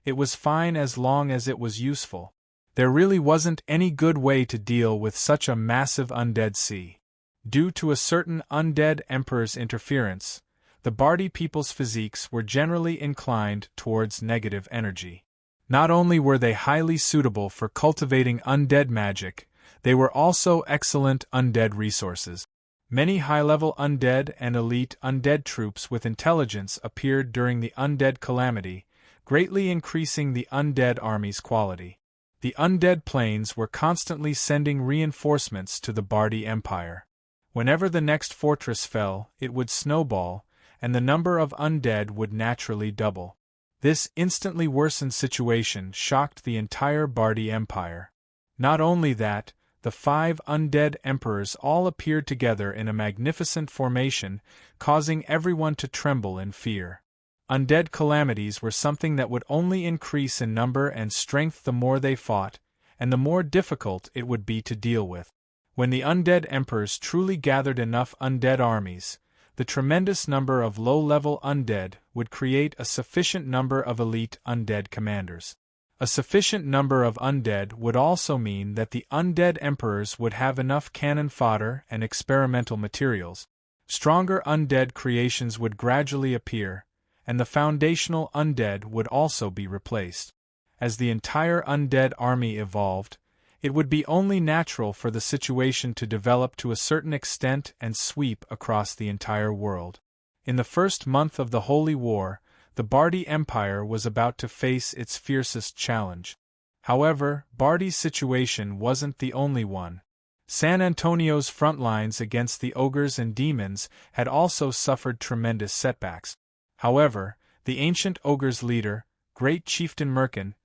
[SPEAKER 1] it was fine as long as it was useful. There really wasn't any good way to deal with such a massive undead sea. Due to a certain undead emperor's interference, the Bardi people's physiques were generally inclined towards negative energy. Not only were they highly suitable for cultivating undead magic, they were also excellent undead resources. Many high-level undead and elite undead troops with intelligence appeared during the Undead Calamity, greatly increasing the undead army's quality. The undead planes were constantly sending reinforcements to the Bardi Empire. Whenever the next fortress fell, it would snowball, and the number of undead would naturally double. This instantly worsened situation shocked the entire Bardi Empire. Not only that, the 5 undead emperors all appeared together in a magnificent formation, causing everyone to tremble in fear. Undead calamities were something that would only increase in number and strength the more they fought, and the more difficult it would be to deal with. When the undead emperors truly gathered enough undead armies, the tremendous number of low-level undead would create a sufficient number of elite undead commanders. A sufficient number of undead would also mean that the undead emperors would have enough cannon fodder and experimental materials. Stronger undead creations would gradually appear, and the foundational undead would also be replaced. As the entire undead army evolved, it would be only natural for the situation to develop to a certain extent and sweep across the entire world. In the first month of the Holy War, the Bardi Empire was about to face its fiercest challenge. However, Bardi's situation wasn't the only one. San Antonio's front lines against the ogres and demons had also suffered tremendous setbacks. However, the ancient ogres' leader, Great Chieftain Merkin,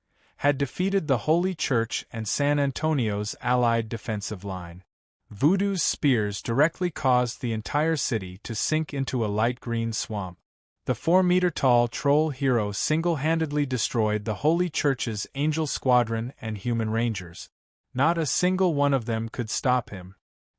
[SPEAKER 1] had defeated the Holy Church and San Antonio's allied defensive line. Voodoo's spears directly caused the entire city to sink into a light green swamp. The 4-meter-tall troll hero single-handedly destroyed the Holy Church's angel squadron and human rangers. Not a single one of them could stop him.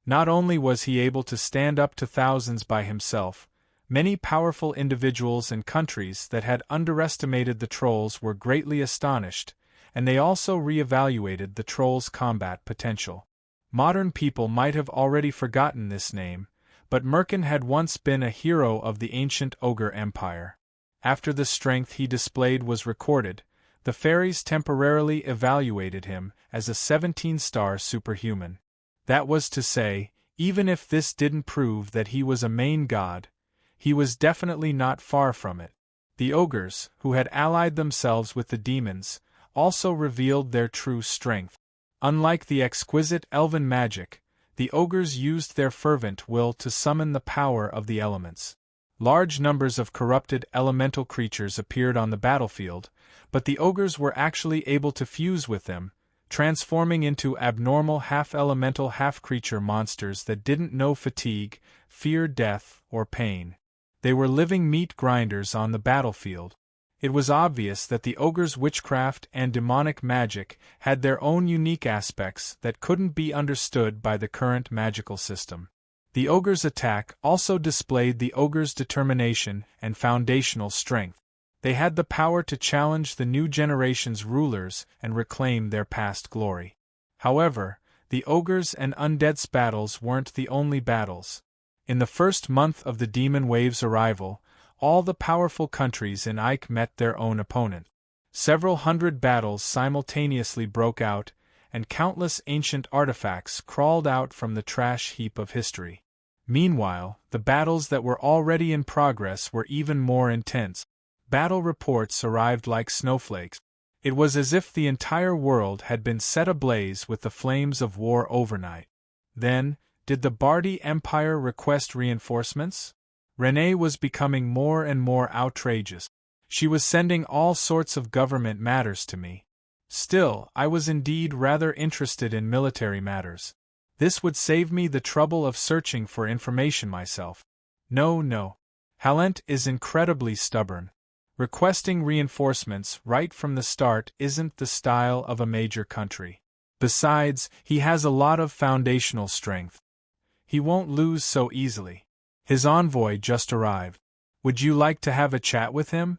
[SPEAKER 1] Not only was he able to stand up to thousands by himself, many powerful individuals and countries that had underestimated the trolls were greatly astonished, and they also re-evaluated the troll's combat potential. Modern people might have already forgotten this name, but Merkin had once been a hero of the ancient ogre empire. After the strength he displayed was recorded, the fairies temporarily evaluated him as a 17-star superhuman. That was to say, even if this didn't prove that he was a main god, he was definitely not far from it. The ogres, who had allied themselves with the demons, also revealed their true strength. Unlike the exquisite elven magic, the ogres used their fervent will to summon the power of the elements. Large numbers of corrupted elemental creatures appeared on the battlefield, but the ogres were actually able to fuse with them, transforming into abnormal half-elemental half-creature monsters that didn't know fatigue, fear death, or pain. They were living meat grinders on the battlefield. It was obvious that the ogres' witchcraft and demonic magic had their own unique aspects that couldn't be understood by the current magical system. The ogres' attack also displayed the ogres' determination and foundational strength. They had the power to challenge the new generation's rulers and reclaim their past glory. However, the ogres' and undead's battles weren't the only battles. In the first month of the demon wave's arrival, all the powerful countries in Ike met their own opponent. Several hundred battles simultaneously broke out, and countless ancient artifacts crawled out from the trash heap of history. Meanwhile, the battles that were already in progress were even more intense. Battle reports arrived like snowflakes. It was as if the entire world had been set ablaze with the flames of war overnight. Then, did the Bardi Empire request reinforcements? Renée was becoming more and more outrageous. She was sending all sorts of government matters to me. Still, I was indeed rather interested in military matters. This would save me the trouble of searching for information myself. No. Halent is incredibly stubborn. Requesting reinforcements right from the start isn't the style of a major country. Besides, he has a lot of foundational strength. He won't lose so easily. His envoy just arrived. Would you like to have a chat with him?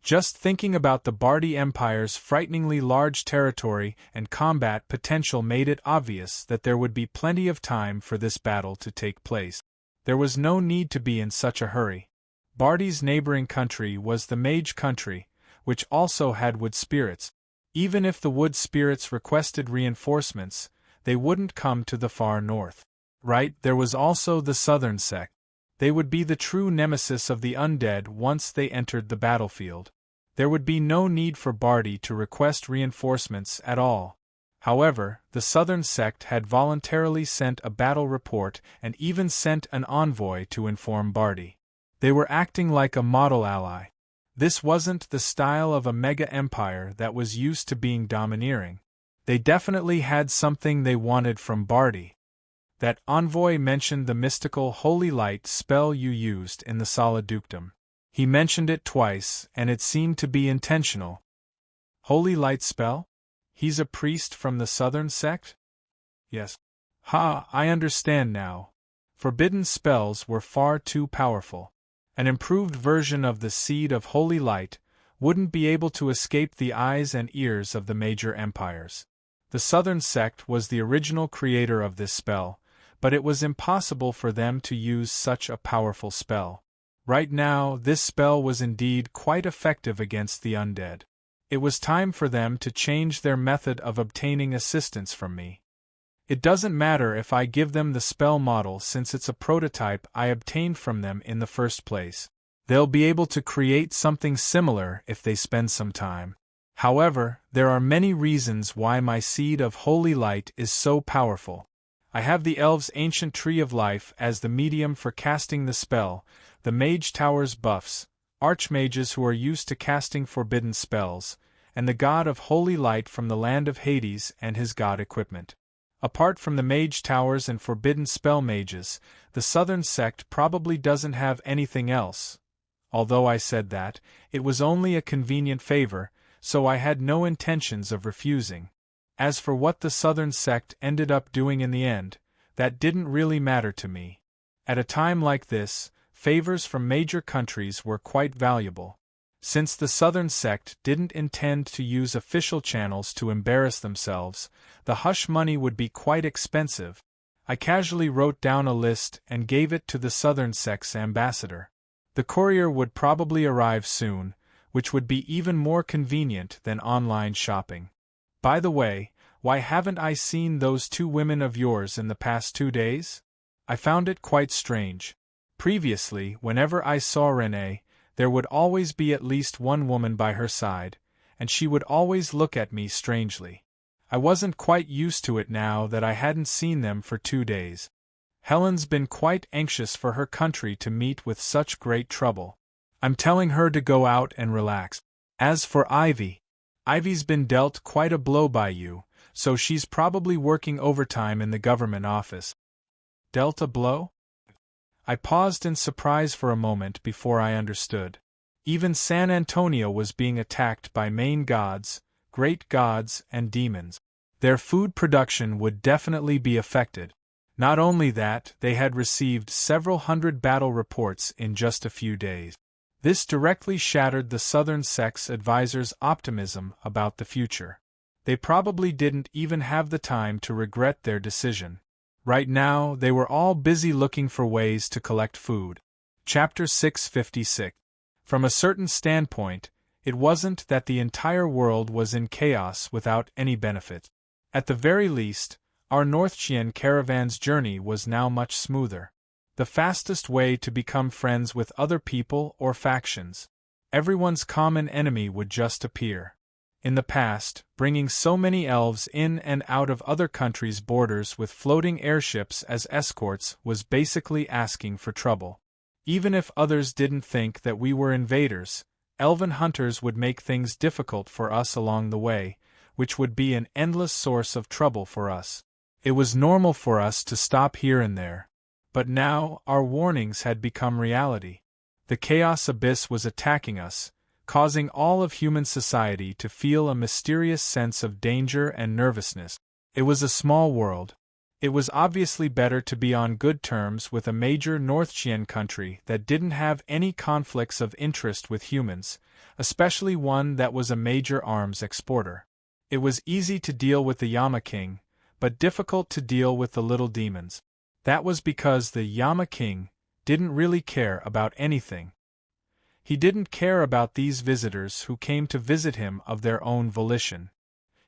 [SPEAKER 1] Just thinking about the Bardi Empire's frighteningly large territory and combat potential made it obvious that there would be plenty of time for this battle to take place. There was no need to be in such a hurry. Bardi's neighboring country was the Mage country, which also had wood spirits. Even if the wood spirits requested reinforcements, they wouldn't come to the far north. Right, there was also the southern sect. They would be the true nemesis of the undead once they entered the battlefield. There would be no need for Bardi to request reinforcements at all. However, the southern sect had voluntarily sent a battle report and even sent an envoy to inform Bardi. They were acting like a model ally. This wasn't the style of a mega-empire that was used to being domineering. They definitely had something they wanted from Bardi. That envoy mentioned the mystical holy light spell you used in the Solid Dukedom. He mentioned it twice, and it seemed to be intentional. Holy light spell? He's a priest from the southern sect? Yes. Ha, I understand now. Forbidden spells were far too powerful. An improved version of the Seed of Holy Light wouldn't be able to escape the eyes and ears of the major empires. The Southern Sect was the original creator of this spell, but it was impossible for them to use such a powerful spell. Right now, this spell was indeed quite effective against the undead. It was time for them to change their method of obtaining assistance from me. It doesn't matter if I give them the spell model since it's a prototype I obtained from them in the first place. They'll be able to create something similar if they spend some time. However, there are many reasons why my Seed of Holy Light is so powerful. I have the Elves' Ancient Tree of Life as the medium for casting the spell, the Mage Tower's buffs, archmages who are used to casting forbidden spells, and the God of Holy Light from the land of Hades and his god equipment. Apart from the Mage Towers and forbidden spell mages, the Southern Sect probably doesn't have anything else. Although I said that, it was only a convenient favor, so I had no intentions of refusing. As for what the Southern Sect ended up doing in the end, that didn't really matter to me. At a time like this, favors from major countries were quite valuable. Since the Southern Sect didn't intend to use official channels to embarrass themselves, the hush money would be quite expensive. I casually wrote down a list and gave it to the Southern Sect's ambassador. The courier would probably arrive soon, which would be even more convenient than online shopping. By the way, why haven't I seen those 2 women of yours in the past 2 days? I found it quite strange. Previously, whenever I saw Renee, there would always be at least one woman by her side, and she would always look at me strangely. I wasn't quite used to it now that I hadn't seen them for 2 days. Helen's been quite anxious for her country to meet with such great trouble. I'm telling her to go out and relax. As for Ivy's been dealt quite a blow by you, so she's probably working overtime in the government office. Dealt a blow? I paused in surprise for a moment before I understood. Even San Antonio was being attacked by main gods, great gods, and demons. Their food production would definitely be affected. Not only that, they had received several hundred battle reports in just a few days. This directly shattered the Southern Sect's advisors' optimism about the future. They probably didn't even have the time to regret their decision. Right now, they were all busy looking for ways to collect food. Chapter 656. From a certain standpoint, it wasn't that the entire world was in chaos without any benefit. At the very least, our Northchian caravan's journey was now much smoother. The fastest way to become friends with other people or factions. Everyone's common enemy would just appear. In the past, bringing so many elves in and out of other countries' borders with floating airships as escorts was basically asking for trouble. Even if others didn't think that we were invaders, elven hunters would make things difficult for us along the way, which would be an endless source of trouble for us. It was normal for us to stop here and there. But now, our warnings had become reality. The Chaos Abyss was attacking us, causing all of human society to feel a mysterious sense of danger and nervousness. It was a small world. It was obviously better to be on good terms with a major Northchian country that didn't have any conflicts of interest with humans, especially one that was a major arms exporter. It was easy to deal with the Yama King, but difficult to deal with the little demons. That was because the Yama King didn't really care about anything. He didn't care about these visitors who came to visit him of their own volition.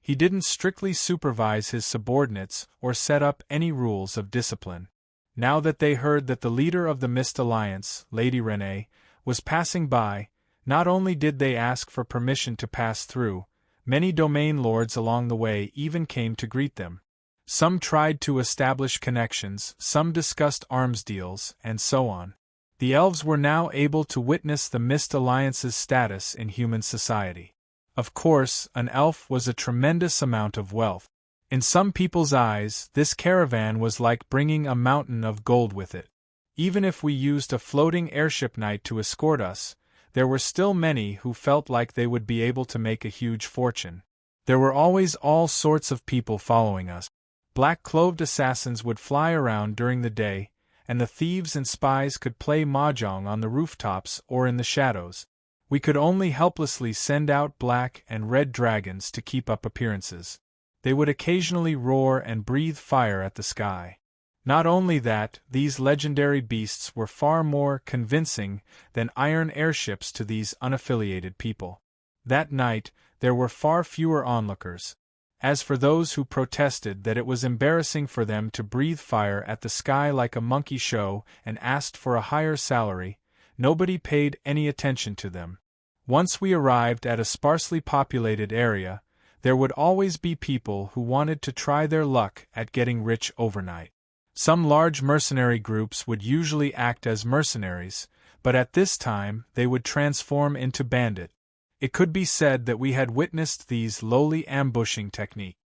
[SPEAKER 1] He didn't strictly supervise his subordinates or set up any rules of discipline. Now that they heard that the leader of the Mist Alliance, Lady Renee, was passing by, not only did they ask for permission to pass through, many domain lords along the way even came to greet them. Some tried to establish connections, some discussed arms deals, and so on. The elves were now able to witness the Mist Alliance's status in human society. Of course, an elf was a tremendous amount of wealth. In some people's eyes, this caravan was like bringing a mountain of gold with it. Even if we used a floating airship knight to escort us, there were still many who felt like they would be able to make a huge fortune. There were always all sorts of people following us. Black-clothed assassins would fly around during the day, and the thieves and spies could play mahjong on the rooftops or in the shadows. We could only helplessly send out black and red dragons to keep up appearances. They would occasionally roar and breathe fire at the sky. Not only that, these legendary beasts were far more convincing than iron airships to these unaffiliated people. That night, there were far fewer onlookers. As for those who protested that it was embarrassing for them to breathe fire at the sky like a monkey show and asked for a higher salary, nobody paid any attention to them. Once we arrived at a sparsely populated area, there would always be people who wanted to try their luck at getting rich overnight. Some large mercenary groups would usually act as mercenaries, but at this time they would transform into bandit. It could be said that we had witnessed these lowly ambushing techniques.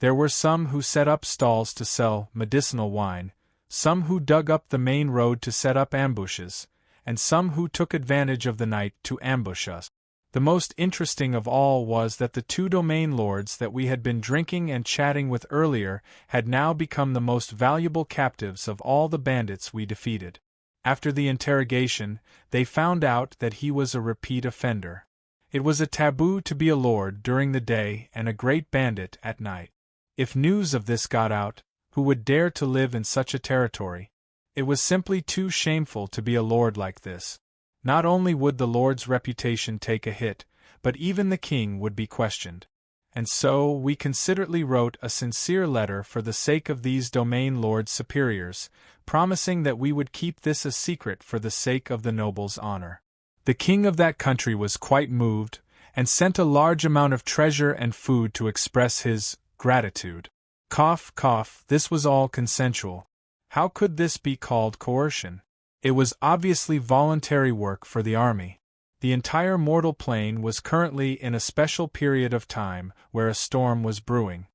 [SPEAKER 1] There were some who set up stalls to sell medicinal wine, some who dug up the main road to set up ambushes, and some who took advantage of the night to ambush us. The most interesting of all was that the two domain lords that we had been drinking and chatting with earlier had now become the most valuable captives of all the bandits we defeated. After the interrogation, they found out that he was a repeat offender. It was a taboo to be a lord during the day and a great bandit at night. If news of this got out, who would dare to live in such a territory? It was simply too shameful to be a lord like this. Not only would the lord's reputation take a hit, but even the king would be questioned. And so we considerately wrote a sincere letter for the sake of these domain lords superiors, promising that we would keep this a secret for the sake of the noble's honor. The king of that country was quite moved, and sent a large amount of treasure and food to express his gratitude. Cough, cough, this was all consensual. How could this be called coercion? It was obviously voluntary work for the army. The entire mortal plane was currently in a special period of time where a storm was brewing.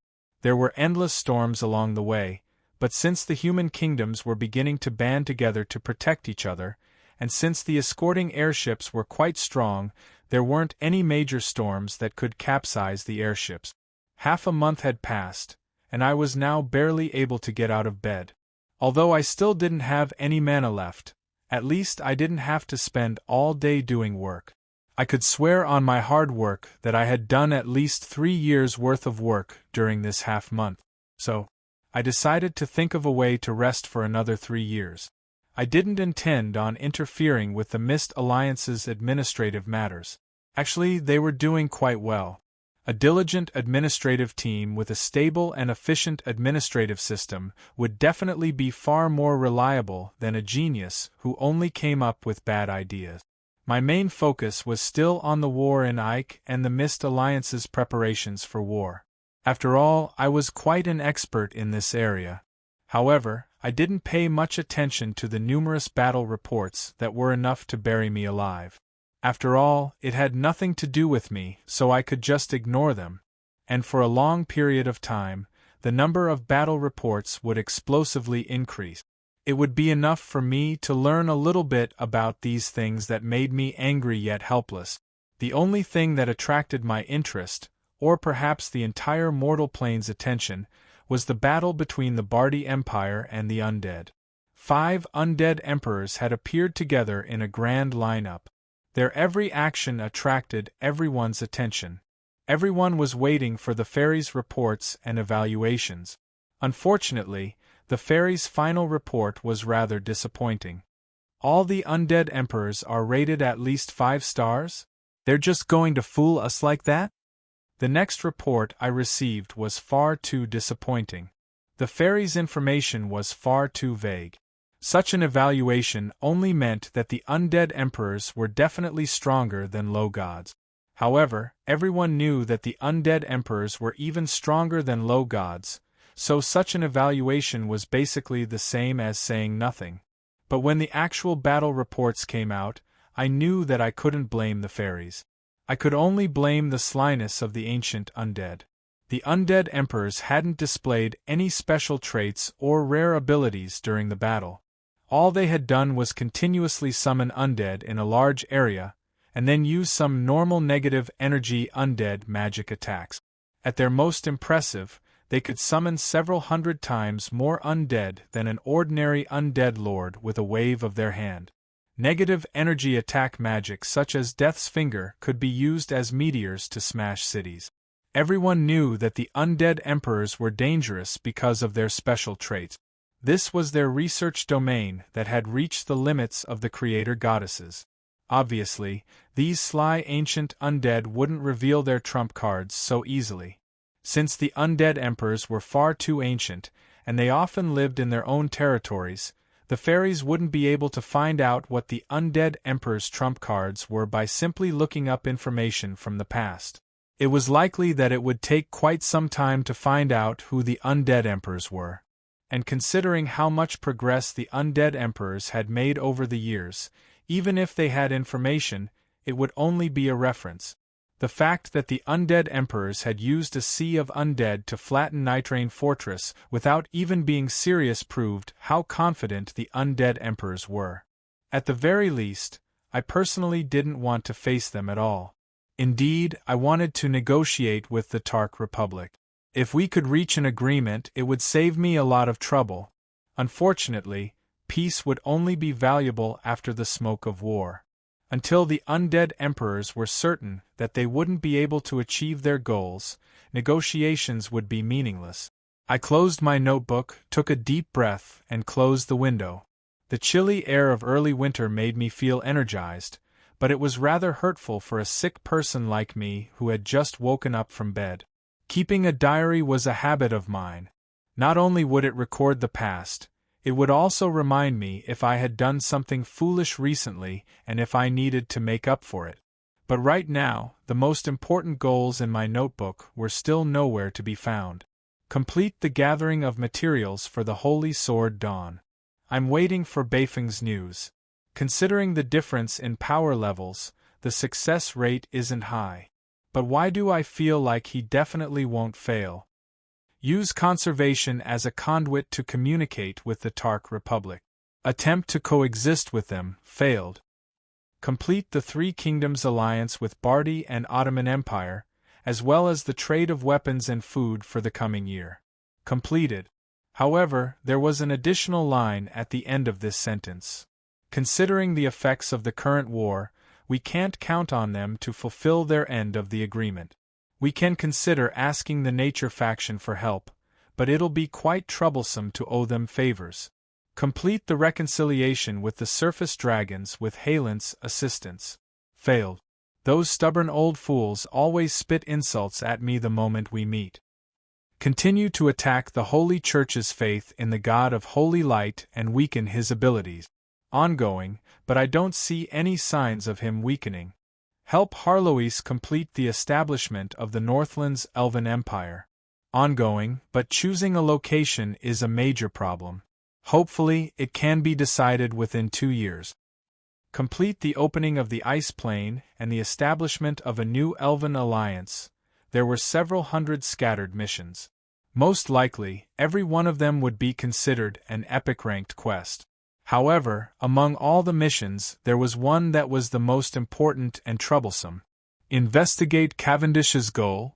[SPEAKER 1] There were endless storms along the way, but since the human kingdoms were beginning to band together to protect each other, and since the escorting airships were quite strong, there weren't any major storms that could capsize the airships. Half a month had passed, and I was now barely able to get out of bed. Although I still didn't have any mana left, at least I didn't have to spend all day doing work. I could swear on my hard work that I had done at least 3 years' worth of work during this half month. So, I decided to think of a way to rest for another 3 years. I didn't intend on interfering with the Mist Alliance's administrative matters. Actually, they were doing quite well. A diligent administrative team with a stable and efficient administrative system would definitely be far more reliable than a genius who only came up with bad ideas. My main focus was still on the war in Ike and the Mist Alliance's preparations for war. After all, I was quite an expert in this area. However, I didn't pay much attention to the numerous battle reports that were enough to bury me alive. After all, it had nothing to do with me, so I could just ignore them. And for a long period of time, the number of battle reports would explosively increase. It would be enough for me to learn a little bit about these things that made me angry yet helpless. The only thing that attracted my interest, or perhaps the entire mortal plane's attention, was the battle between the Bardi Empire and the undead. 5 undead emperors had appeared together in a grand lineup. Their every action attracted everyone's attention. Everyone was waiting for the fairies' reports and evaluations. Unfortunately, the fairies' final report was rather disappointing. All the undead emperors are rated at least 5 stars? They're just going to fool us like that? The next report I received was far too disappointing. The fairies' information was far too vague. Such an evaluation only meant that the undead emperors were definitely stronger than low gods. However, everyone knew that the undead emperors were even stronger than low gods, so such an evaluation was basically the same as saying nothing. But when the actual battle reports came out, I knew that I couldn't blame the fairies. I could only blame the slyness of the ancient undead. The undead emperors hadn't displayed any special traits or rare abilities during the battle. All they had done was continuously summon undead in a large area, and then use some normal negative energy undead magic attacks. At their most impressive, they could summon several hundred times more undead than an ordinary undead lord with a wave of their hand. Negative energy attack magic such as Death's Finger could be used as meteors to smash cities. Everyone knew that the undead emperors were dangerous because of their special traits. This was their research domain that had reached the limits of the creator goddesses. Obviously, these sly ancient undead wouldn't reveal their trump cards so easily. Since the undead emperors were far too ancient, and they often lived in their own territories, the fairies wouldn't be able to find out what the undead emperor's trump cards were by simply looking up information from the past. It was likely that it would take quite some time to find out who the undead emperors were. And considering how much progress the undead emperors had made over the years, even if they had information, it would only be a reference. The fact that the undead emperors had used a sea of undead to flatten Nitrain Fortress without even being serious proved how confident the undead emperors were. At the very least, I personally didn't want to face them at all. Indeed, I wanted to negotiate with the Tark Republic. If we could reach an agreement, it would save me a lot of trouble. Unfortunately, peace would only be valuable after the smoke of war. Until the undead emperors were certain that they wouldn't be able to achieve their goals, negotiations would be meaningless. I closed my notebook, took a deep breath, and closed the window. The chilly air of early winter made me feel energized, but it was rather hurtful for a sick person like me who had just woken up from bed. Keeping a diary was a habit of mine. Not only would it record the past, it would also remind me if I had done something foolish recently and if I needed to make up for it. But right now, the most important goals in my notebook were still nowhere to be found. Complete the gathering of materials for the Holy Sword Dawn. I'm waiting for Beifeng's news. Considering the difference in power levels, the success rate isn't high. But why do I feel like he definitely won't fail? Use conservation as a conduit to communicate with the Tark Republic. Attempt to coexist with them, failed. Complete the Three Kingdoms alliance with Bardi and Ottoman Empire, as well as the trade of weapons and food for the coming year. Completed. However, there was an additional line at the end of this sentence. Considering the effects of the current war, we can't count on them to fulfill their end of the agreement. We can consider asking the Nature faction for help, but it'll be quite troublesome to owe them favors. Complete the reconciliation with the surface dragons with Halent's assistance. Failed. Those stubborn old fools always spit insults at me the moment we meet. Continue to attack the Holy Church's faith in the God of Holy Light and weaken his abilities. Ongoing, but I don't see any signs of him weakening. Help Harlois complete the establishment of the Northland's Elven Empire. Ongoing, but choosing a location is a major problem. Hopefully, it can be decided within 2 years. Complete the opening of the Ice Plain and the establishment of a new Elven alliance. There were several hundred scattered missions. Most likely, every one of them would be considered an epic-ranked quest. However, among all the missions, there was one that was the most important and troublesome. Investigate Cavendish's goal.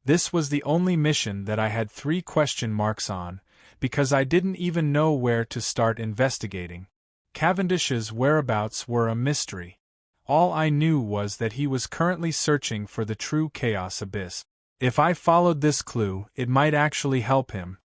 [SPEAKER 1] This was the only mission that I had 3 question marks on, because I didn't even know where to start investigating. Cavendish's whereabouts were a mystery. All I knew was that he was currently searching for the true Chaos Abyss. If I followed this clue, it might actually help him.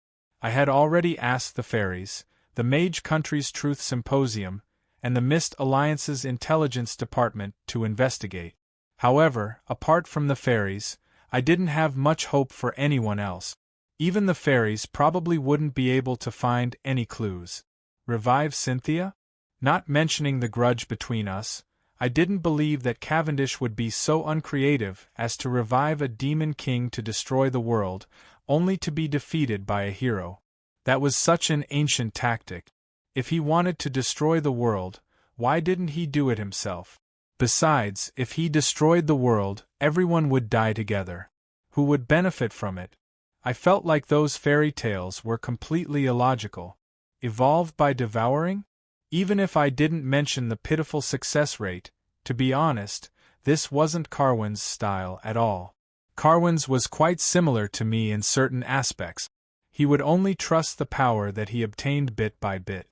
[SPEAKER 1] I had already asked the fairies, the Mage Country's Truth Symposium, and the Mist Alliance's Intelligence Department to investigate. However, apart from the fairies, I didn't have much hope for anyone else. Even the fairies probably wouldn't be able to find any clues. Revive Cynthia? Not mentioning the grudge between us, I didn't believe that Cavendish would be so uncreative as to revive a demon king to destroy the world, only to be defeated by a hero. That was such an ancient tactic. If he wanted to destroy the world, why didn't he do it himself? Besides, if he destroyed the world, everyone would die together. Who would benefit from it? I felt like those fairy tales were completely illogical. Evolved by devouring? Even if I didn't mention the pitiful success rate, to be honest, this wasn't Carwin's style at all. Carwin's was quite similar to me in certain aspects. He would only trust the power that he obtained bit by bit.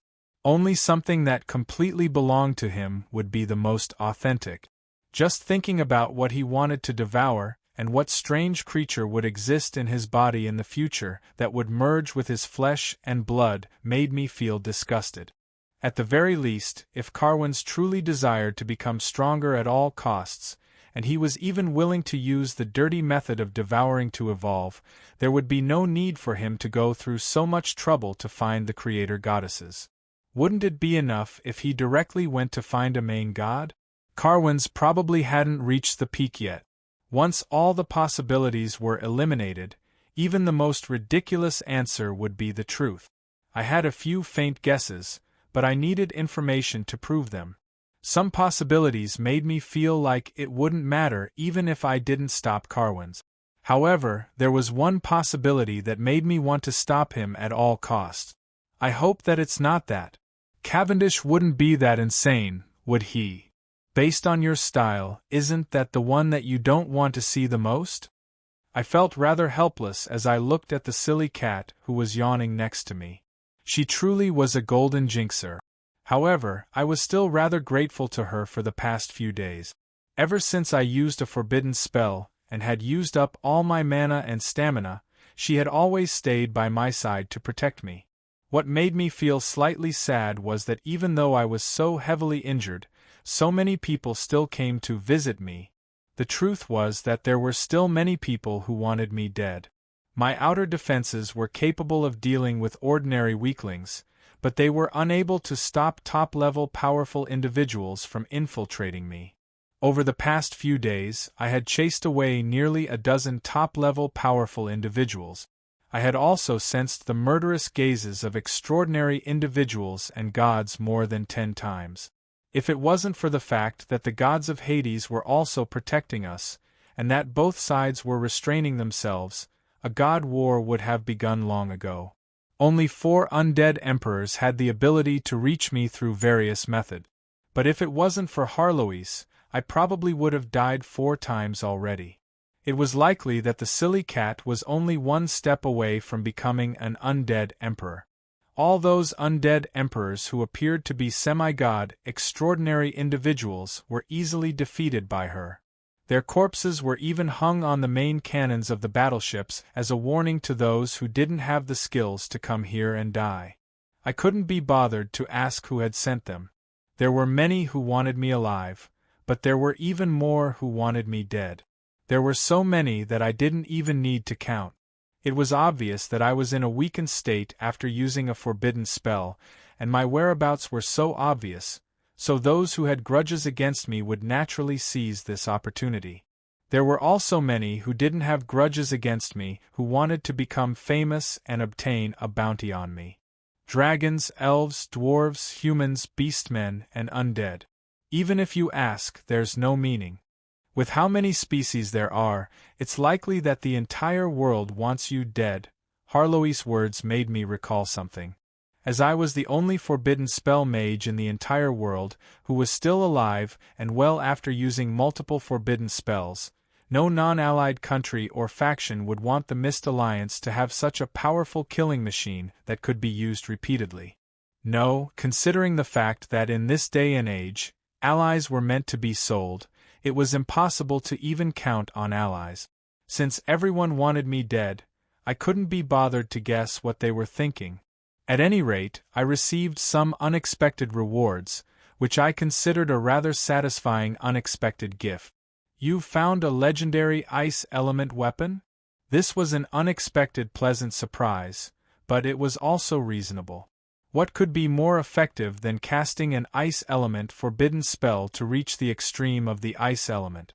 [SPEAKER 1] Only something that completely belonged to him would be the most authentic. Just thinking about what he wanted to devour, and what strange creature would exist in his body in the future that would merge with his flesh and blood, made me feel disgusted. At the very least, if Carwin's truly desired to become stronger at all costs, and he was even willing to use the dirty method of devouring to evolve, there would be no need for him to go through so much trouble to find the creator goddesses. Wouldn't it be enough if he directly went to find a main god? Carwin's probably hadn't reached the peak yet. Once all the possibilities were eliminated, even the most ridiculous answer would be the truth. I had a few faint guesses, but I needed information to prove them. Some possibilities made me feel like it wouldn't matter even if I didn't stop Carwin's. However, there was one possibility that made me want to stop him at all costs. I hope that it's not that. Cavendish wouldn't be that insane, would he? Based on your style, isn't that the one that you don't want to see the most? I felt rather helpless as I looked at the silly cat who was yawning next to me. She truly was a golden jinxer. However, I was still rather grateful to her for the past few days. Ever since I used a forbidden spell, and had used up all my mana and stamina, she had always stayed by my side to protect me. What made me feel slightly sad was that even though I was so heavily injured, so many people still came to visit me. The truth was that there were still many people who wanted me dead. My outer defenses were capable of dealing with ordinary weaklings, but they were unable to stop top-level powerful individuals from infiltrating me. Over the past few days, I had chased away nearly a dozen top-level powerful individuals. I had also sensed the murderous gazes of extraordinary individuals and gods more than 10 times. If it wasn't for the fact that the gods of Hades were also protecting us, and that both sides were restraining themselves, a god war would have begun long ago. Only 4 undead emperors had the ability to reach me through various methods. But if it wasn't for Harlois, I probably would have died 4 times already. It was likely that the silly cat was only one step away from becoming an undead emperor. All those undead emperors who appeared to be semi-god, extraordinary individuals were easily defeated by her. Their corpses were even hung on the main cannons of the battleships as a warning to those who didn't have the skills to come here and die. I couldn't be bothered to ask who had sent them. There were many who wanted me alive, but there were even more who wanted me dead. There were so many that I didn't even need to count. It was obvious that I was in a weakened state after using a forbidden spell, and my whereabouts were so obvious, so those who had grudges against me would naturally seize this opportunity. There were also many who didn't have grudges against me who wanted to become famous and obtain a bounty on me. Dragons, elves, dwarves, humans, beastmen, and undead. Even if you ask, there's no meaning. With how many species there are, it's likely that the entire world wants you dead. Harlois' words made me recall something. As I was the only forbidden spell mage in the entire world who was still alive and well after using multiple forbidden spells, no non-allied country or faction would want the Mist Alliance to have such a powerful killing machine that could be used repeatedly. No, considering the fact that in this day and age, allies were meant to be sold, it was impossible to even count on allies. Since everyone wanted me dead, I couldn't be bothered to guess what they were thinking. At any rate, I received some unexpected rewards, which I considered a rather satisfying unexpected gift. "You've found a legendary ice element weapon?" This was an unexpected pleasant surprise, but it was also reasonable. What could be more effective than casting an ice element forbidden spell to reach the extreme of the ice element?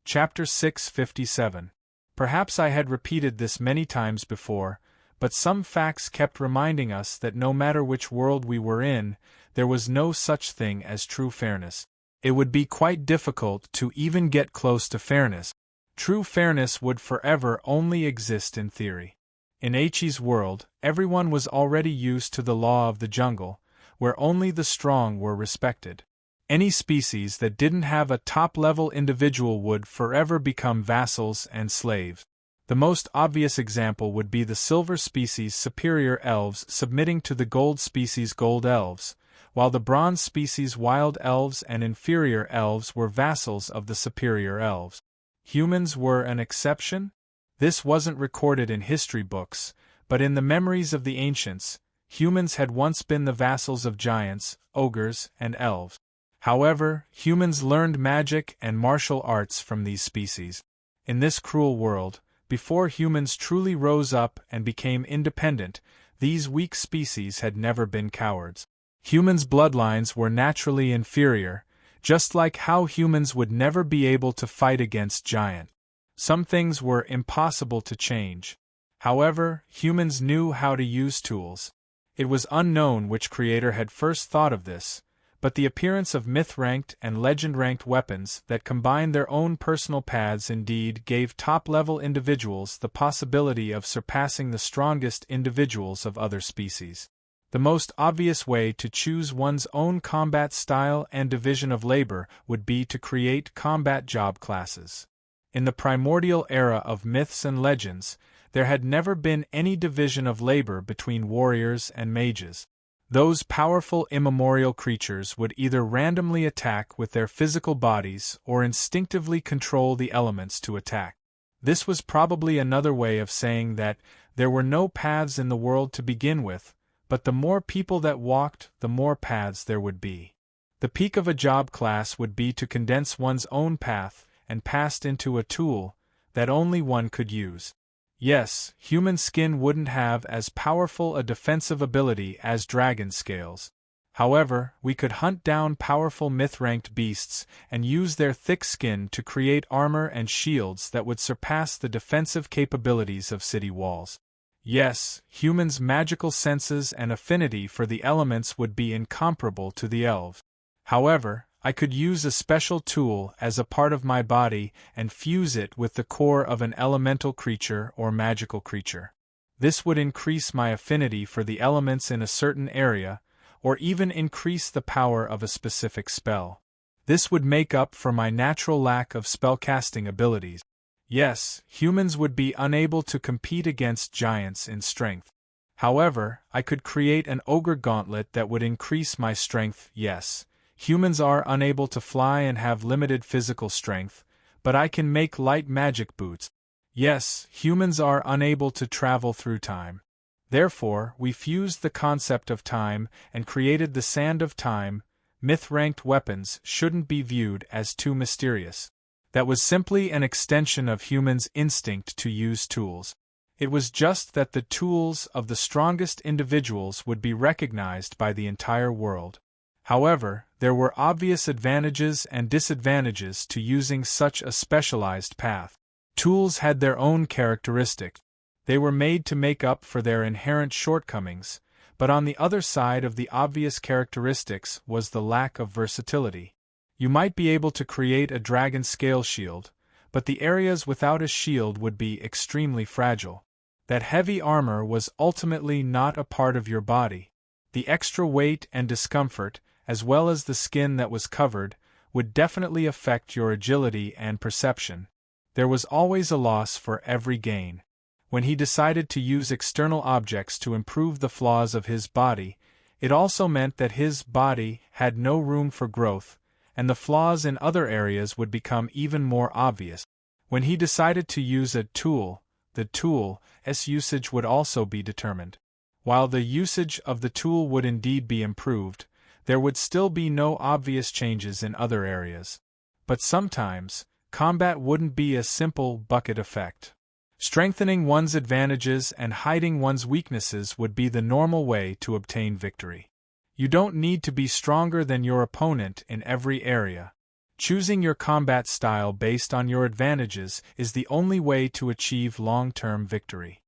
[SPEAKER 1] Chapter 657. Perhaps I had repeated this many times before, but some facts kept reminding us that no matter which world we were in, there was no such thing as true fairness. It would be quite difficult to even get close to fairness. True fairness would forever only exist in theory. In Eichi's world, everyone was already used to the law of the jungle, where only the strong were respected. Any species that didn't have a top-level individual would forever become vassals and slaves. The most obvious example would be the silver species superior elves submitting to the gold species gold elves, while the bronze species wild elves and inferior elves were vassals of the superior elves. Humans were an exception? This wasn't recorded in history books, but in the memories of the ancients, humans had once been the vassals of giants, ogres, and elves. However, humans learned magic and martial arts from these species. In this cruel world, before humans truly rose up and became independent, these weak species had never been cowards. Humans' bloodlines were naturally inferior, just like how humans would never be able to fight against giants. Some things were impossible to change. However, humans knew how to use tools. It was unknown which creator had first thought of this, but the appearance of myth-ranked and legend-ranked weapons that combined their own personal paths indeed gave top-level individuals the possibility of surpassing the strongest individuals of other species. The most obvious way to choose one's own combat style and division of labor would be to create combat job classes. In the primordial era of myths and legends, there had never been any division of labor between warriors and mages. Those powerful immemorial creatures would either randomly attack with their physical bodies or instinctively control the elements to attack. This was probably another way of saying that there were no paths in the world to begin with, but the more people that walked, the more paths there would be. The peak of a job class would be to condense one's own path and pass into a tool that only one could use. Yes, human skin wouldn't have as powerful a defensive ability as dragon scales. However, we could hunt down powerful myth-ranked beasts and use their thick skin to create armor and shields that would surpass the defensive capabilities of city walls. Yes, humans' magical senses and affinity for the elements would be incomparable to the elves. However, I could use a special tool as a part of my body and fuse it with the core of an elemental creature or magical creature. This would increase my affinity for the elements in a certain area, or even increase the power of a specific spell. This would make up for my natural lack of spellcasting abilities. Yes, humans would be unable to compete against giants in strength. However, I could create an ogre gauntlet that would increase my strength. Yes, humans are unable to fly and have limited physical strength, but I can make light magic boots. Yes, humans are unable to travel through time. Therefore, we fused the concept of time and created the Sand of Time. Myth-ranked weapons shouldn't be viewed as too mysterious. That was simply an extension of humans' instinct to use tools. It was just that the tools of the strongest individuals would be recognized by the entire world. However, there were obvious advantages and disadvantages to using such a specialized path. Tools had their own characteristics. They were made to make up for their inherent shortcomings, but on the other side of the obvious characteristics was the lack of versatility. You might be able to create a dragon scale shield, but the areas without a shield would be extremely fragile. That heavy armor was ultimately not a part of your body. The extra weight and discomfort, as well as the skin that was covered, would definitely affect your agility and perception. There was always a loss for every gain. When he decided to use external objects to improve the flaws of his body, it also meant that his body had no room for growth, and the flaws in other areas would become even more obvious. When he decided to use a tool, the tool's usage would also be determined. While the usage of the tool would indeed be improved, there would still be no obvious changes in other areas. But sometimes, combat wouldn't be a simple bucket effect. Strengthening one's advantages and hiding one's weaknesses would be the normal way to obtain victory. You don't need to be stronger than your opponent in every area. Choosing your combat style based on your advantages is the only way to achieve long-term victory.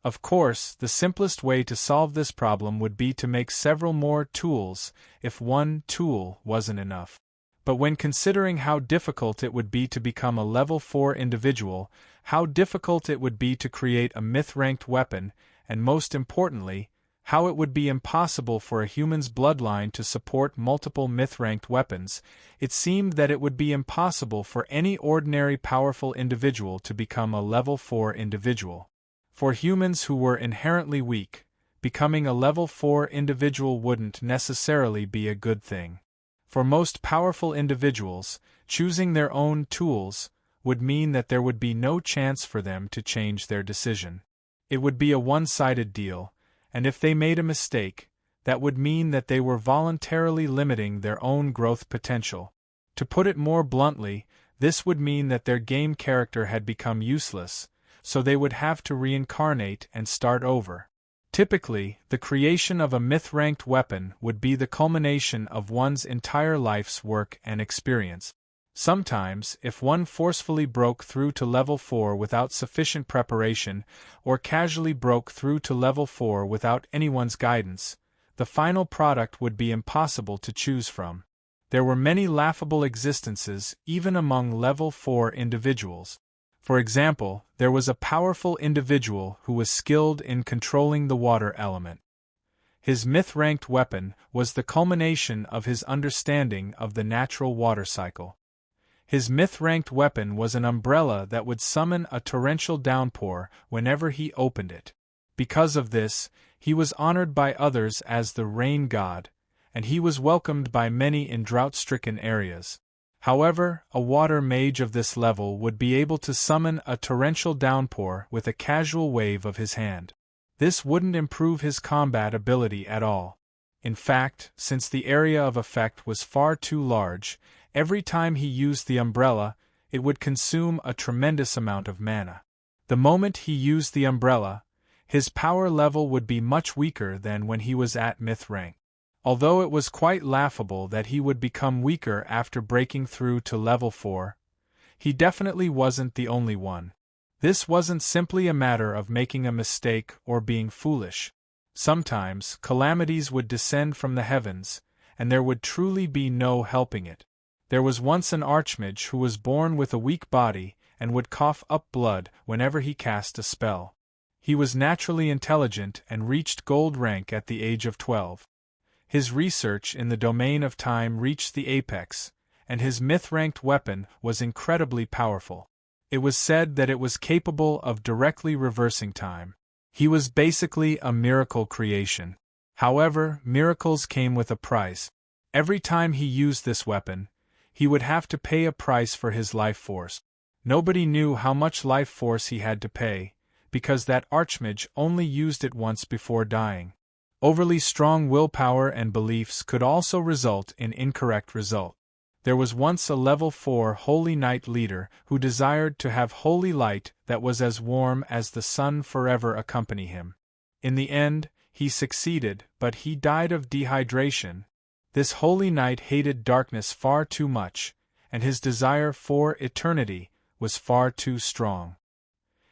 [SPEAKER 1] Of course, the simplest way to solve this problem would be to make several more tools if one tool wasn't enough. But when considering how difficult it would be to become a level 4 individual, how difficult it would be to create a myth-ranked weapon, and most importantly, how it would be impossible for a human's bloodline to support multiple myth-ranked weapons, it seemed that it would be impossible for any ordinary powerful individual to become a level 4 individual. For humans who were inherently weak, becoming a level 4 individual wouldn't necessarily be a good thing. For most powerful individuals, choosing their own tools would mean that there would be no chance for them to change their decision. It would be a one-sided deal, and if they made a mistake, that would mean that they were voluntarily limiting their own growth potential. To put it more bluntly, this would mean that their game character had become useless, so they would have to reincarnate and start over. Typically, the creation of a myth-ranked weapon would be the culmination of one's entire life's work and experience. Sometimes, if one forcefully broke through to level 4 without sufficient preparation, or casually broke through to level 4 without anyone's guidance, the final product would be impossible to choose from. There were many laughable existences even among level 4 individuals. For example, there was a powerful individual who was skilled in controlling the water element. His myth-ranked weapon was the culmination of his understanding of the natural water cycle. His myth-ranked weapon was an umbrella that would summon a torrential downpour whenever he opened it. Because of this, he was honored by others as the rain god, and he was welcomed by many in drought-stricken areas. However, a water mage of this level would be able to summon a torrential downpour with a casual wave of his hand. This wouldn't improve his combat ability at all. In fact, since the area of effect was far too large, every time he used the umbrella, it would consume a tremendous amount of mana. The moment he used the umbrella, his power level would be much weaker than when he was at myth rank. Although it was quite laughable that he would become weaker after breaking through to level 4, he definitely wasn't the only one. This wasn't simply a matter of making a mistake or being foolish. Sometimes, calamities would descend from the heavens, and there would truly be no helping it. There was once an archmage who was born with a weak body and would cough up blood whenever he cast a spell. He was naturally intelligent and reached gold rank at the age of 12. His research in the domain of time reached the apex, and his myth-ranked weapon was incredibly powerful. It was said that it was capable of directly reversing time. He was basically a miracle creation. However, miracles came with a price. Every time he used this weapon, he would have to pay a price for his life force. Nobody knew how much life force he had to pay, because that archmage only used it once before dying. Overly strong willpower and beliefs could also result in incorrect result. There was once a level 4 holy knight leader who desired to have holy light that was as warm as the sun forever accompany him. In the end, he succeeded, but he died of dehydration. This holy knight hated darkness far too much, and his desire for eternity was far too strong.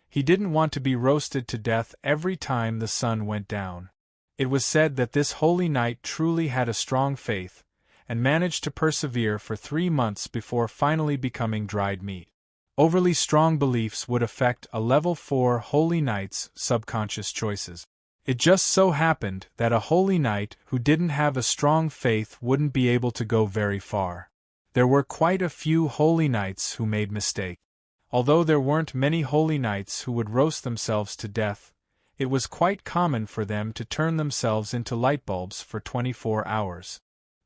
[SPEAKER 1] He didn't want to be roasted to death every time the sun went down. It was said that this holy knight truly had a strong faith, and managed to persevere for 3 months before finally becoming dried meat. Overly strong beliefs would affect a level 4 holy knight's subconscious choices. It just so happened that a holy knight who didn't have a strong faith wouldn't be able to go very far. There were quite a few holy knights who made mistakes. Although there weren't many holy knights who would roast themselves to death, it was quite common for them to turn themselves into light bulbs for 24 hours.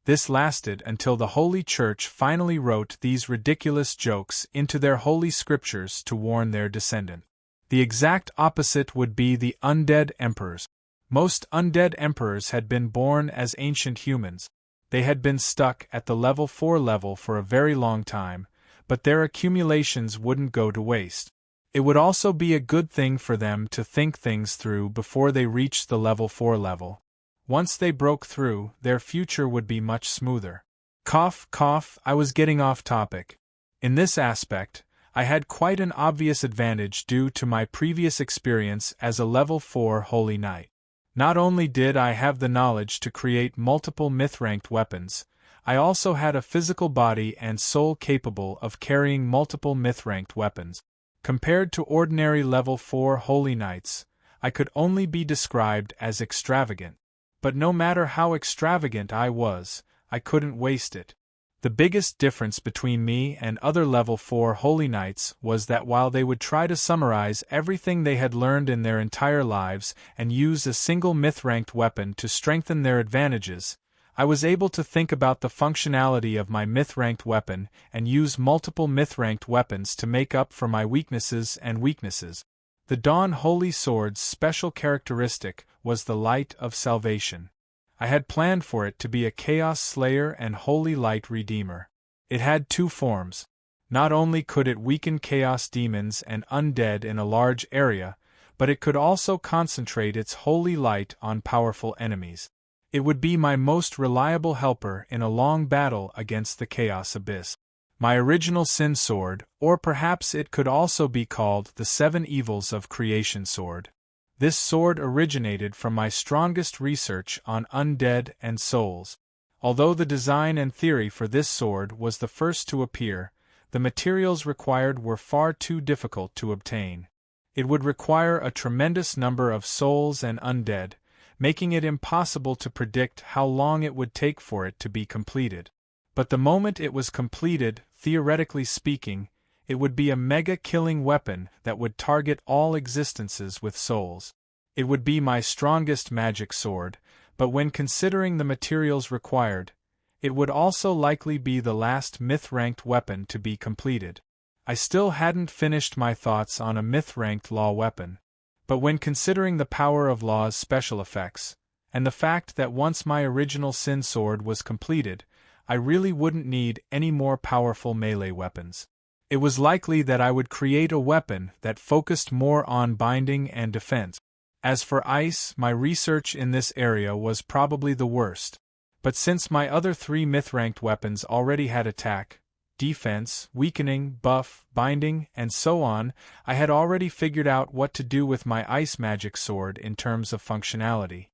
[SPEAKER 1] This lasted until the Holy Church finally wrote these ridiculous jokes into their holy scriptures to warn their descendants. The exact opposite would be the undead emperors. Most undead emperors had been born as ancient humans. They had been stuck at the level 4 level for a very long time, but their accumulations wouldn't go to waste. It would also be a good thing for them to think things through before they reached the level 4 level. Once they broke through, their future would be much smoother. Cough, cough, I was getting off topic. In this aspect, I had quite an obvious advantage due to my previous experience as a level 4 holy knight. Not only did I have the knowledge to create multiple myth-ranked weapons, I also had a physical body and soul capable of carrying multiple myth-ranked weapons. Compared to ordinary level 4 holy knights, I could only be described as extravagant. But no matter how extravagant I was, I couldn't waste it. The biggest difference between me and other level 4 Holy Knights was that while they would try to summarize everything they had learned in their entire lives and use a single myth-ranked weapon to strengthen their advantages, I was able to think about the functionality of my myth-ranked weapon and use multiple myth-ranked weapons to make up for my weaknesses and weaknesses. The Dawn Holy Sword's special characteristic was the Light of Salvation. I had planned for it to be a Chaos Slayer and Holy Light Redeemer. It had two forms. Not only could it weaken Chaos Demons and Undead in a large area, but it could also concentrate its holy light on powerful enemies. It would be my most reliable helper in a long battle against the Chaos Abyss. My original Sin Sword, or perhaps it could also be called the Seven Evils of Creation Sword. This sword originated from my strongest research on undead and souls. Although the design and theory for this sword was the first to appear, the materials required were far too difficult to obtain. It would require a tremendous number of souls and undead, making it impossible to predict how long it would take for it to be completed. But the moment it was completed, theoretically speaking, it would be a mega-killing weapon that would target all existences with souls. It would be my strongest magic sword, but when considering the materials required, it would also likely be the last myth-ranked weapon to be completed. I still hadn't finished my thoughts on a myth-ranked law weapon, but when considering the power of law's special effects, and the fact that once my original Sin Sword was completed, I really wouldn't need any more powerful melee weapons. It was likely that I would create a weapon that focused more on binding and defense. As for ice, my research in this area was probably the worst. But since my other 3 myth-ranked weapons already had attack, defense, weakening, buff, binding, and so on, I had already figured out what to do with my ice magic sword in terms of functionality.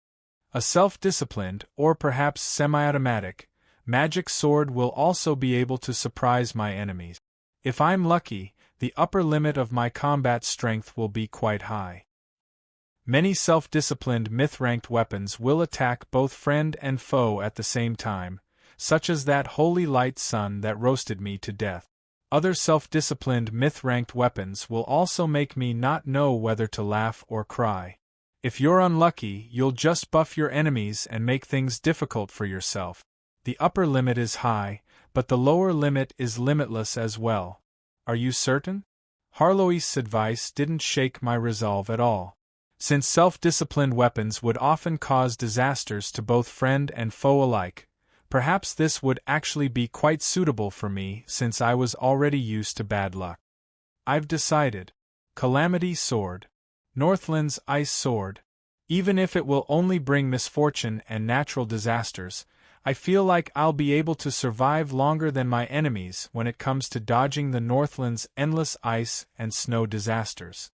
[SPEAKER 1] A self-disciplined, or perhaps semi-automatic, magic sword will also be able to surprise my enemies. If I'm lucky, the upper limit of my combat strength will be quite high. Many self-disciplined myth-ranked weapons will attack both friend and foe at the same time, such as that holy light sun that roasted me to death. Other self-disciplined myth-ranked weapons will also make me not know whether to laugh or cry. If you're unlucky, you'll just buff your enemies and make things difficult for yourself. The upper limit is high, but the lower limit is limitless as well. Are you certain? Harlois's advice didn't shake my resolve at all. Since self-disciplined weapons would often cause disasters to both friend and foe alike, perhaps this would actually be quite suitable for me since I was already used to bad luck. I've decided. Calamity Sword. Northland's Ice Sword. Even if it will only bring misfortune and natural disasters, I feel like I'll be able to survive longer than my enemies when it comes to dodging the Northland's endless ice and snow disasters.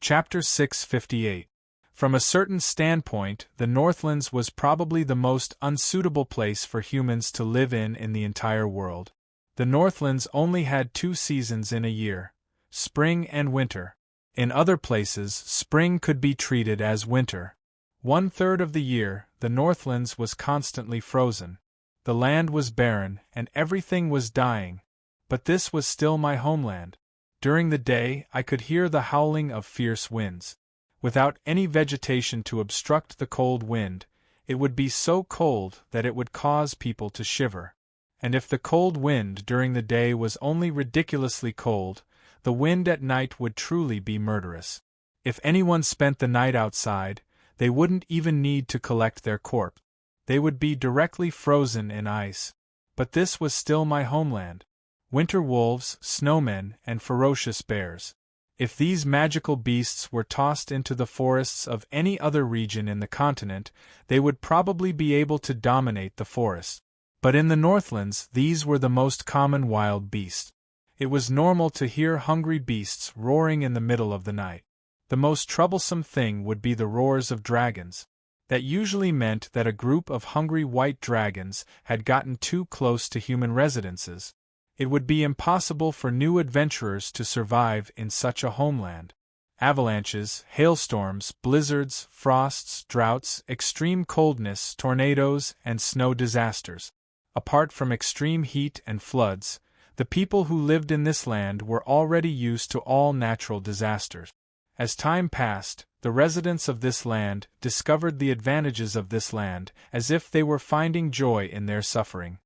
[SPEAKER 1] Chapter 658. From a certain standpoint, the Northlands was probably the most unsuitable place for humans to live in the entire world. The Northlands only had 2 seasons in a year, spring and winter. In other places, spring could be treated as winter. 1/3 of the year, the Northlands was constantly frozen. The land was barren, and everything was dying. But this was still my homeland. During the day, I could hear the howling of fierce winds. Without any vegetation to obstruct the cold wind, it would be so cold that it would cause people to shiver. And if the cold wind during the day was only ridiculously cold, the wind at night would truly be murderous. If anyone spent the night outside, they wouldn't even need to collect their corpse. They would be directly frozen in ice. But this was still my homeland. Winter wolves, snowmen, and ferocious bears. If these magical beasts were tossed into the forests of any other region in the continent, they would probably be able to dominate the forest. But in the Northlands, these were the most common wild beasts. It was normal to hear hungry beasts roaring in the middle of the night. The most troublesome thing would be the roars of dragons. That usually meant that a group of hungry white dragons had gotten too close to human residences. It would be impossible for new adventurers to survive in such a homeland. Avalanches, hailstorms, blizzards, frosts, droughts, extreme coldness, tornadoes, and snow disasters. Apart from extreme heat and floods, the people who lived in this land were already used to all natural disasters. As time passed, the residents of this land discovered the advantages of this land, as if they were finding joy in their suffering.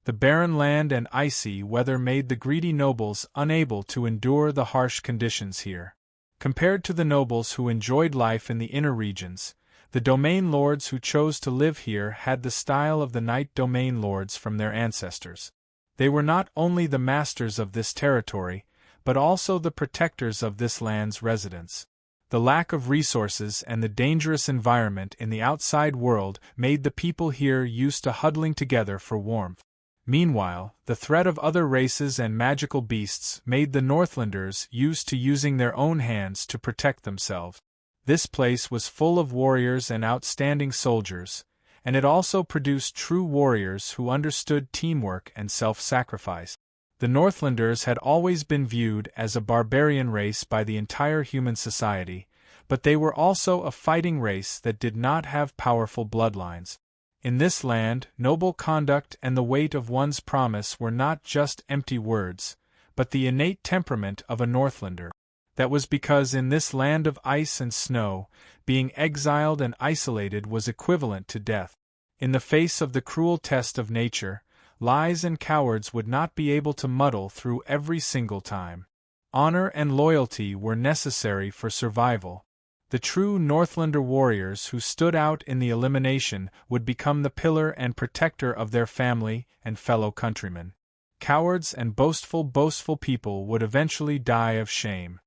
[SPEAKER 1] The barren land and icy weather made the greedy nobles unable to endure the harsh conditions here. Compared to the nobles who enjoyed life in the inner regions, the domain lords who chose to live here had the style of the night domain lords from their ancestors. They were not only the masters of this territory, but also the protectors of this land's residents. The lack of resources and the dangerous environment in the outside world made the people here used to huddling together for warmth. Meanwhile, the threat of other races and magical beasts made the Northlanders used to using their own hands to protect themselves. This place was full of warriors and outstanding soldiers, and it also produced true warriors who understood teamwork and self-sacrifice. The Northlanders had always been viewed as a barbarian race by the entire human society, but they were also a fighting race that did not have powerful bloodlines. In this land, noble conduct and the weight of one's promise were not just empty words, but the innate temperament of a Northlander. That was because in this land of ice and snow, being exiled and isolated was equivalent to death. In the face of the cruel test of nature, lies and cowards would not be able to muddle through every single time. Honor and loyalty were necessary for survival. The true Northlander warriors who stood out in the elimination would become the pillar and protector of their family and fellow countrymen. Cowards and boastful people would eventually die of shame.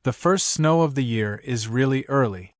[SPEAKER 1] The first snow of the year is really early.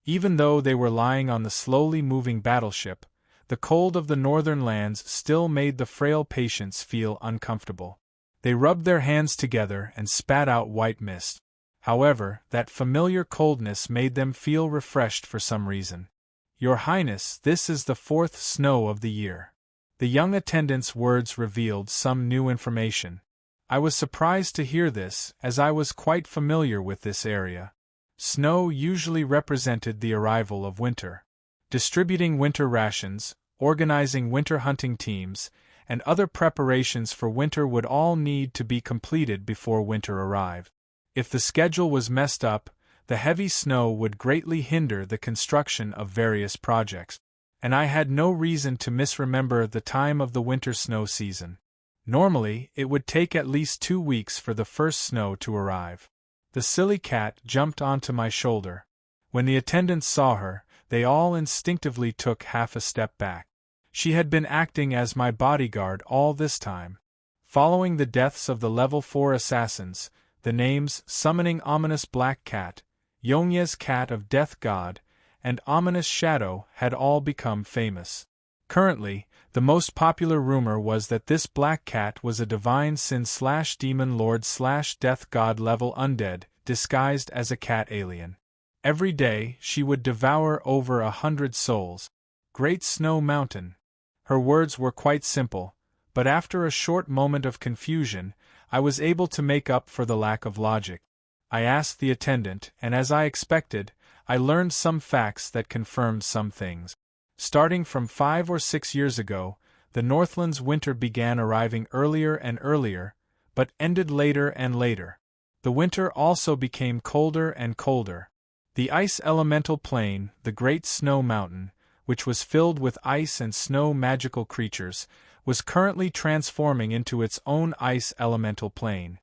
[SPEAKER 1] Even though they were lying on the slowly moving battleship, the cold of the northern lands still made the frail patients feel uncomfortable. They rubbed their hands together and spat out white mist. However, that familiar coldness made them feel refreshed for some reason. "Your Highness, this is the 4th snow of the year." The young attendant's words revealed some new information. I was surprised to hear this, as I was quite familiar with this area. Snow usually represented the arrival of winter. Distributing winter rations, organizing winter hunting teams, and other preparations for winter would all need to be completed before winter arrived. If the schedule was messed up, the heavy snow would greatly hinder the construction of various projects, and I had no reason to misremember the time of the winter snow season. Normally, it would take at least 2 weeks for the first snow to arrive. The silly cat jumped onto my shoulder. When the attendants saw her, they all instinctively took half a step back. She had been acting as my bodyguard all this time. Following the deaths of the level 4 assassins, the names Summoning Ominous Black Cat, Yonye's Cat of Death God, and Ominous Shadow had all become famous. Currently, the most popular rumor was that this black cat was a divine sin/demon lord/death god level undead, disguised as a cat alien. Every day, she would devour over 100 souls. Great Snow Mountain. Her words were quite simple, but after a short moment of confusion, I was able to make up for the lack of logic. I asked the attendant, and as I expected, I learned some facts that confirmed some things. Starting from 5 or 6 years ago, the Northland's winter began arriving earlier and earlier, but ended later and later. The winter also became colder and colder. The ice elemental plane, the Great Snow Mountain, which was filled with ice and snow magical creatures, was currently transforming into its own ice elemental plane.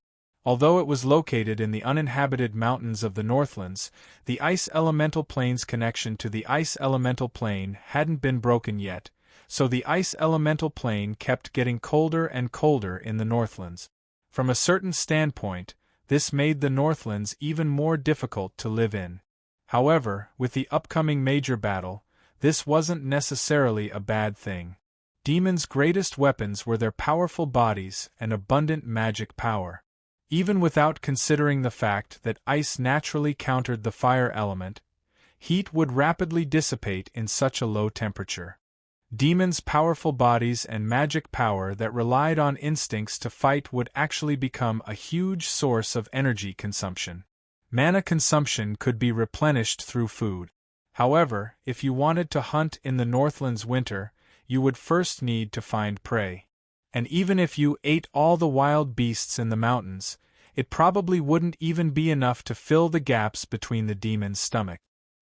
[SPEAKER 1] Although it was located in the uninhabited mountains of the Northlands, the ice elemental plane's connection to the ice elemental plane hadn't been broken yet, so the ice elemental plane kept getting colder and colder in the Northlands. From a certain standpoint, this made the Northlands even more difficult to live in. However, with the upcoming major battle, this wasn't necessarily a bad thing. Demons' greatest weapons were their powerful bodies and abundant magic power. Even without considering the fact that ice naturally countered the fire element, heat would rapidly dissipate in such a low temperature. Demons' powerful bodies and magic power that relied on instincts to fight would actually become a huge source of energy consumption. Mana consumption could be replenished through food. However, if you wanted to hunt in the Northland's winter, you would first need to find prey. And even if you ate all the wild beasts in the mountains, it probably wouldn't even be enough to fill the gaps between the demon's stomach.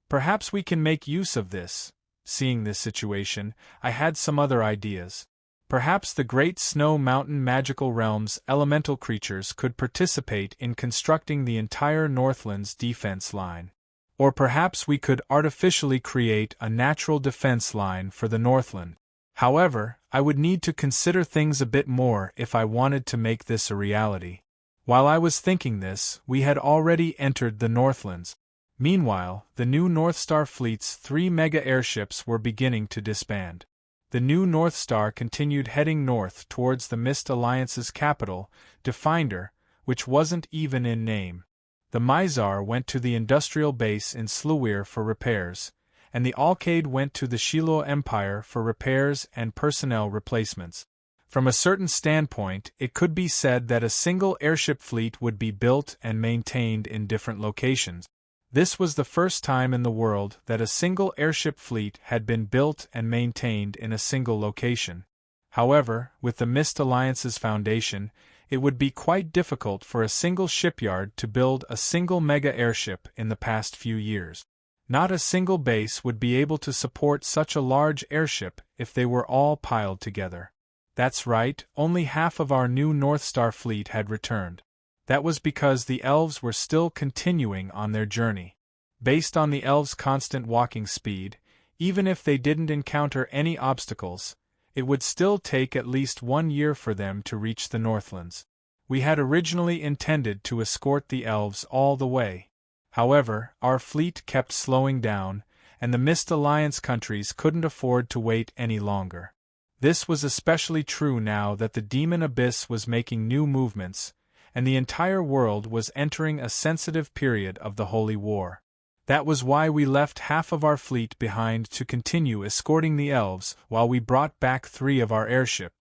[SPEAKER 1] Perhaps we can make use of this. Seeing this situation, I had some other ideas. Perhaps the Great Snow Mountain Magical Realm's elemental creatures could participate in constructing the entire Northland's defense line. Or perhaps we could artificially create a natural defense line for the Northland. However, I would need to consider things a bit more if I wanted to make this a reality. While I was thinking this, we had already entered the Northlands. Meanwhile, the new Northstar fleet's 3 mega airships were beginning to disband. The new Northstar continued heading north towards the Mist Alliance's capital, Definder, which wasn't even in name. The Mizar went to the industrial base in Sluwir for repairs, and the Alcade went to the Shiloh Empire for repairs and personnel replacements. From a certain standpoint, it could be said that a single airship fleet would be built and maintained in different locations. This was the first time in the world that a single airship fleet had been built and maintained in a single location. However, with the Mist Alliance's foundation, it would be quite difficult for a single shipyard to build a single mega airship in the past few years. Not a single base would be able to support such a large airship if they were all piled together. That's right, only half of our new Northstar fleet had returned. That was because the elves were still continuing on their journey. Based on the elves' constant walking speed, even if they didn't encounter any obstacles, it would still take at least 1 year for them to reach the Northlands. We had originally intended to escort the elves all the way. However, our fleet kept slowing down, and the Mist Alliance countries couldn't afford to wait any longer. This was especially true now that the Demon Abyss was making new movements, and the entire world was entering a sensitive period of the Holy War. That was why we left half of our fleet behind to continue escorting the elves while we brought back 3 of our airships.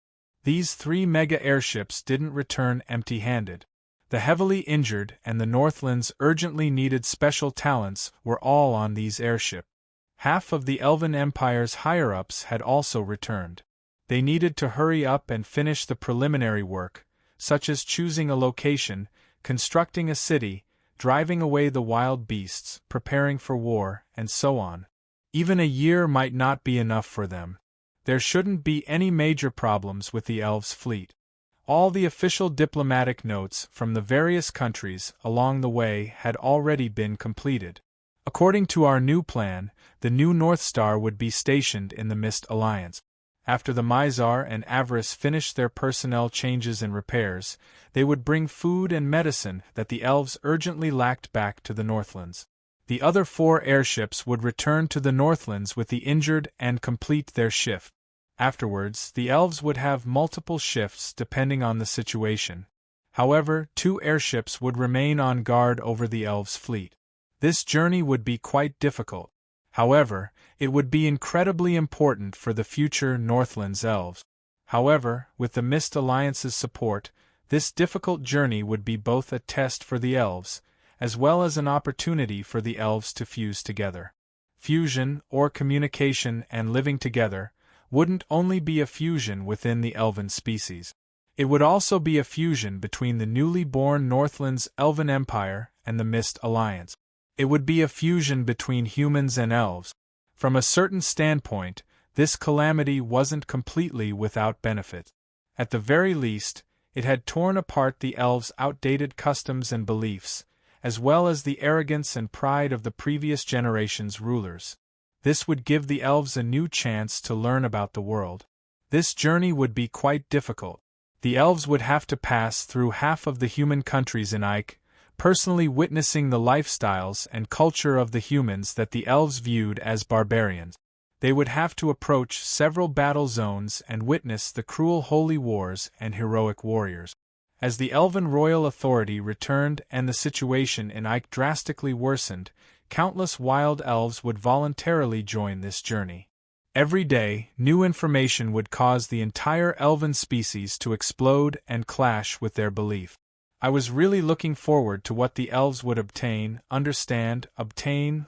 [SPEAKER 1] These 3 mega airships didn't return empty-handed. The heavily injured and the Northland's urgently needed special talents were all on these airships. Half of the Elven Empire's higher-ups had also returned. They needed to hurry up and finish the preliminary work, such as choosing a location, constructing a city, driving away the wild beasts, preparing for war, and so on. Even a year might not be enough for them. There shouldn't be any major problems with the elves' fleet. All the official diplomatic notes from the various countries along the way had already been completed. According to our new plan, the new Northstar would be stationed in the Mist Alliance. After the Mizar and Avarice finished their personnel changes and repairs, they would bring food and medicine that the elves urgently lacked back to the Northlands. The other 4 airships would return to the Northlands with the injured and complete their shift. Afterwards, the elves would have multiple shifts depending on the situation. However, 2 airships would remain on guard over the elves' fleet. This journey would be quite difficult. However, it would be incredibly important for the future Northlands elves. However, with the Mist Alliance's support, this difficult journey would be both a test for the elves, as well as an opportunity for the elves to fuse together. Fusion, or communication and living together, wouldn't only be a fusion within the elven species. It would also be a fusion between the newly born Northland's Elven Empire and the Mist Alliance. It would be a fusion between humans and elves. From a certain standpoint, this calamity wasn't completely without benefit. At the very least, it had torn apart the elves' outdated customs and beliefs, as well as the arrogance and pride of the previous generation's rulers. This would give the elves a new chance to learn about the world. This journey would be quite difficult. The elves would have to pass through half of the human countries in Ike, personally witnessing the lifestyles and culture of the humans that the elves viewed as barbarians. They would have to approach several battle zones and witness the cruel holy wars and heroic warriors. As the elven royal authority returned and the situation in Ike drastically worsened, countless wild elves would voluntarily join this journey. Every day, new information would cause the entire elven species to explode and clash with their belief. I was really looking forward to what the elves would obtain,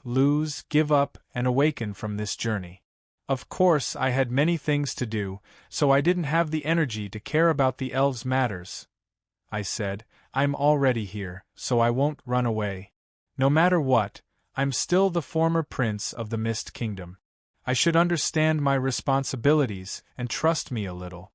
[SPEAKER 1] lose, give up, and awaken from this journey. Of course, I had many things to do, so I didn't have the energy to care about the elves' matters. I said, I'm already here, so I won't run away. No matter what, I'm still the former prince of the Mist Kingdom. I should understand my responsibilities and trust me a little.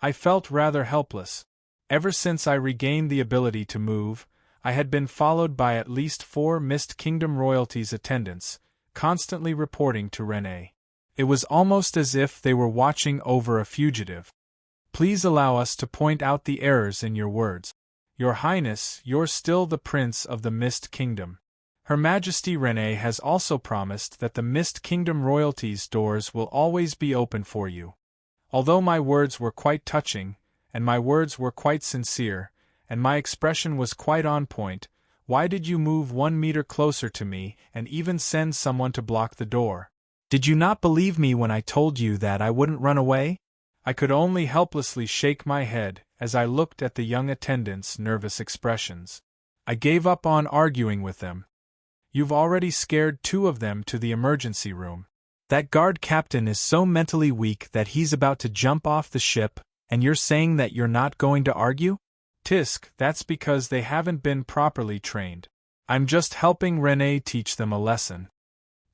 [SPEAKER 1] I felt rather helpless. Ever since I regained the ability to move, I had been followed by at least 4 Mist Kingdom royalties' attendants, constantly reporting to Renee. It was almost as if they were watching over a fugitive. Please allow us to point out the errors in your words. Your Highness, you're still the Prince of the Mist Kingdom. Her Majesty Renee has also promised that the Mist Kingdom royalties' doors will always be open for you. Although my words were quite touching, and my words were quite sincere, and my expression was quite on point, why did you move 1 meter closer to me and even send someone to block the door? Did you not believe me when I told you that I wouldn't run away? I could only helplessly shake my head as I looked at the young attendants' nervous expressions. I gave up on arguing with them. You've already scared 2 of them to the emergency room. That guard captain is so mentally weak that he's about to jump off the ship, and you're saying that you're not going to argue? Tisk, that's because they haven't been properly trained. I'm just helping Renee teach them a lesson.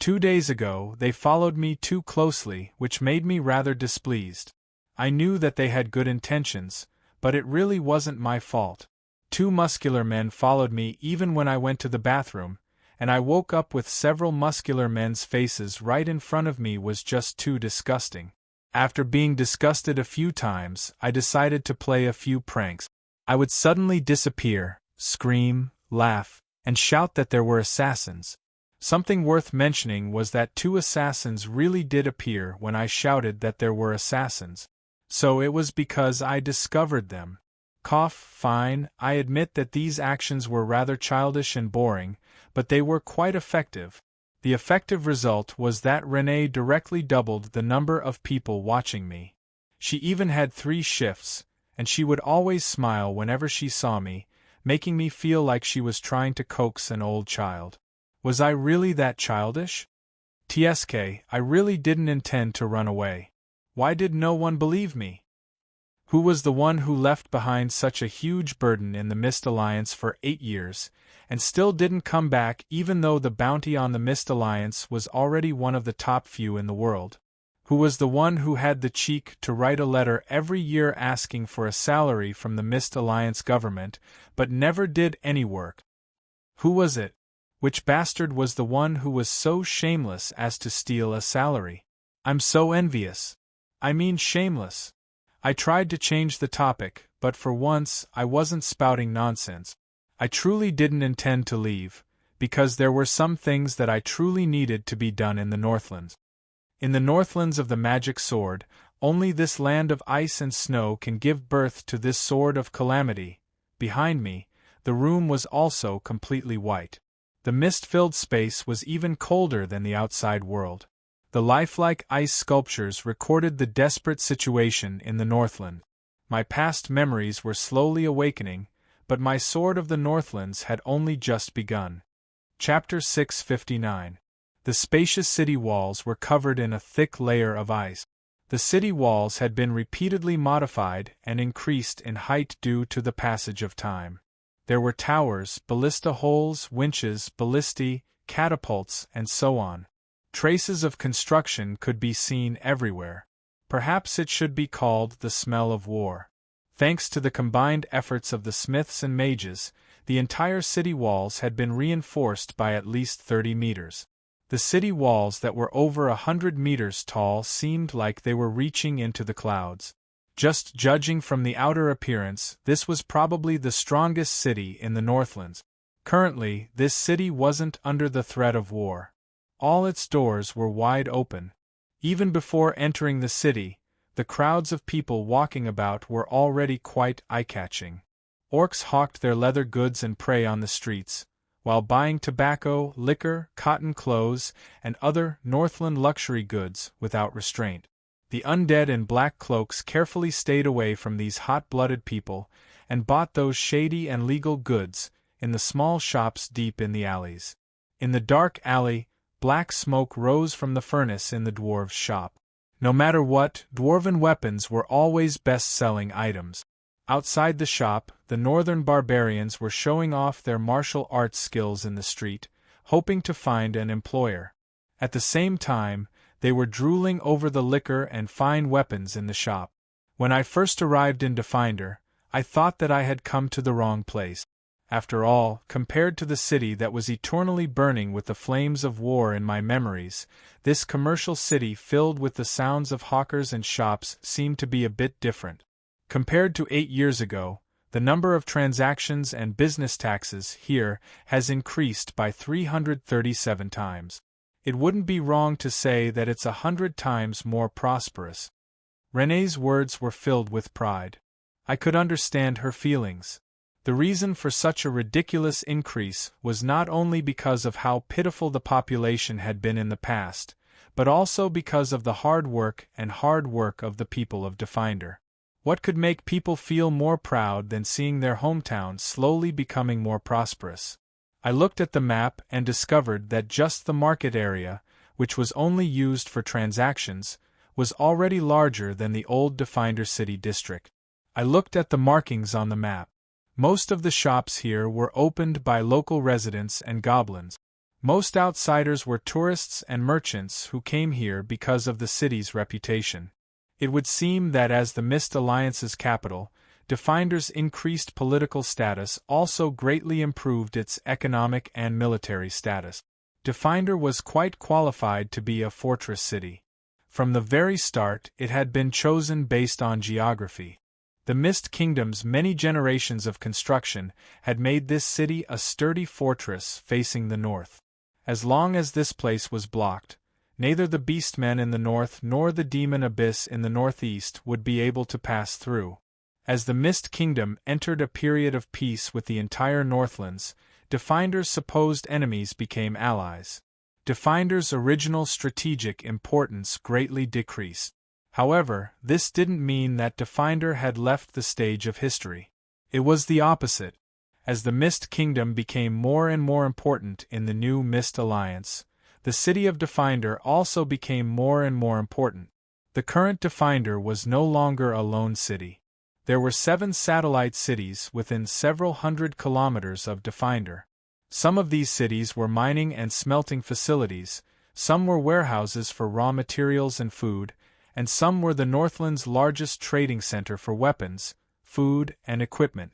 [SPEAKER 1] 2 days ago, they followed me too closely, which made me rather displeased. I knew that they had good intentions, but it really wasn't my fault. 2 muscular men followed me even when I went to the bathroom, and I woke up with several muscular men's faces right in front of me was just too disgusting. After being disgusted a few times, I decided to play a few pranks. I would suddenly disappear, scream, laugh, and shout that there were assassins. Something worth mentioning was that 2 assassins really did appear when I shouted that there were assassins. So it was because I discovered them. Fine, I admit that these actions were rather childish and boring, but they were quite effective. The effective result was that Renee directly doubled the number of people watching me. She even had 3 shifts, and she would always smile whenever she saw me, making me feel like she was trying to coax an old child. Was I really that childish? Tsk, I really didn't intend to run away. Why did no one believe me? Who was the one who left behind such a huge burden in the Mist Alliance for 8 years, and still didn't come back even though the bounty on the Mist Alliance was already one of the top few in the world? Who was the one who had the cheek to write a letter every year asking for a salary from the Mist Alliance government, but never did any work? Who was it? Which bastard was the one who was so shameless as to steal a salary? I'm so envious. I mean shameless. I tried to change the topic, but for once I wasn't spouting nonsense. I truly didn't intend to leave, because there were some things that I truly needed to be done in the Northlands. In the Northlands of the Magic Sword, only this land of ice and snow can give birth to this Sword of Calamity. Behind me, the room was also completely white. The mist-filled space was even colder than the outside world. The lifelike ice sculptures recorded the desperate situation in the Northland. My past memories were slowly awakening, but my Sword of the Northlands had only just begun. Chapter 659. The spacious city walls were covered in a thick layer of ice. The city walls had been repeatedly modified and increased in height due to the passage of time. There were towers, ballista holes, winches, ballistae, catapults, and so on. Traces of construction could be seen everywhere. Perhaps it should be called the smell of war. Thanks to the combined efforts of the smiths and mages, the entire city walls had been reinforced by at least 30 meters. The city walls that were over 100 meters tall seemed like they were reaching into the clouds. Just judging from the outer appearance, this was probably the strongest city in the Northlands. Currently, this city wasn't under the threat of war. All its doors were wide open. Even before entering the city, the crowds of people walking about were already quite eye-catching. Orcs hawked their leather goods and prey on the streets, while buying tobacco, liquor, cotton clothes, and other Northland luxury goods without restraint. The undead in black cloaks carefully stayed away from these hot-blooded people, and bought those shady and legal goods, in the small shops deep in the alleys. In the dark alley, black smoke rose from the furnace in the dwarves' shop. No matter what, dwarven weapons were always best-selling items. Outside the shop, the northern barbarians were showing off their martial arts skills in the street, hoping to find an employer. At the same time, they were drooling over the liquor and fine weapons in the shop. When I first arrived in Definder, I thought that I had come to the wrong place. After all, compared to the city that was eternally burning with the flames of war in my memories, this commercial city filled with the sounds of hawkers and shops seemed to be a bit different. Compared to 8 years ago, the number of transactions and business taxes here has increased by 337 times. It wouldn't be wrong to say that it's 100 times more prosperous. Renee's words were filled with pride. I could understand her feelings. The reason for such a ridiculous increase was not only because of how pitiful the population had been in the past, but also because of the hard work of the people of Definder. What could make people feel more proud than seeing their hometown slowly becoming more prosperous? I looked at the map and discovered that just the market area, which was only used for transactions, was already larger than the old Definder city district. I looked at the markings on the map. Most of the shops here were opened by local residents and goblins. Most outsiders were tourists and merchants who came here because of the city's reputation. It would seem that as the Mist Alliance's capital, Definder's increased political status also greatly improved its economic and military status. Definder was quite qualified to be a fortress city. From the very start, it had been chosen based on geography. The Mist Kingdom's many generations of construction had made this city a sturdy fortress facing the north. As long as this place was blocked, neither the Beastmen in the north nor the Demon Abyss in the northeast would be able to pass through. As the Mist Kingdom entered a period of peace with the entire Northlands, Definder's supposed enemies became allies. Definder's original strategic importance greatly decreased. However, this didn't mean that Definder had left the stage of history. It was the opposite. As the Mist Kingdom became more and more important in the new Mist Alliance, the city of Definder also became more and more important. The current Definder was no longer a lone city. There were 7 satellite cities within several hundred kilometers of Definder. Some of these cities were mining and smelting facilities, some were warehouses for raw materials and food, and some were the Northland's largest trading center for weapons, food, and equipment.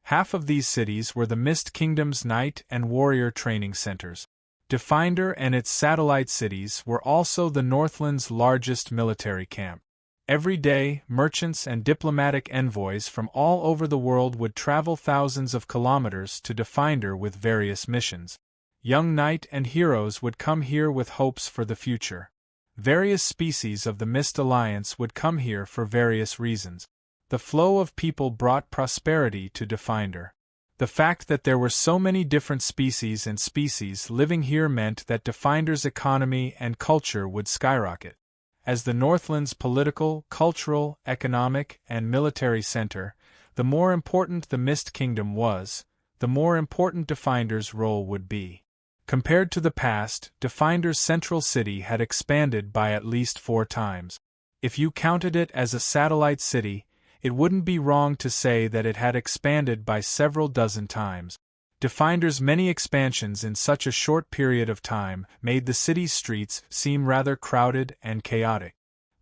[SPEAKER 1] Half of these cities were the Mist Kingdom's knight and warrior training centers. Definder and its satellite cities were also the Northland's largest military camp. Every day, merchants and diplomatic envoys from all over the world would travel thousands of kilometers to Definder with various missions. Young knight and heroes would come here with hopes for the future. Various species of the Mist Alliance would come here for various reasons. The flow of people brought prosperity to Definder. The fact that there were so many different species living here meant that Definder's economy and culture would skyrocket. As the Northland's political, cultural, economic, and military center, the more important the Mist Kingdom was, the more important Definder's role would be. Compared to the past, Definder's central city had expanded by at least 4 times. If you counted it as a satellite city, it wouldn't be wrong to say that it had expanded by several dozen times. Definder's many expansions in such a short period of time made the city's streets seem rather crowded and chaotic.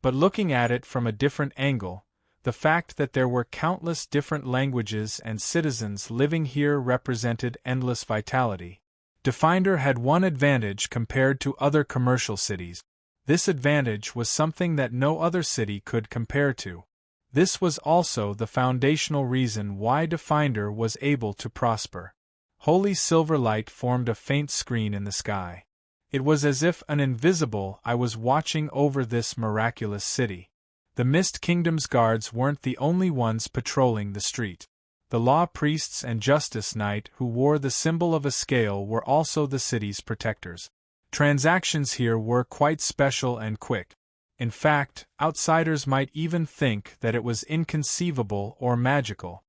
[SPEAKER 1] But looking at it from a different angle, the fact that there were countless different languages and citizens living here represented endless vitality. Definder had one advantage compared to other commercial cities. This advantage was something that no other city could compare to. This was also the foundational reason why Definder was able to prosper. Holy silver light formed a faint screen in the sky. It was as if an invisible eye was watching over this miraculous city. The Mist Kingdom's guards weren't the only ones patrolling the street. The law priests and justice knight who wore the symbol of a scale were also the city's protectors. Transactions here were quite special and quick. In fact, outsiders might even think that it was inconceivable or magical.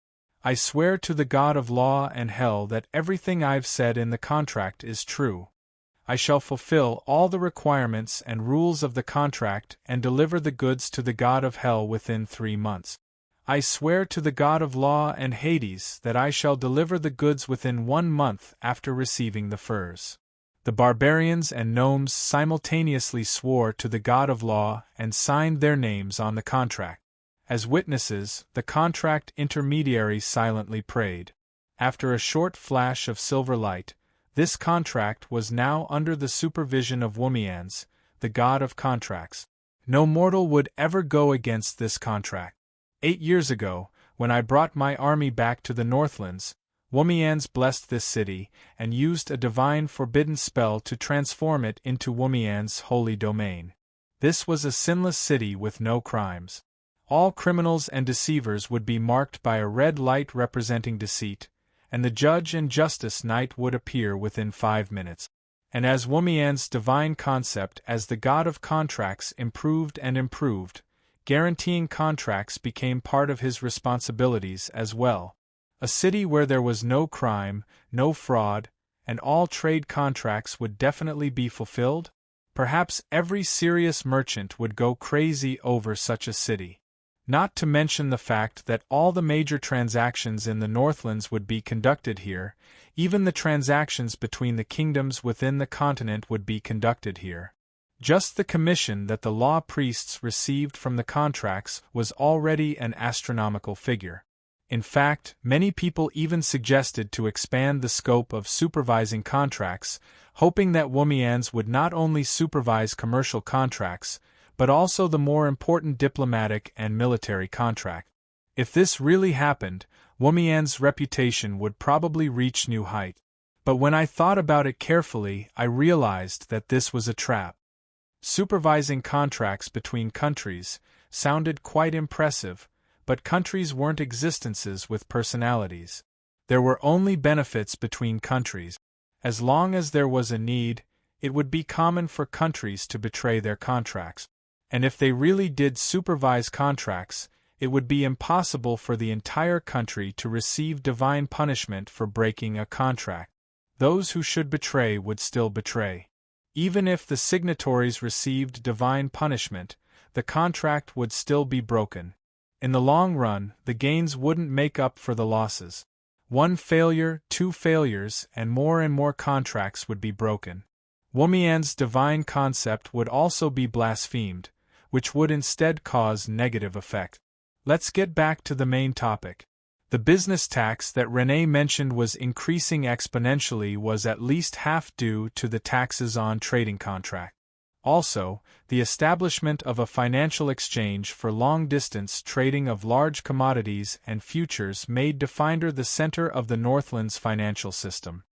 [SPEAKER 1] I swear to the God of law and hell that everything I've said in the contract is true. I shall fulfill all the requirements and rules of the contract and deliver the goods to the God of hell within 3 months. I swear to the God of law and Hades that I shall deliver the goods within 1 month after receiving the furs. The barbarians and gnomes simultaneously swore to the God of law and signed their names on the contract. As witnesses, the contract intermediary silently prayed. After a short flash of silver light, this contract was now under the supervision of Womians, the god of contracts. No mortal would ever go against this contract. 8 years ago, when I brought my army back to the Northlands, Womians blessed this city and used a divine forbidden spell to transform it into Womians' holy domain. This was a sinless city with no crimes. All criminals and deceivers would be marked by a red light representing deceit, and the judge and justice knight would appear within 5 minutes. And as Womian's divine concept as the god of contracts improved and improved, guaranteeing contracts became part of his responsibilities as well. A city where there was no crime, no fraud, and all trade contracts would definitely be fulfilled? Perhaps every serious merchant would go crazy over such a city. Not to mention the fact that all the major transactions in the Northlands would be conducted here, even the transactions between the kingdoms within the continent would be conducted here. Just the commission that the law priests received from the contracts was already an astronomical figure. In fact, many people even suggested to expand the scope of supervising contracts, hoping that Womians would not only supervise commercial contracts, but also the more important diplomatic and military contract. If this really happened, Womian's reputation would probably reach new heights. But when I thought about it carefully, I realized that this was a trap. Supervising contracts between countries sounded quite impressive, but countries weren't existences with personalities. There were only benefits between countries. As long as there was a need, it would be common for countries to betray their contracts. And if they really did supervise contracts, it would be impossible for the entire country to receive divine punishment for breaking a contract. Those who should betray would still betray. Even if the signatories received divine punishment, the contract would still be broken. In the long run, the gains wouldn't make up for the losses. 1 failure, 2 failures, and more contracts would be broken. Womian's divine concept would also be blasphemed, which would instead cause negative effect. Let's get back to the main topic. The business tax that Renee mentioned was increasing exponentially was at least half due to the taxes on trading contracts. Also, the establishment of a financial exchange for long-distance trading of large commodities and futures made Definder the center of the Northlands financial system.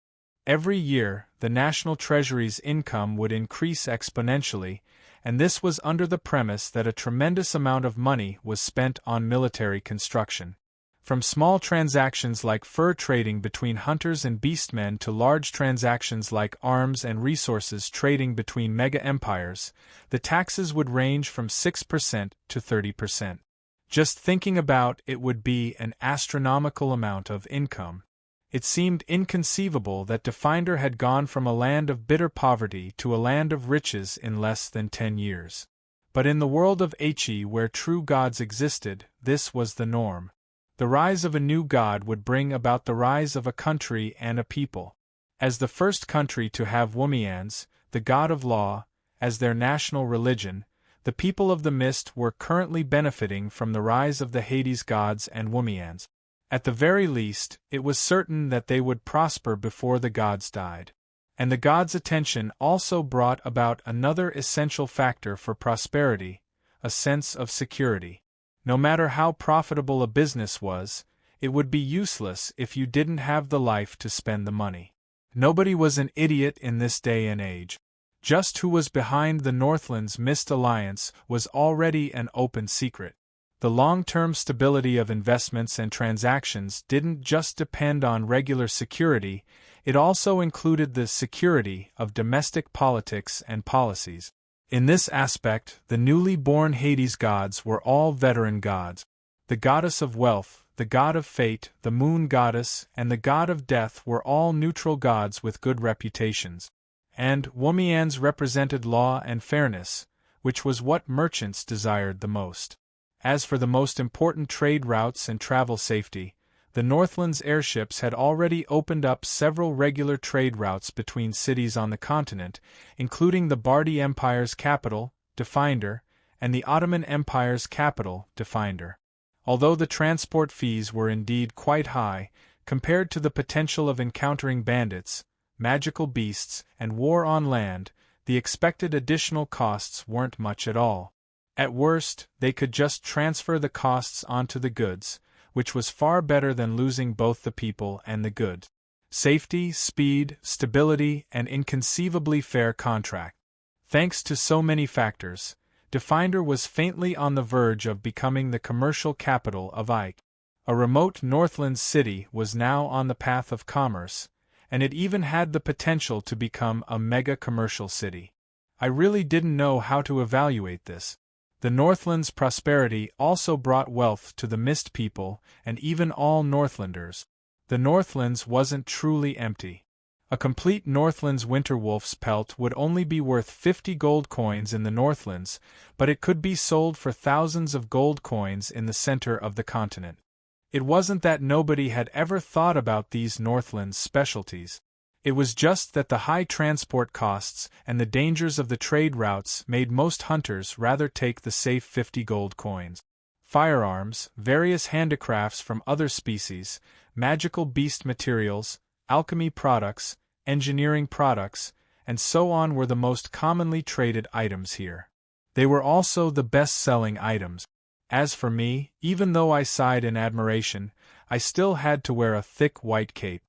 [SPEAKER 1] Every year, the National Treasury's income would increase exponentially, and this was under the premise that a tremendous amount of money was spent on military construction. From small transactions like fur trading between hunters and beastmen to large transactions like arms and resources trading between mega-empires, the taxes would range from 6% to 30%. Just thinking about it would be an astronomical amount of income. It seemed inconceivable that Definder had gone from a land of bitter poverty to a land of riches in less than 10 years. But in the world of He, where true gods existed, this was the norm. The rise of a new god would bring about the rise of a country and a people. As the first country to have Womians, the god of law, as their national religion, the people of the Mist were currently benefiting from the rise of the Hades gods and Womians. At the very least, it was certain that they would prosper before the gods died. And the gods' attention also brought about another essential factor for prosperity, a sense of security. No matter how profitable a business was, it would be useless if you didn't have the life to spend the money. Nobody was an idiot in this day and age. Just who was behind the Northlands Mist Alliance was already an open secret. The long-term stability of investments and transactions didn't just depend on regular security, it also included the security of domestic politics and policies. In this aspect, the newly born Hades gods were all veteran gods. The goddess of wealth, the god of fate, the moon goddess, and the god of death were all neutral gods with good reputations. And Womians represented law and fairness, which was what merchants desired the most. As for the most important trade routes and travel safety, the Northland's airships had already opened up several regular trade routes between cities on the continent, including the Bardi Empire's capital, Definder, and the Ottoman Empire's capital, Definder. Although the transport fees were indeed quite high, compared to the potential of encountering bandits, magical beasts, and war on land, the expected additional costs weren't much at all. At worst, they could just transfer the costs onto the goods, which was far better than losing both the people and the goods. Safety, speed, stability, and inconceivably fair contract. Thanks to so many factors, Definder was faintly on the verge of becoming the commercial capital of Ike. A remote Northland city was now on the path of commerce, and it even had the potential to become a mega-commercial city. I really didn't know how to evaluate this. The Northland's prosperity also brought wealth to the Mist people and even all Northlanders. The Northlands wasn't truly empty. A complete Northland's Winterwolf's pelt would only be worth 50 gold coins in the Northlands, but it could be sold for thousands of gold coins in the center of the continent. It wasn't that nobody had ever thought about these Northland's specialties. It was just that the high transport costs and the dangers of the trade routes made most hunters rather take the safe 50 gold coins. Firearms, various handicrafts from other species, magical beast materials, alchemy products, engineering products, and so on were the most commonly traded items here. They were also the best-selling items. As for me, even though I sighed in admiration, I still had to wear a thick white cape.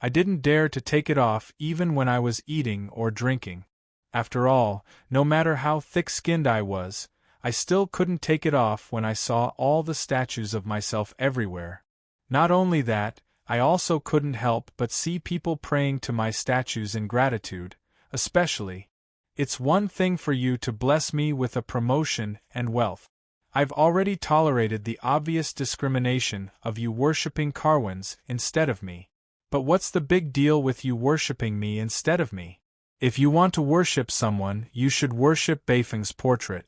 [SPEAKER 1] I didn't dare to take it off even when I was eating or drinking. After all, no matter how thick-skinned I was, I still couldn't take it off when I saw all the statues of myself everywhere. Not only that, I also couldn't help but see people praying to my statues in gratitude, especially. It's one thing for you to bless me with a promotion and wealth. I've already tolerated the obvious discrimination of you worshipping Carwins instead of me. But what's the big deal with you worshipping me instead of me? If you want to worship someone, you should worship Beifeng's portrait.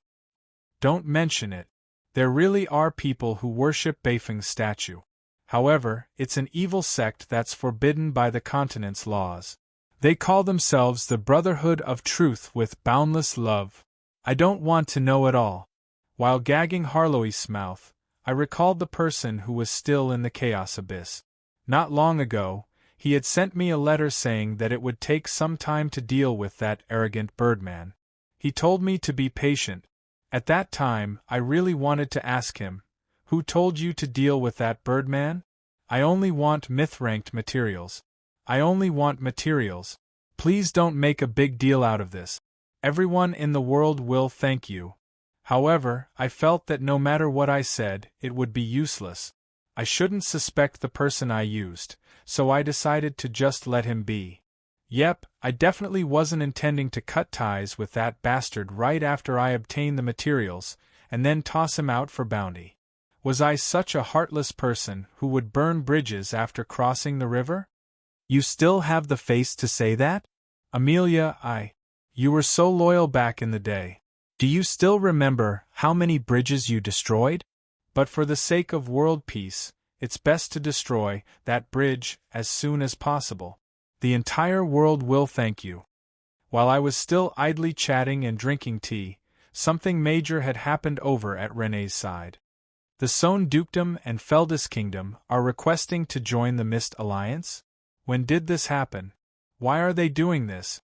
[SPEAKER 1] Don't mention it. There really are people who worship Beifeng's statue. However, it's an evil sect that's forbidden by the continent's laws. They call themselves the Brotherhood of Truth with boundless love. I don't want to know it all. While gagging Harlow's mouth, I recalled the person who was still in the Chaos Abyss. Not long ago, he had sent me a letter saying that it would take some time to deal with that arrogant birdman. He told me to be patient. At that time, I really wanted to ask him, "Who told you to deal with that birdman?" I only want myth-ranked materials. I only want materials. Please don't make a big deal out of this. Everyone in the world will thank you. However, I felt that no matter what I said, it would be useless. I shouldn't suspect the person I used, so I decided to just let him be. Yep, I definitely wasn't intending to cut ties with that bastard right after I obtained the materials, and then toss him out for bounty. Was I such a heartless person who would burn bridges after crossing the river? You still have the face to say that? Amelia, you were so loyal back in the day. Do you still remember how many bridges you destroyed? But for the sake of world peace, it's best to destroy that bridge as soon as possible. The entire world will thank you. While I was still idly chatting and drinking tea, something major had happened over at Renee's side. The Sohn Dukedom and Feldis Kingdom are requesting to join the Mist Alliance? When did this happen? Why are they doing this?